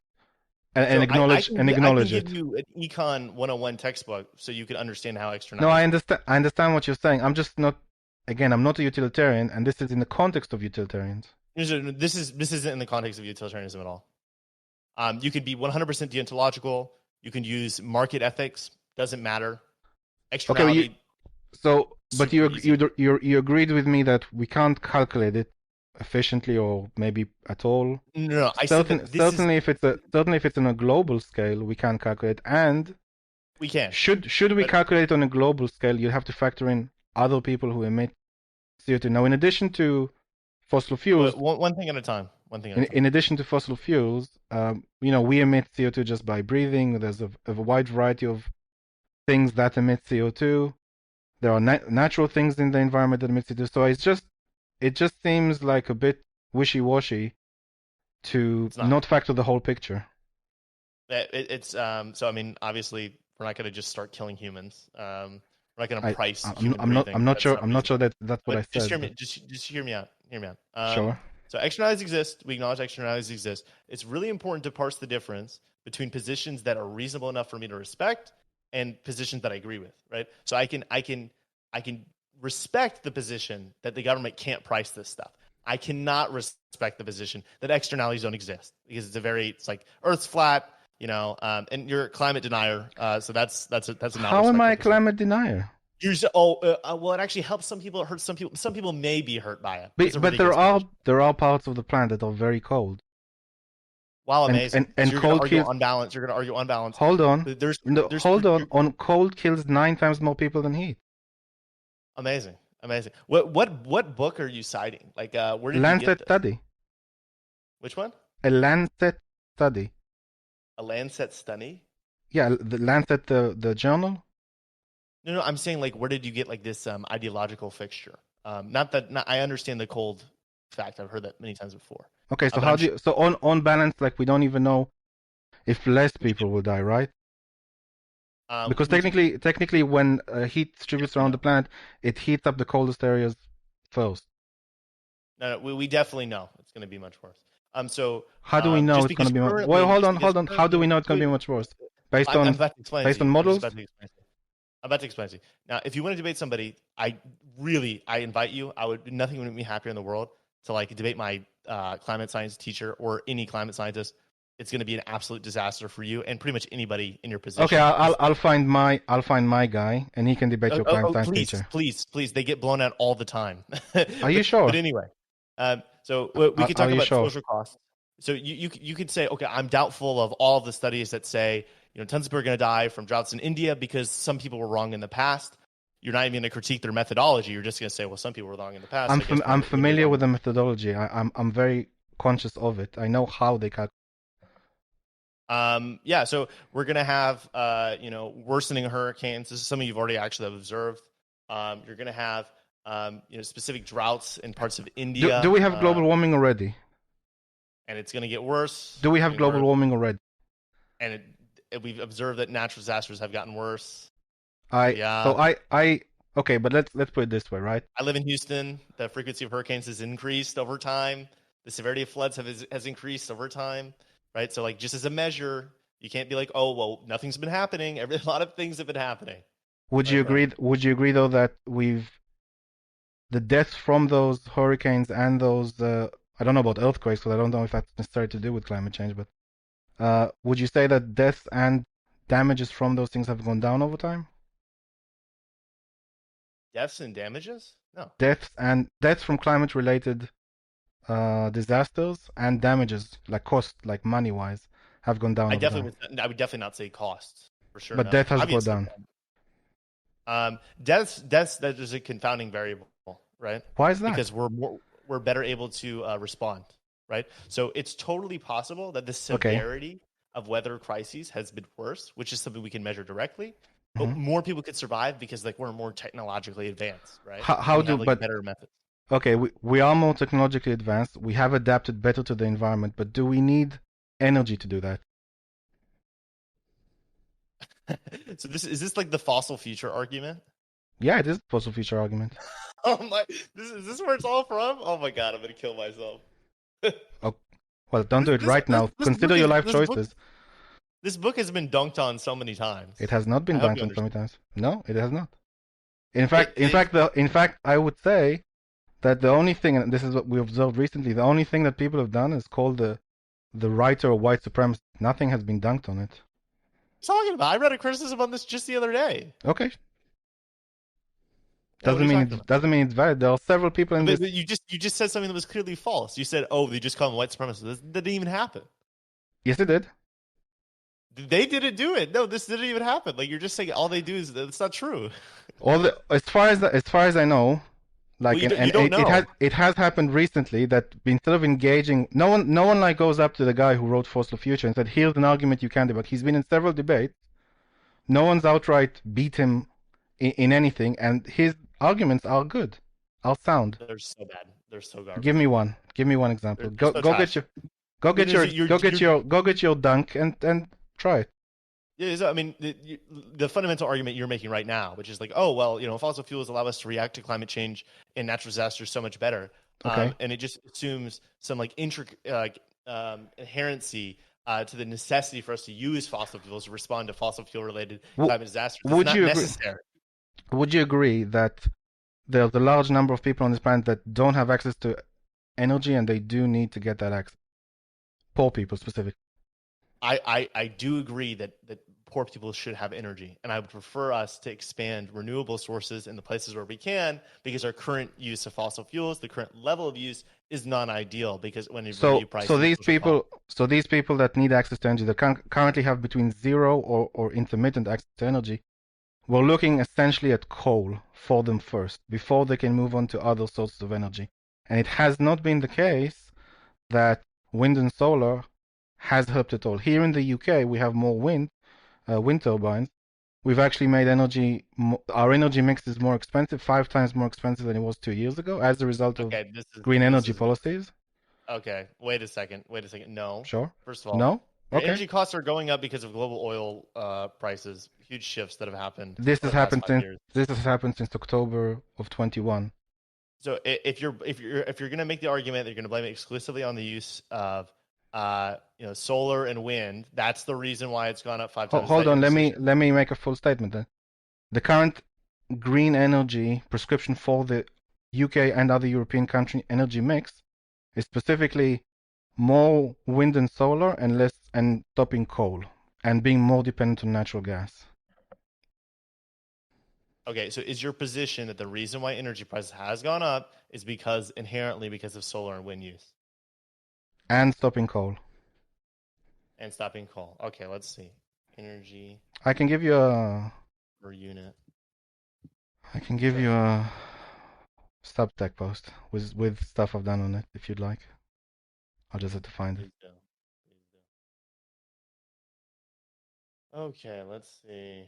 B: and acknowledge it.
A: I can give you an Econ 101 textbook so you can understand how externalities.
B: No, I understand. I understand what you're saying. I'm just not. Again, I'm not a utilitarian, and this is in the context of utilitarians.
A: This isn't in the context of utilitarianism at all. You could be 100% deontological. You can use market ethics. Doesn't matter. Externality.
B: Okay, but you agreed with me that we can't calculate it efficiently or maybe at all.
A: No,
B: certainly if it's on a global scale, we can't calculate, and
A: we can.
B: Should we calculate on a global scale, you have to factor in other people who emit CO2. Now, in addition to fossil fuels,
A: one thing at a time.
B: In addition to fossil fuels, we emit CO2 just by breathing. There's a wide variety of things that emit CO2. There are natural things in the environment that emit CO2. So it just seems like a bit wishy-washy to not factor the whole picture.
A: So I mean, obviously, we're not going to just start killing humans. We're not going to price.
B: I'm not sure that's what I said.
A: Just hear me out.
B: Sure.
A: So externalities exist. We acknowledge externalities exist. It's really important to parse the difference between positions that are reasonable enough for me to respect and positions that I agree with. Right. So I can respect the position that the government can't price this stuff. I cannot respect the position that externalities don't exist because it's like Earth's flat. And you're a climate denier. So that's a
B: how am I a climate denier?
A: Well, it actually helps some people. It hurts some people. Some people may be hurt by it.
B: But there are parts of the planet that are very cold.
A: Wow, amazing!
B: And
A: so
B: cold kills.
A: You're going to argue unbalance.
B: Hold on. On cold kills 9 times more people than heat.
A: Amazing. What book are you citing? Like, where did
B: Lancet
A: you get this?
B: Study.
A: Which one?
B: A Lancet Study.
A: A Lancet study?
B: Yeah, the Lancet, the journal.
A: No, I'm saying like, where did you get like this ideological fixture? I understand the cold fact. I've heard that many times before.
B: Okay, so on balance, like we don't even know if less people will die, right? Because technically, when heat distributes around the planet, it heats up the coldest areas first.
A: No, we definitely know it's going to be much worse. So
B: how do we know it's going to be much worse? Well, hold on. How do we know it's going to be much worse? Based on models?
A: I'm about to explain to you. Now, if you want to debate somebody, I invite you. Nothing would make me happier in the world to like debate my climate science teacher or any climate scientist. It's going to be an absolute disaster for you and pretty much anybody in your position.
B: Okay, I'll find my guy and he can debate your climate science teacher.
A: Please, they get blown out all the time.
B: Are you sure?
A: But anyway, so we could talk about social costs. So you could say, okay, I'm doubtful of all of the studies that say tons of people are going to die from droughts in India because some people were wrong in the past. You're not even going to critique their methodology. You're just going to say, well, some people were wrong in the past.
B: I'm familiar with the methodology. I'm very conscious of it. I know how they calculate.
A: So we're going to have worsening hurricanes. This is something you've already actually observed. You're going to have specific droughts in parts of India.
B: Do we have global warming already?
A: and it's going to get worse.
B: Do we
A: I
B: have
A: mean,
B: global warming already?
A: and we've observed that natural disasters have gotten worse. So
B: I
A: yeah,
B: so I okay, but let's put it this way, right?
A: I live in Houston. The frequency of hurricanes has increased over time. The severity of floods has increased over time, right? So like just as a measure, you can't be like, oh well, nothing's been happening. A lot of things have been happening,
B: Would
A: my
B: you
A: friend.
B: agree? Would you agree though that the deaths from those hurricanes and those I don't know about earthquakes, because I don't know if that's necessarily to do with climate change, but would you say that deaths and damages from those things have gone down over time?
A: Deaths and damages? No,
B: Deaths from climate related disasters and damages like cost, like money wise, have gone down over time.
A: I would definitely not say costs for sure.
B: But
A: No,
B: death has gone
A: obviously,
B: down.
A: deaths that is a confounding variable, right?
B: Why is that?
A: Because we're better able to respond, right? So it's totally possible that the
B: Okay.
A: severity of weather crises has been worse, which is something we can measure directly. But
B: Mhm.
A: more people could survive because like we're more technologically advanced, right?
B: How
A: And we
B: do
A: have like
B: but
A: better methods.
B: okay, we are more technologically advanced. We have adapted better to the environment, but do we need energy to do that?
A: So this is this like the fossil future argument?
B: Yeah, it is a fossil future argument.
A: Oh my! Is this where it's all from? Oh my god! I'm gonna kill myself.
B: Oh, well, don't do it
A: this
B: right now. Consider your life choices.
A: this book has been dunked on so many times.
B: It has not
A: I
B: been
A: hope
B: done
A: you
B: so many
A: understand.
B: times. No, it has not.
A: It, it
B: In fact, I would say that the only thing, and this is what we observed recently, the only thing that people have done is called the writer a white supremacist. Nothing has been dunked on it.
A: talking about? I read a criticism on this just the other day.
B: Okay,
A: Yeah, what are you talking about?
B: doesn't mean it's valid. There are several people in this.
A: But you just said something that was clearly false. You said, "Oh, they just call them white supremacists." That didn't even happen.
B: Yes, it did.
A: They didn't do it. No, this didn't even happen. Like you're just saying all they do is that's not true.
B: All the as far as I know,
A: Well,
B: like
A: you
B: and
A: don't know.
B: it has happened recently that instead of engaging, no one like goes up to the guy who wrote Fossil Future and said, "Here's an argument you can debate." He's been in several debates. No one's outright beat him in anything, and his arguments are good, are sound.
A: They're so bad. They're so
B: Give me
A: garbage.
B: one. Give me one example.
A: They're so trash. Because
B: Go get your dunk and try it.
A: yeah, so, I mean, the fundamental argument you're making right now, which is like, oh, well, fossil fuels allow us to react to climate change and natural disasters so much better.
B: Okay.
A: And it just assumes some like inherency to the necessity for us to use fossil fuels to respond to fossil fuel related climate disasters. It's
B: Would
A: not
B: you agree?
A: necessary.
B: Would you agree that there's a large number of people on this planet that don't have access to energy and they do need to get that access? Poor people specifically.
A: I do agree that poor people should have energy, and I would prefer us to expand renewable sources in the places where we can, because our current use of fossil fuels, the current level of use, is non-ideal. Because when you price
B: so these people that need access to energy, that currently have between zero or intermittent access to energy, we're looking essentially at coal for them first before they can move on to other sources of energy. And it has not been the case that wind and solar has helped at all. Here in the UK, we have more wind turbines. We've actually made our energy mix is more expensive, 5 times more expensive than it was 2 years ago as a result of
A: okay,
B: green energy policies.
A: okay. Wait a second. No.
B: Sure.
A: First of all,
B: No?
A: your
B: Okay.
A: energy costs are going up because of global oil prices. Huge shifts that have happened
B: This
A: over
B: has
A: the past
B: happened
A: 5 years.
B: since October of 21.
A: So if you're going to make the argument that you're going to blame it exclusively on the use of solar and wind, that's the reason why it's gone up 5 times.
B: Hold on, let me make a full statement then. The current green energy prescription for the UK and other European country energy mix is specifically more wind and solar and less and stopping coal and being more dependent on natural gas.
A: Okay, so is your position that the reason why energy prices has gone up is inherently because of solar and wind use
B: And stopping coal.
A: and stopping coal? Okay, let's see. Energy
B: I can give you a
A: per unit.
B: Substack post with stuff I've done on it if you'd like. I'll just have to find it.
A: Please do. Please do. Okay, let's see.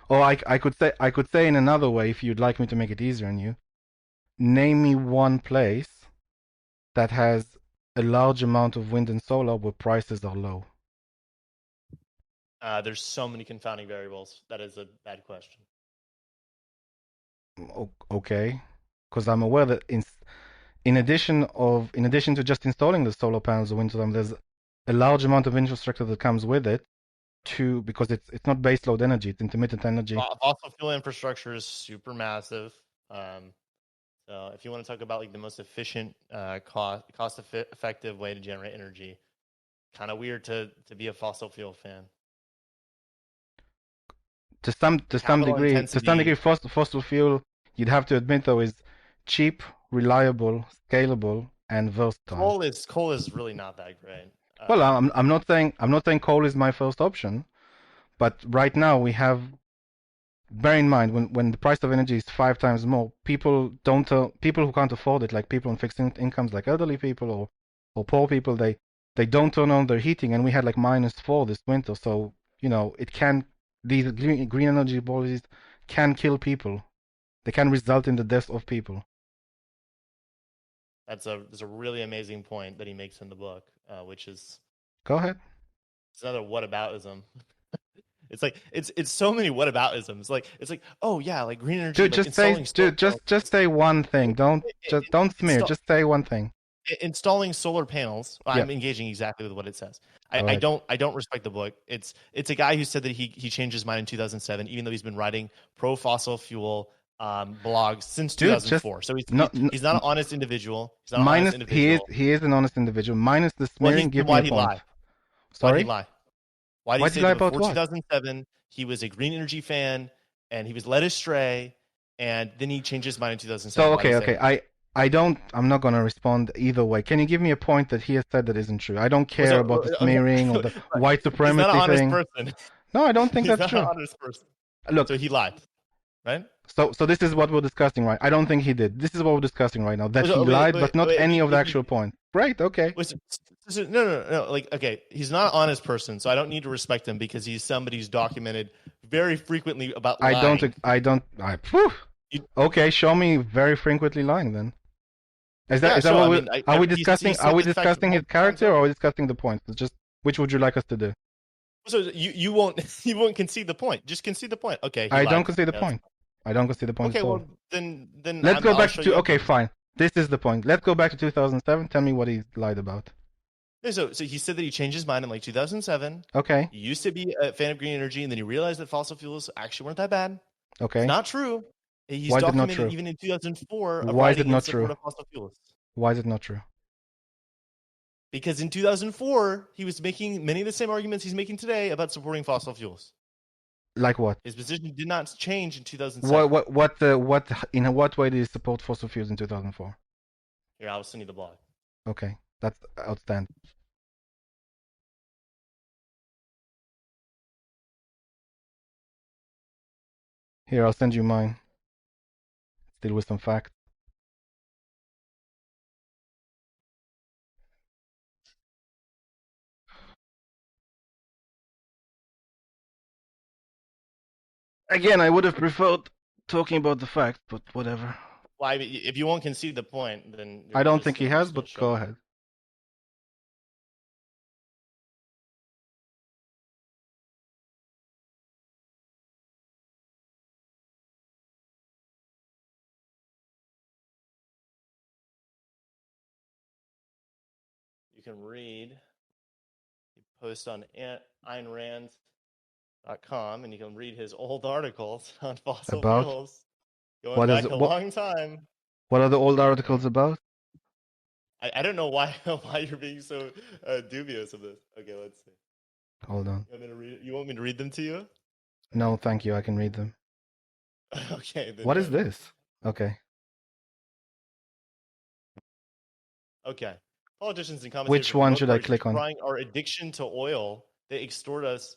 B: Or I could say in another way if you'd like me to make it easier on you. Name me one place that has a large amount of wind and solar where prices are low.
A: There's so many confounding variables. That is a bad question.
B: Okay, because I'm aware that in addition to just installing the solar panels or wind turbine, there's a large amount of infrastructure that comes with it to because it's not baseload energy, it's intermittent energy.
A: Fossil fuel infrastructure is super massive. So if you want to talk about like the most efficient, cost effective way to generate energy, kind of weird to be a fossil fuel fan. Capital
B: To some degree,
A: intensity.
B: fossil fuel, you'd have to admit though, is cheap, reliable, scalable, and versatile.
A: Coal is really not that great.
B: Well, I'm not saying coal is my first option, but right now we have, bear in mind when the price of energy is 5 times more, people who can't afford it, like people on fixed incomes, like elderly people or poor people, they don't turn on their heating, and we had like -4 this winter. So it can these green energy policies can kill people. They can result in the death of people.
A: That's a really amazing point that he makes in the book, which is
B: Go ahead.
A: it's another whataboutism. It's like it's so many whataboutisms. Like it's like, oh yeah, like green energy,
B: Dude,
A: like installing solar panels,
B: just say one thing. Don't smear.
A: install,
B: Just say one thing.
A: installing solar panels.
B: Yeah.
A: I'm engaging exactly with what it says.
B: All
A: I
B: right.
A: don't respect the book. It's a guy who said that he changed his mind in 2007, even though he's been writing pro fossil fuel blogs since
B: Dude, just
A: 2004. So
B: not
A: he's not an honest individual. He's not an honest
B: minus.
A: individual.
B: He is an honest individual. Minus the
A: Well,
B: smearing. Give me a
A: why'd he
B: point.
A: lie? Why'd he
B: Sorry.
A: lie? Why did he
B: Why did
A: say
B: you lie
A: that
B: about
A: before
B: what?
A: 2007 he was a green energy fan and he was led astray, and then he changed his mind in 2007?
B: So
A: Why did he say
B: okay.
A: that?
B: I'm not gonna respond either way. Can you give me a point that he has said that isn't true? I don't
A: Was
B: care about the
A: okay.
B: smearing or the white
A: He's not an
B: supremacy
A: honest
B: thing.
A: person.
B: No, I don't think
A: He's
B: that's
A: not an
B: true.
A: honest person. So
B: Look,
A: he lied, right?
B: so this is what we're discussing, right? I don't think he did. This is what we're discussing right now. That he
A: So,
B: lied, but not any of the
A: wait,
B: actual points. Great, okay.
A: no. Like, okay, he's not an honest person, so I don't need to respect him because he's somebody who's documented very frequently about lying.
B: Phew.
A: You,
B: Okay, show me very frequently lying then.
A: yeah,
B: Is that
A: so
B: what
A: I
B: we
A: mean,
B: are we
A: he
B: discussing? Are
A: said
B: we
A: this fact
B: discussing his
A: multiple times
B: character or
A: over.
B: are we discussing the points? It's just which would you like us to do?
A: So you won't you won't concede the point. Just concede the point. Okay, he
B: I don't
A: lied.
B: concede the
A: Yeah,
B: point. I don't concede the point
A: okay,
B: at all.
A: well then
B: Let's go
A: I'll
B: back
A: show
B: to
A: you.
B: okay, fine. This is the point. Let's go back to 2007. Tell me what he lied about.
A: So he said that he changed his mind in like 2007.
B: Okay.
A: He used to be a fan of green energy, and then he realized that fossil fuels actually weren't that bad. It's
B: Okay.
A: not true. He's
B: Why is it not
A: documented
B: true?
A: even in 2004 of
B: Why is it
A: writing in
B: not
A: support
B: true?
A: of fossil fuels.
B: Why is it not true?
A: Because in 2004, he was making many of the same arguments he's making today about supporting fossil fuels.
B: Like what?
A: His position did not change in 2007.
B: In what way did he support fossil fuels in 2004?
A: Here, I'll send you the blog.
B: Okay, that's outstanding. Here, I'll send you mine. Still with some facts. Again, I would have preferred talking about the facts, but whatever.
A: Well, I mean, if you won't concede the point, then
B: I don't think he has, but go ahead.
A: You can read. He posts on AynRand.com, and you can read his old articles on fossil
B: About
A: fuels going
B: what is
A: back a
B: what?
A: long time.
B: What are the old articles about?
A: I don't know why you're being so dubious of this. Okay, let's see.
B: Hold on.
A: You want me to read them to you?
B: No, thank you. I can read them.
A: Okay. Then,
B: What is this? Okay.
A: Okay. Politicians and commentators
B: Which
A: from
B: one
A: both
B: should I
A: parties
B: click on?
A: decrying our addiction to oil. They extort us,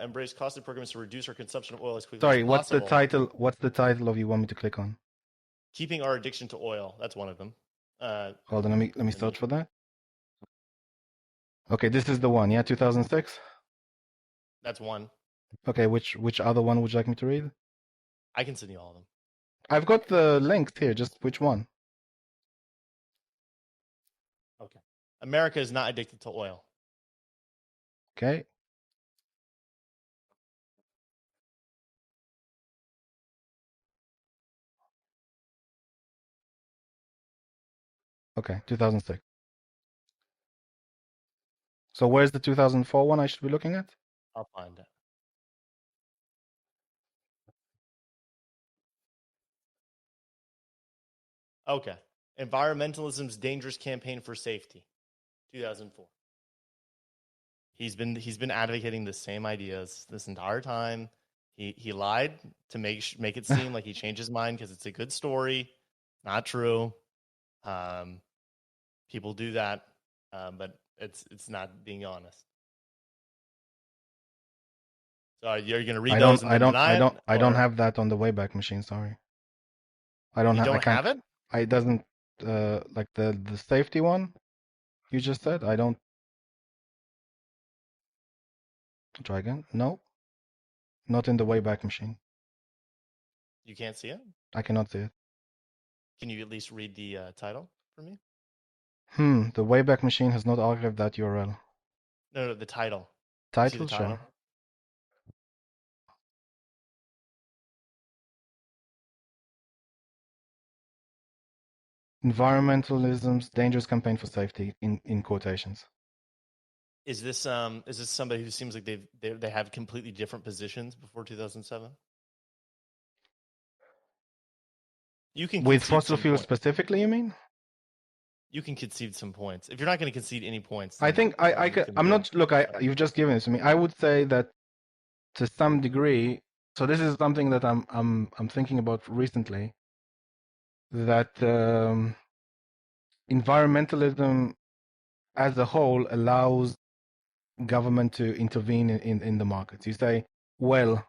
A: embrace costly programs to reduce our consumption of oil as quickly
B: Sorry,
A: as
B: what's the
A: possible.
B: title? What's the title of you want me to click on?
A: Keeping our addiction to oil. That's one of them.
B: Hold on, let me search for that. Okay, this is the one, yeah, 2006?
A: That's one.
B: Okay, which other one would you like me to read?
A: I can send you all of them.
B: I've got the links here. Just which one?
A: Okay. America is not addicted to oil.
B: Okay. Okay, 2006. So where's the 2004 one I should be looking at?
A: I'll find it. Okay. Environmentalism's dangerous campaign for safety, 2004. He's been advocating the same ideas this entire time. He lied to make it seem like he changed his mind because it's a good story. Not true. Um, people do that, but it's not being honest. So you're going to read those and then deny it,
B: I don't
A: or
B: have that on the Wayback Machine. Sorry, I don't
A: you
B: have. I
A: don't
B: can't.
A: have it?
B: I doesn't like the safety one you just said. I don't. Try again. No, not in the Wayback Machine.
A: You can't see it.
B: I cannot see it.
A: Can you at least read the title for me?
B: The Wayback Machine has not archived that URL.
A: No, the title. You see the
B: Title,
A: title?
B: sure. Environmentalism's dangerous campaign for safety in quotations.
A: Is this somebody who seems like they have completely different positions before 2007? You can
B: With
A: concede
B: fossil
A: some
B: fuels
A: points.
B: specifically, you mean?
A: You can concede some points. If you're not going to concede any points,
B: I
A: then
B: think I
A: you
B: could,
A: can
B: I'm
A: go.
B: not, look, you've just given it to me. I would say that to some degree, so this is something that I'm thinking about recently, that environmentalism as a whole allows government to intervene in the markets. You say, well,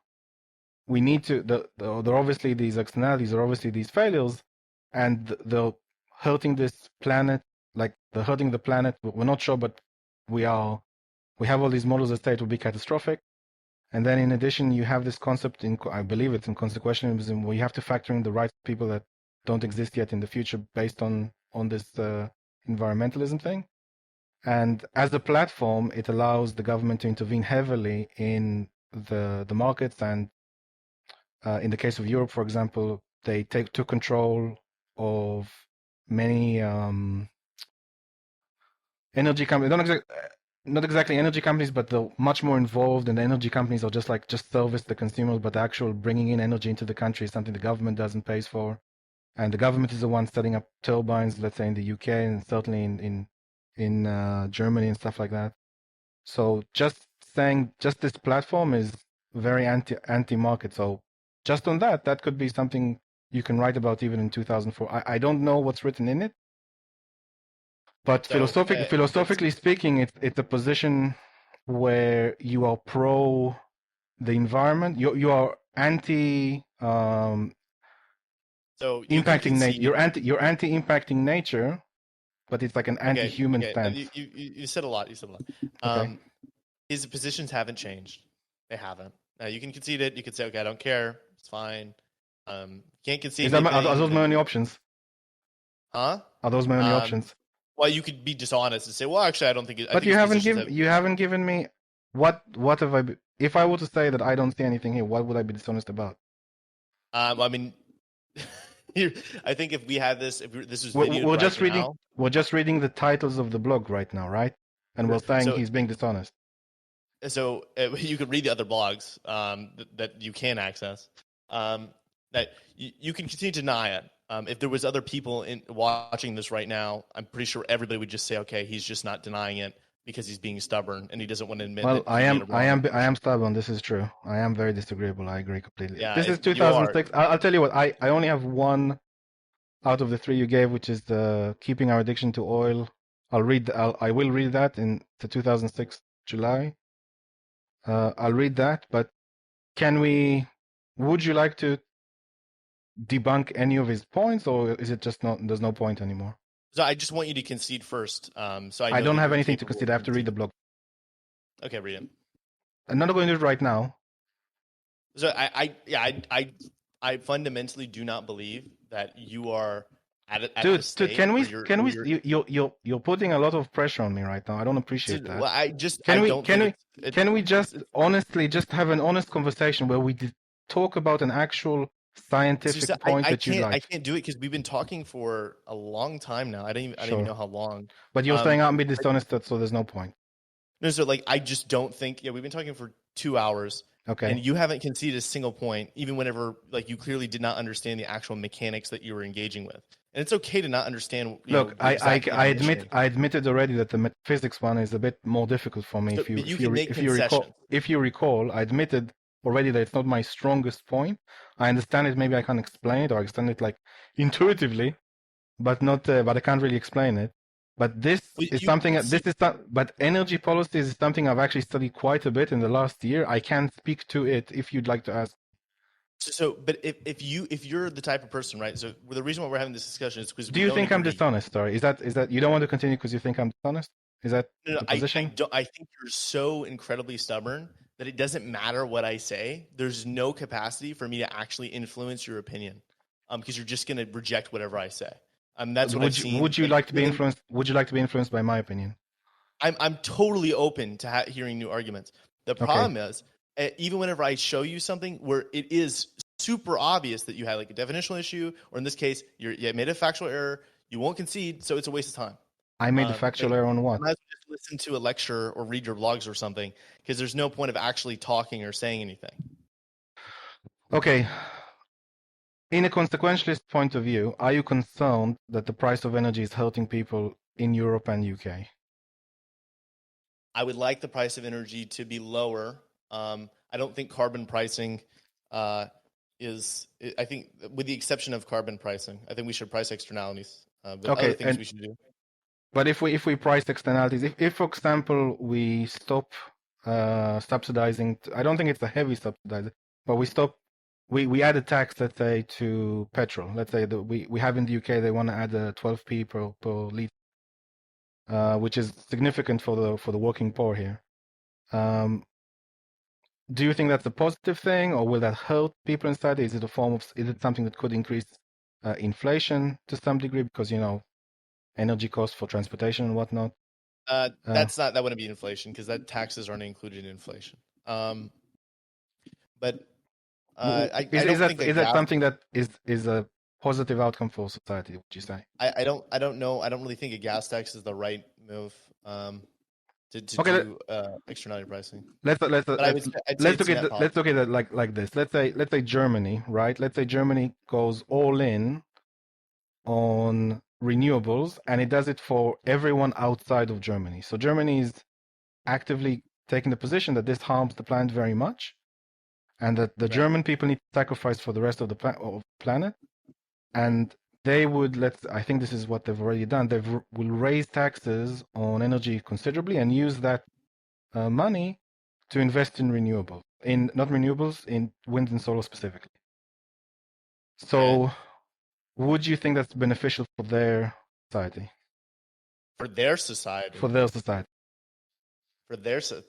B: we need to, there are obviously these externalities, there are obviously these failures, and they're hurting this planet, like they're hurting the planet. We're not sure, but we have all these models that say it will be catastrophic. And then in addition, you have this concept in, I believe it's in consequentialism, where you have to factor in the rights of people that don't exist yet in the future based on this environmentalism thing. And as a platform, it allows the government to intervene heavily in the markets. And in the case of Europe, for example, they took control of many energy companies. Not exactly energy companies, but they're much more involved. And the energy companies are just service the consumers, but the actual bringing in energy into the country is something the government doesn't pay for. And the government is the one setting up turbines, let's say in the UK and certainly in Germany and stuff like that. So just saying just this platform is very anti market. So just on that could be something you can write about even in 2004. I don't know what's written in it, but
A: So
B: philosophically speaking, it's a position where you are pro the environment. You are anti
A: so you can
B: impacting nature.
A: concede.
B: You're anti impacting nature, but it's like an
A: Okay,
B: anti-human
A: okay.
B: stance.
A: You said a lot. You said a lot.
B: Okay.
A: His positions haven't changed. They haven't. Now you can concede it. You could say, okay, I don't care. It's fine. Can't concede anything.
B: Are those my only options?
A: Huh?
B: Are those my only options?
A: Well, you could be dishonest and say, well, actually, I don't think. I
B: But
A: think his positions have.
B: you haven't given me what have I if I were to say that I don't see anything here, what would I be dishonest about?
A: I mean, I think if we had this, if this was videoed
B: we're
A: right
B: just reading
A: now,
B: we're just reading the titles of the blog right now, right? And we're saying
A: so
B: he's being dishonest.
A: so you could read the other blogs that you can access. That you can continue to deny it. If there was other people watching this right now, I'm pretty sure everybody would just say, okay, he's just not denying it because he's being stubborn and he doesn't want to admit.
B: Well,
A: that I
B: am stubborn. This is true. I am very disagreeable. I agree completely.
A: Yeah,
B: this is
A: you are.
B: 2006. I'll tell you what. I only have one out of the three you gave, which is the keeping our addiction to oil. I will read that in the 2006 July. I'll read that, but would you like to debunk any of his points, or is it just not, there's no point anymore?
A: So I just want you to concede first. So
B: I don't have anything to concede. I have to read the blog.
A: Okay, read it.
B: I'm not going to do it right now.
A: So I fundamentally do not believe that you are at the
B: Dude,
A: stage where you're
B: you're putting a lot of pressure on me right now. I don't appreciate that.
A: well, I don't think
B: Can we just
A: it's
B: honestly just have an honest conversation where we talk about an actual
A: it's just
B: scientific
A: that
B: point that you'd
A: I
B: like?
A: can't do it because we've been talking for a long time now. I don't even
B: Sure.
A: know how long.
B: But you're saying I'm being
A: But
B: dishonest, so there's no point.
A: no, so like I just don't think. Yeah, we've been talking for 2 hours,
B: Okay.
A: and you haven't conceded a single point, even whenever like you clearly did not understand the actual mechanics that you were engaging with. And it's okay to not understand.
B: Look,
A: the exact definition.
B: I admitted already that the metaphysics one is a bit more difficult for me.
A: So, but you can make concessions.
B: If you recall, I admitted already that it's not my strongest point. I understand it. Maybe I can't explain it, or I understand it like intuitively, but not. But I can't really explain it. But this
A: Well,
B: is
A: you
B: something.
A: see,
B: But energy policy is something I've actually studied quite a bit in the last year. I can speak to it if you'd like to ask.
A: but if you're the type of person, right? So the reason why we're having this discussion is because
B: Do you think I'm dishonest? Sorry, is that you don't want to continue because you think I'm dishonest? Is that
A: No,
B: the position?
A: I think you're so incredibly stubborn that it doesn't matter what I say. There's no capacity for me to actually influence your opinion, because you're just going to reject whatever I say. That's what I've seen.
B: Would you like to be influenced? Would you like to be influenced by my opinion?
A: I'm totally open to hearing new arguments. The problem is, even whenever I show you something where it is super obvious that you had like a definitional issue, or in this case, you made a factual error, you won't concede, so it's a waste of time.
B: I made a factual error on what?
A: You might as well just listen to a lecture or read your blogs or something, because there's no point of actually talking or saying anything.
B: Okay. In a consequentialist point of view, are you concerned that the price of energy is hurting people in Europe and UK?
A: I would like the price of energy to be lower. I don't think carbon pricing is. I think, with the exception of carbon pricing, I think we should price externalities. But other things we should do.
B: But if we price externalities, if for example we stop subsidizing, I don't think it's a heavy subsidizing, but we add a tax, let's say, to petrol. Let's say that we have in the UK, they want to add a 12p per litre, which is significant for the working poor here. Do you think that's a positive thing, or will that hurt people inside? Is it something that could increase inflation to some degree, because energy costs for transportation and whatnot?
A: That wouldn't be inflation, because that taxes aren't included in inflation. But
B: is that something that is a positive outcome for society? Would you say?
A: I don't know. I don't really think a gas tax is the right move to do externality pricing.
B: Let's look at it like this. Let's say Germany, right? Let's say Germany goes all in on renewables, and it does it for everyone outside of Germany. So Germany is actively taking the position that this harms the planet very much, and that the German people need to sacrifice for the rest of the planet. And they would, I think this is what they've already done. They will raise taxes on energy considerably and use that money to invest in renewables, in wind and solar specifically. So, would you think that's beneficial for their society?
A: For their society.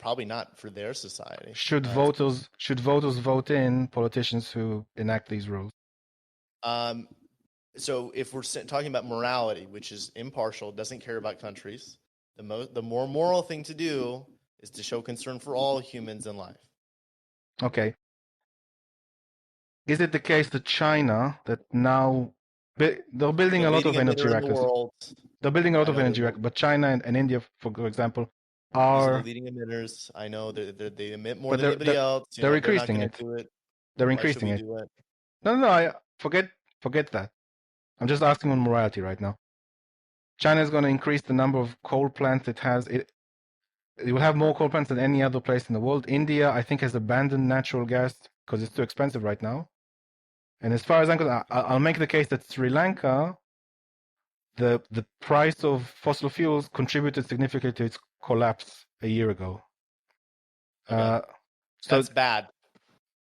A: Probably not for their society.
B: Should voters vote in politicians who enact these rules?
A: So if we're talking about morality, which is impartial, doesn't care about countries, the more moral thing to do is to show concern for all humans in life.
B: Okay. Is it the case that China, that now they're building a lot of energy reactors? They're building a lot of energy reactors, but China and India, for example, are
A: leading emitters. I know they emit more than anybody else.
B: They're increasing it. They're increasing it. No, I forget that. I'm just asking on morality right now. China is going to increase the number of coal plants it has. It will have more coal plants than any other place in the world. India, I think, has abandoned natural gas because it's too expensive right now. And as far as I'm concerned, I'll make the case that Sri Lanka, the price of fossil fuels contributed significantly to its collapse a year ago.
A: So that's bad.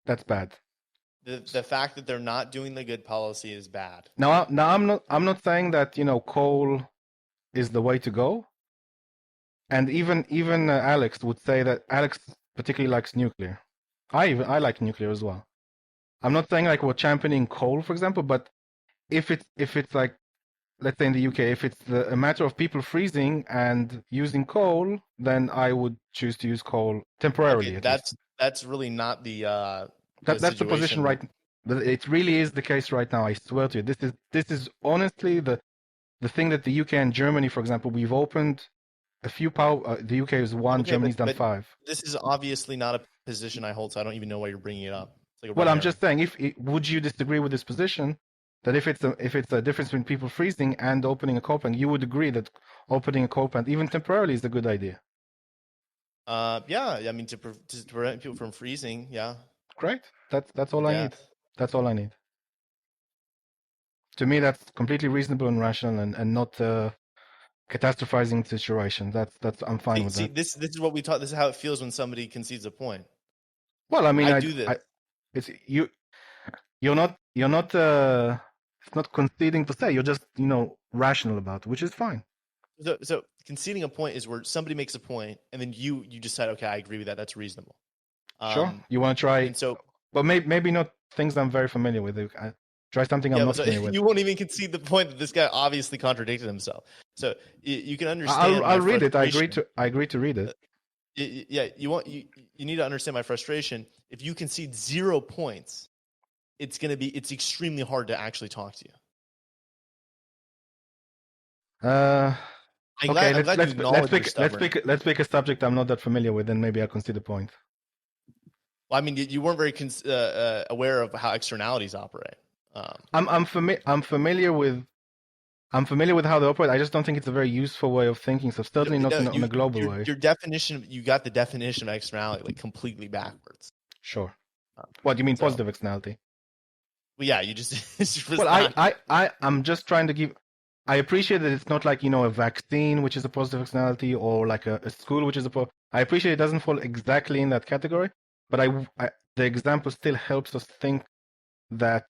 B: That's bad.
A: The fact that they're not doing the good policy is bad.
B: Now I'm not saying that coal is the way to go. And even Alex would say that Alex particularly likes nuclear. I like nuclear as well. I'm not saying like we're championing coal, for example, but if it's like, let's say in the UK, if it's a matter of people freezing and using coal, then I would choose to use coal temporarily,
A: Okay,
B: at least.
A: that's really not the
B: That's the position
A: situation.
B: right. It really is the case right now. I swear to you, this is honestly the thing that the UK and Germany, for example, we've opened a few power. The UK is one,
A: Okay,
B: Germany's done
A: but
B: 5.
A: this is obviously not a position I hold, so I don't even know why you're bringing it up. It's like a
B: Well,
A: red
B: I'm
A: herring.
B: just saying, would you disagree with this position that if it's a difference between people freezing and opening a coal plant, you would agree that opening a coal plant, even temporarily, is a good idea?
A: Yeah, I mean to prevent people from freezing, yeah,
B: Great. That's
A: I
B: all I need.
A: guess.
B: That's all I need. To me, that's completely reasonable and rational, and not catastrophizing the situation. That's I'm fine with
A: See,
B: that.
A: this is what we taught. This is how it feels when somebody concedes a point.
B: Well, I mean,
A: I do this.
B: it's you're not it's not conceding per se. You're just rational about it, which is fine.
A: So conceding a point is where somebody makes a point, and then you decide, okay, I agree with that. That's reasonable.
B: Sure, you want to try,
A: And so,
B: but maybe not things I'm very familiar with. Try something I'm
A: yeah,
B: not
A: so
B: familiar with.
A: you won't even concede the point that this guy obviously contradicted himself. So you can understand
B: I'll
A: my
B: read it.
A: frustration.
B: I agree to read it.
A: Yeah, you need to understand my frustration. If you concede 0 points, it's extremely hard to actually talk to you.
B: Okay,
A: I'm glad you acknowledge you're stubborn.
B: let's pick a subject I'm not that familiar with, and maybe I concede a point.
A: Well, I mean, you weren't very aware of how externalities operate.
B: I'm familiar with how they operate. I just don't think it's a very useful way of thinking. So certainly not on a global way.
A: Your definition, you got the definition of externality like completely backwards.
B: Sure. What do you mean positive externality?
A: Well, yeah, you just
B: well, I'm just trying to give. I appreciate that it's not like a vaccine, which is a positive externality, or like a school, which is I appreciate it doesn't fall exactly in that category, but the example still helps us think that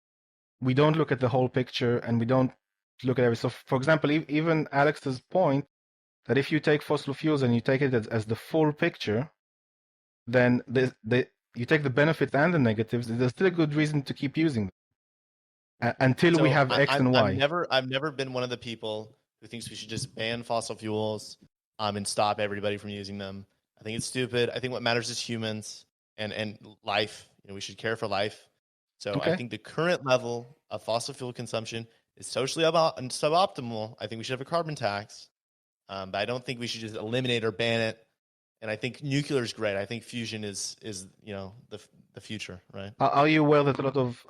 B: we don't look at the whole picture and we don't look at everything. So, for example, even Alex's point that if you take fossil fuels and you take it as the full picture, then you take the benefits and the negatives. There's still a good reason to keep using them until we have X and Y.
A: I've never been one of the people who thinks we should just ban fossil fuels and stop everybody from using them. I think it's stupid. I think what matters is humans and life. We should care for life. So okay. I think the current level of fossil fuel consumption is socially suboptimal. I think we should have a carbon tax, but I don't think we should just eliminate or ban it. And I think nuclear is great. I think fusion is the future, right?
B: Are you aware that a lot of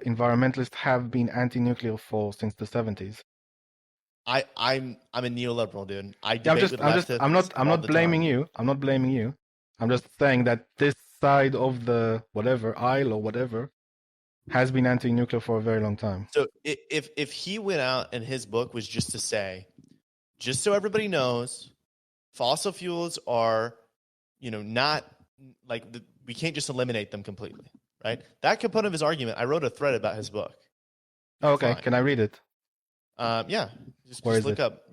B: environmentalists have been anti-nuclear since the 70s?
A: I'm a neoliberal, dude. I debate with leftists.
B: I'm not blaming you. I'm not blaming you. I'm just saying that this side of the aisle or whatever has been anti-nuclear for a very long time.
A: So if he went out and his book was just to say, just so everybody knows, fossil fuels are, not like we can't just eliminate them completely, right? That component of his argument, I wrote a thread about his book.
B: Oh, okay, can I read it?
A: Yeah, just look up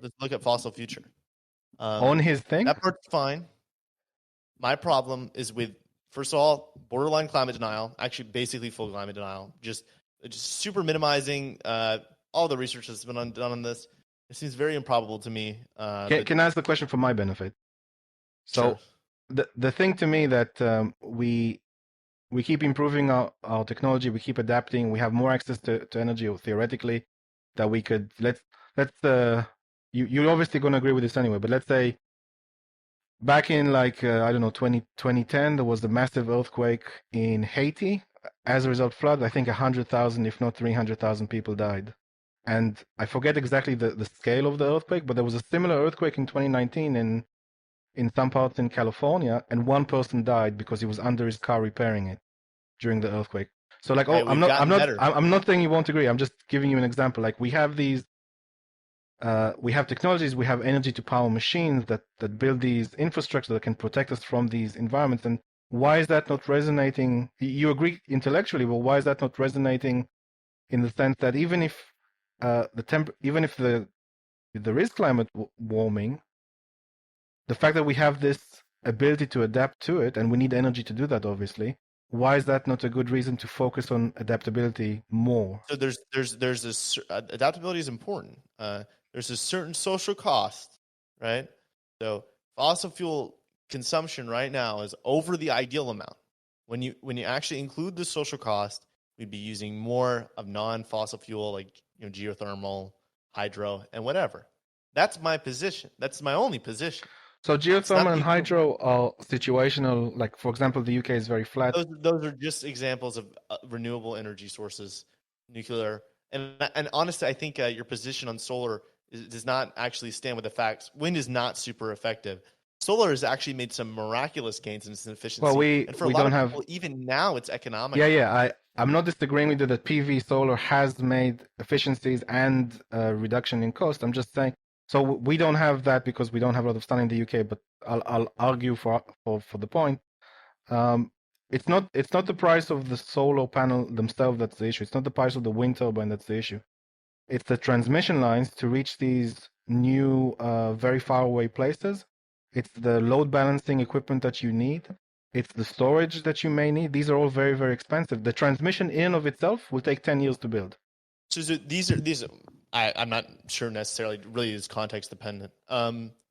A: fossil future.
B: On his thing?
A: That part's fine. My problem is with, first of all, borderline climate denial, actually basically full climate denial, just super minimizing all the research that's been done on this. It seems very improbable to me.
B: Can I ask the question for my benefit? So
A: sure.
B: the thing to me that we keep improving our technology, we keep adapting, we have more access to energy, or theoretically, that we could you're obviously going to agree with this anyway, but let's say back in 2010, there was a massive earthquake in Haiti. As a result, flood, I think 100,000, if not 300,000 people died. And I forget exactly the scale of the earthquake, but there was a similar earthquake in 2019 in some parts in California, and one person died because he was under his car repairing it during the earthquake. So I'm not saying you won't agree. I'm just giving you an example. Like we have technologies, we have energy to power machines that build these infrastructure that can protect us from these environments. And why is that not resonating? You agree intellectually, but why is that not resonating in the sense that even if there is climate warming, the fact that we have this ability to adapt to it, and we need energy to do that, obviously, why is that not a good reason to focus on adaptability more?
A: So adaptability is important. There's a certain social cost, right? So fossil fuel consumption right now is over the ideal amount. When you actually include the social cost, we'd be using more of non-fossil fuel like geothermal, hydro, and whatever. That's my position. That's my only position.
B: So
A: It's not
B: geothermal
A: that
B: and
A: you can.
B: hydro are situational. Like, for example, the UK is very flat.
A: Those are just examples of renewable energy sources, nuclear, and honestly, I think your position on solar does not actually stand with the facts. Wind is not super effective. Solar has actually made some miraculous gains in its
B: Well,
A: efficiency,
B: we
A: and for a
B: we
A: lot
B: don't
A: of
B: have.
A: people, even now, it's
B: Yeah,
A: economical.
B: yeah. I'm not disagreeing with you that PV solar has made efficiencies and reduction in cost. I'm just saying. So we don't have that because we don't have a lot of sun in the UK. But I'll argue for the point. Um, it's not the price of the solar panel themselves that's the issue. It's not the price of the wind turbine that's the issue. It's the transmission lines to reach these new, very far away places. It's the load balancing equipment that you need. It's the storage that you may need. These are all very, very expensive. The transmission in and of itself will take 10 years to build.
A: So these. I'm not sure necessarily. Really, is context dependent.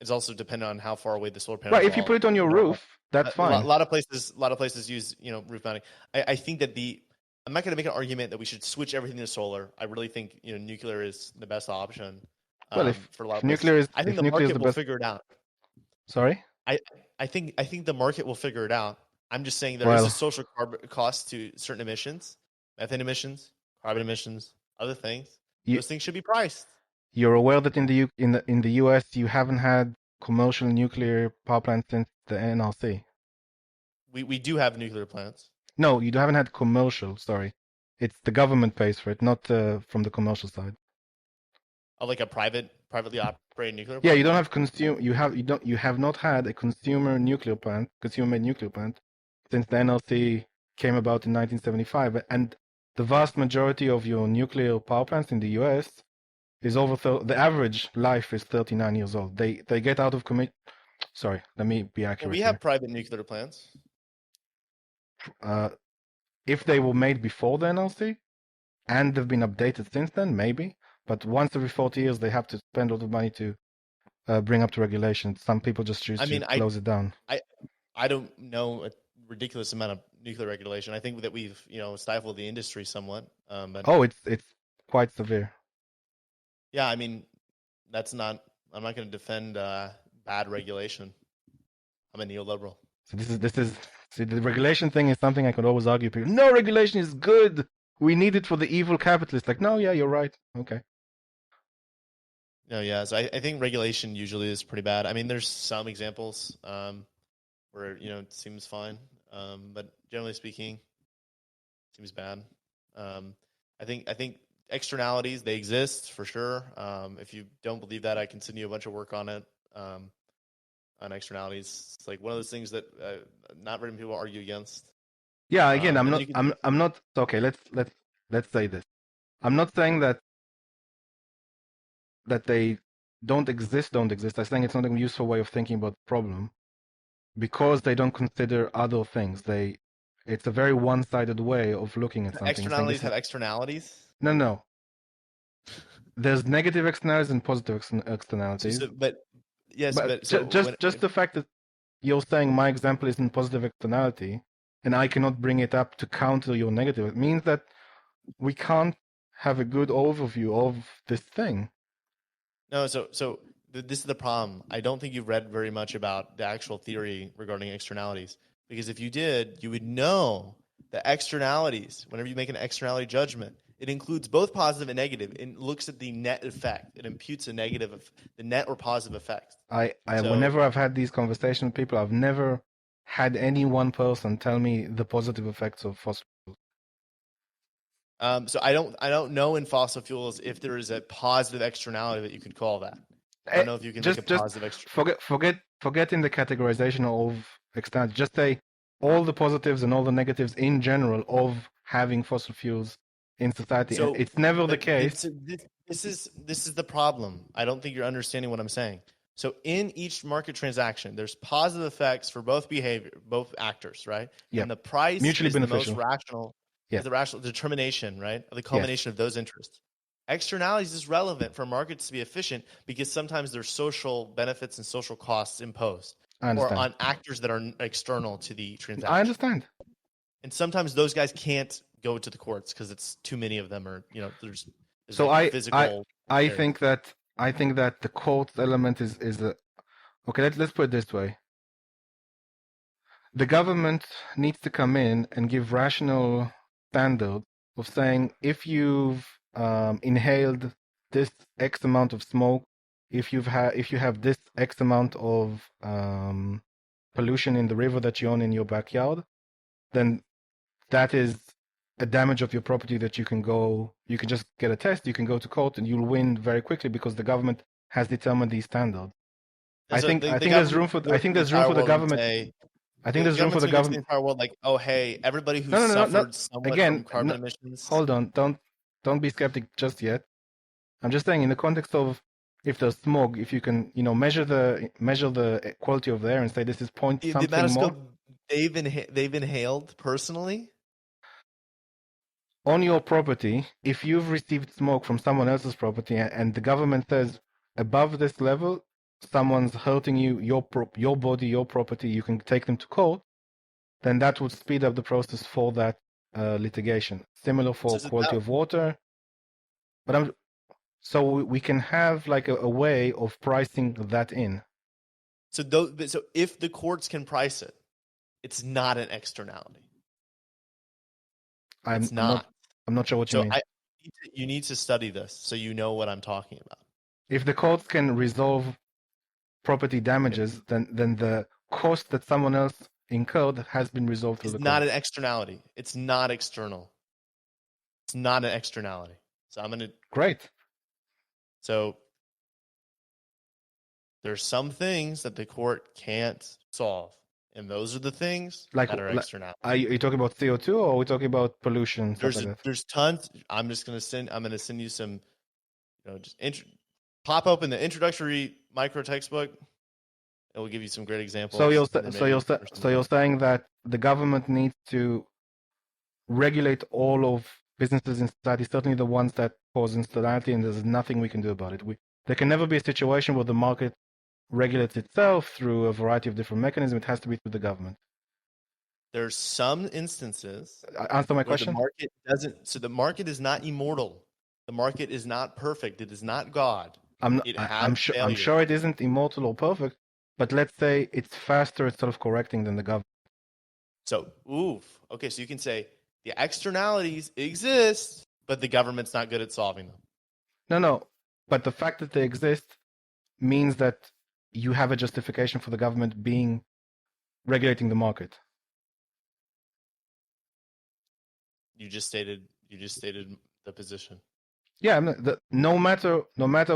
A: It's also dependent on how far away the solar
B: Right,
A: panels
B: if you put it on your
A: are.
B: roof, that's fine.
A: A lot of places use roof mounting. I think that I'm not going to make an argument that we should switch everything to solar. I really think nuclear is the best option
B: Well,
A: for a lot
B: if
A: of places.
B: nuclear is
A: I think
B: if
A: the
B: nuclear is
A: market
B: the
A: will
B: best,
A: figure it out.
B: sorry.
A: I think the market will figure it out. I'm just saying there is a
B: Well,
A: social cost to certain emissions, methane emissions, carbon emissions, other things.
B: you
A: Those things should be priced.
B: you're aware that in the US you haven't had commercial nuclear power plants since the NRC.
A: We do have nuclear plants.
B: No, you haven't had commercial. Sorry, it's the government pays for it, not from the commercial side.
A: Like a privately operated nuclear
B: Yeah,
A: power
B: you don't
A: plant.
B: have you have not had a consumer made nuclear plant since the NLC came about in 1975, and the vast majority of your nuclear power plants in the US is the average life is 39 years old. They get out of commit. Sorry, let me be
A: Well,
B: accurate
A: we
B: here.
A: have private nuclear plants.
B: Uh, if they were made before the NLC and they've been updated since then, maybe. But once every 40 years, they have to spend a lot of money to bring up to regulation. Some people just choose
A: I
B: to
A: mean,
B: close it down.
A: I don't know a ridiculous amount of nuclear regulation. I think that we've stifled the industry somewhat. But
B: Oh, it's quite severe.
A: yeah, I mean, that's not. I'm not going to defend bad regulation. I'm a neoliberal.
B: So this is see the regulation thing is something I could always argue. People, no, regulation is good. We need it for the evil capitalists. Like, no, yeah, you're right. Okay.
A: No, yeah. So I think regulation usually is pretty bad. I mean, there's some examples where it seems fine, but generally speaking, it seems bad. I think externalities, they exist for sure. If you don't believe that, I can send you a bunch of work on it. On externalities, it's like one of those things that not very many people argue against.
B: Yeah. Again, I'm
A: And then
B: not.
A: you can.
B: I'm not. Okay. Let's say this. I'm not saying that they don't exist. Don't exist. I'm saying it's not a useful way of thinking about the problem because they don't consider other things. It's a very one-sided way of looking at something. Saying
A: Externalities
B: this is
A: have externalities.
B: no. There's negative externalities and positive externalities.
A: But yes,
B: But
A: but so
B: just the fact that you're saying my example isn't positive externality, and I cannot bring it up to counter your negative, it means that we can't have a good overview of this thing.
A: no, this is the problem. I don't think you've read very much about the actual theory regarding externalities, because if you did, you would know that externalities, whenever you make an externality judgment, it includes both positive and negative. It looks at the net effect. It imputes the net or positive effect.
B: Whenever I've had these conversations with people, I've never had any one person tell me the positive effects of fossil fuels.
A: So I don't know in fossil fuels if there is a positive externality that you could call that. I don't know if you can make a positive externality.
B: Forgetting the categorization of externality. Just say all the positives and all the negatives in general of having fossil fuels in society.
A: So
B: it's never the case.
A: this is the problem. I don't think you're understanding what I'm saying. So in each market transaction, there's positive effects for both actors, right?
B: Yeah.
A: And the price
B: Mutually
A: is the most
B: beneficial.
A: rational,
B: Yeah.
A: is the rational determination, right? Of the
B: Yes.
A: culmination of those interests. Externalities is relevant for markets to be efficient because sometimes there's social benefits and social costs imposed
B: I
A: or
B: understand.
A: on actors that are external to the transaction.
B: I understand.
A: And sometimes those guys can't go to the courts because it's too many of them, or there's
B: So
A: like physical.
B: I think that the court element is a okay. Let's put it this way: the government needs to come in and give rational standard of saying if you've inhaled this X amount of smoke, if you have this X amount of pollution in the river that you own in your backyard, then that is a damage of your property that you can just get a test, you can go to court, and you'll win very quickly because the government has determined these standards. I think there's room for the government. I think there's room for the government.
A: The entire world, like, oh hey, everybody who
B: No.
A: suffered somewhat
B: Again,
A: from carbon emissions.
B: Hold on, don't be skeptic just yet. I'm just saying in the context of if there's smog, if you can measure the quality of the air and say this is point something more.
A: They've inhaled personally
B: on your property. If you've received smoke from someone else's property and the government says above this level someone's hurting you, your body, your property, you can take them to court, then that would speed up the process for that litigation. Similar for quality of water. But so we can have like a way of pricing that in.
A: So if the courts can price it, it's not an externality.
B: I'm not sure what you mean.
A: You need to study this so you know what I'm talking about.
B: If the courts can resolve property damages, then the cost that someone else incurred has been resolved through the court.
A: It's not an externality. It's not external. It's not an externality. So I'm going to...
B: Great. So
A: there's some things that the court can't solve. And those are the things that are external.
B: Are you talking about CO2 or are we talking about pollution?
A: There's tons. I'm going to send you some, pop open the introductory micro textbook. It will give you some great examples.
B: So you're saying that the government needs to regulate all of businesses in society, certainly the ones that cause instability, and there's nothing we can do about it. There can never be a situation where the market regulates itself through a variety of different mechanisms. It has to be through the government.
A: There's some instances.
B: Answer my question.
A: The market doesn't. So the market is not immortal. The market is not perfect. It is not God.
B: I'm sure it isn't immortal or perfect, but let's say it's faster at self-correcting than the government.
A: So, okay, so you can say the externalities exist, but the government's not good at solving them.
B: No, but the fact that they exist means that you have a justification for the government regulating the market.
A: You just stated the position.
B: Yeah, no matter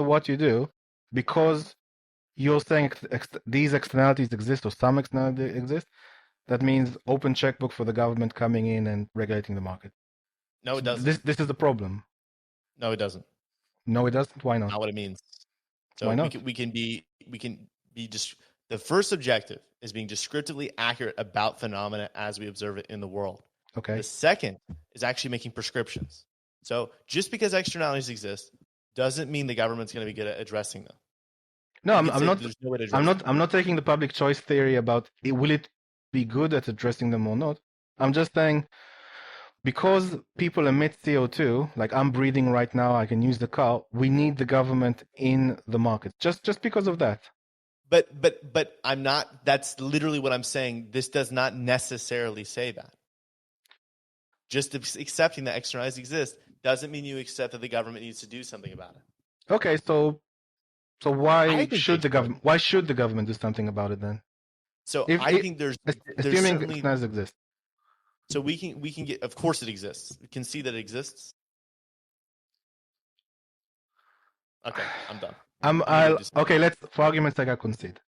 B: what you do, because you're saying these externalities exist or some externalities exist, that means open checkbook for the government coming in and regulating the market.
A: No, it doesn't.
B: This is the problem.
A: No, it doesn't.
B: No, it doesn't. Why not?
A: Not what it means. So
B: why not?
A: We can be just the first objective is being descriptively accurate about phenomena as we observe it in the world.
B: Okay.
A: The second is actually making prescriptions. So just because externalities exist doesn't mean the government's going to be good at addressing them.
B: No, I'm not taking the public choice theory about will it be good at addressing them or not. I'm just saying because people emit CO2, like I'm breathing right now, I can use the car. We need the government in the market just because of that.
A: But I'm not. That's literally what I'm saying. This does not necessarily say that. Just accepting that externalities exist doesn't mean you accept that the government needs to do something about it.
B: Okay, so why should the government do something about it then?
A: So I think there's
B: assuming externalities exist.
A: So we can get. Of course, it exists. We can see that it exists. Okay, I'm done.
B: Okay, let's, for argument's sake, I concede.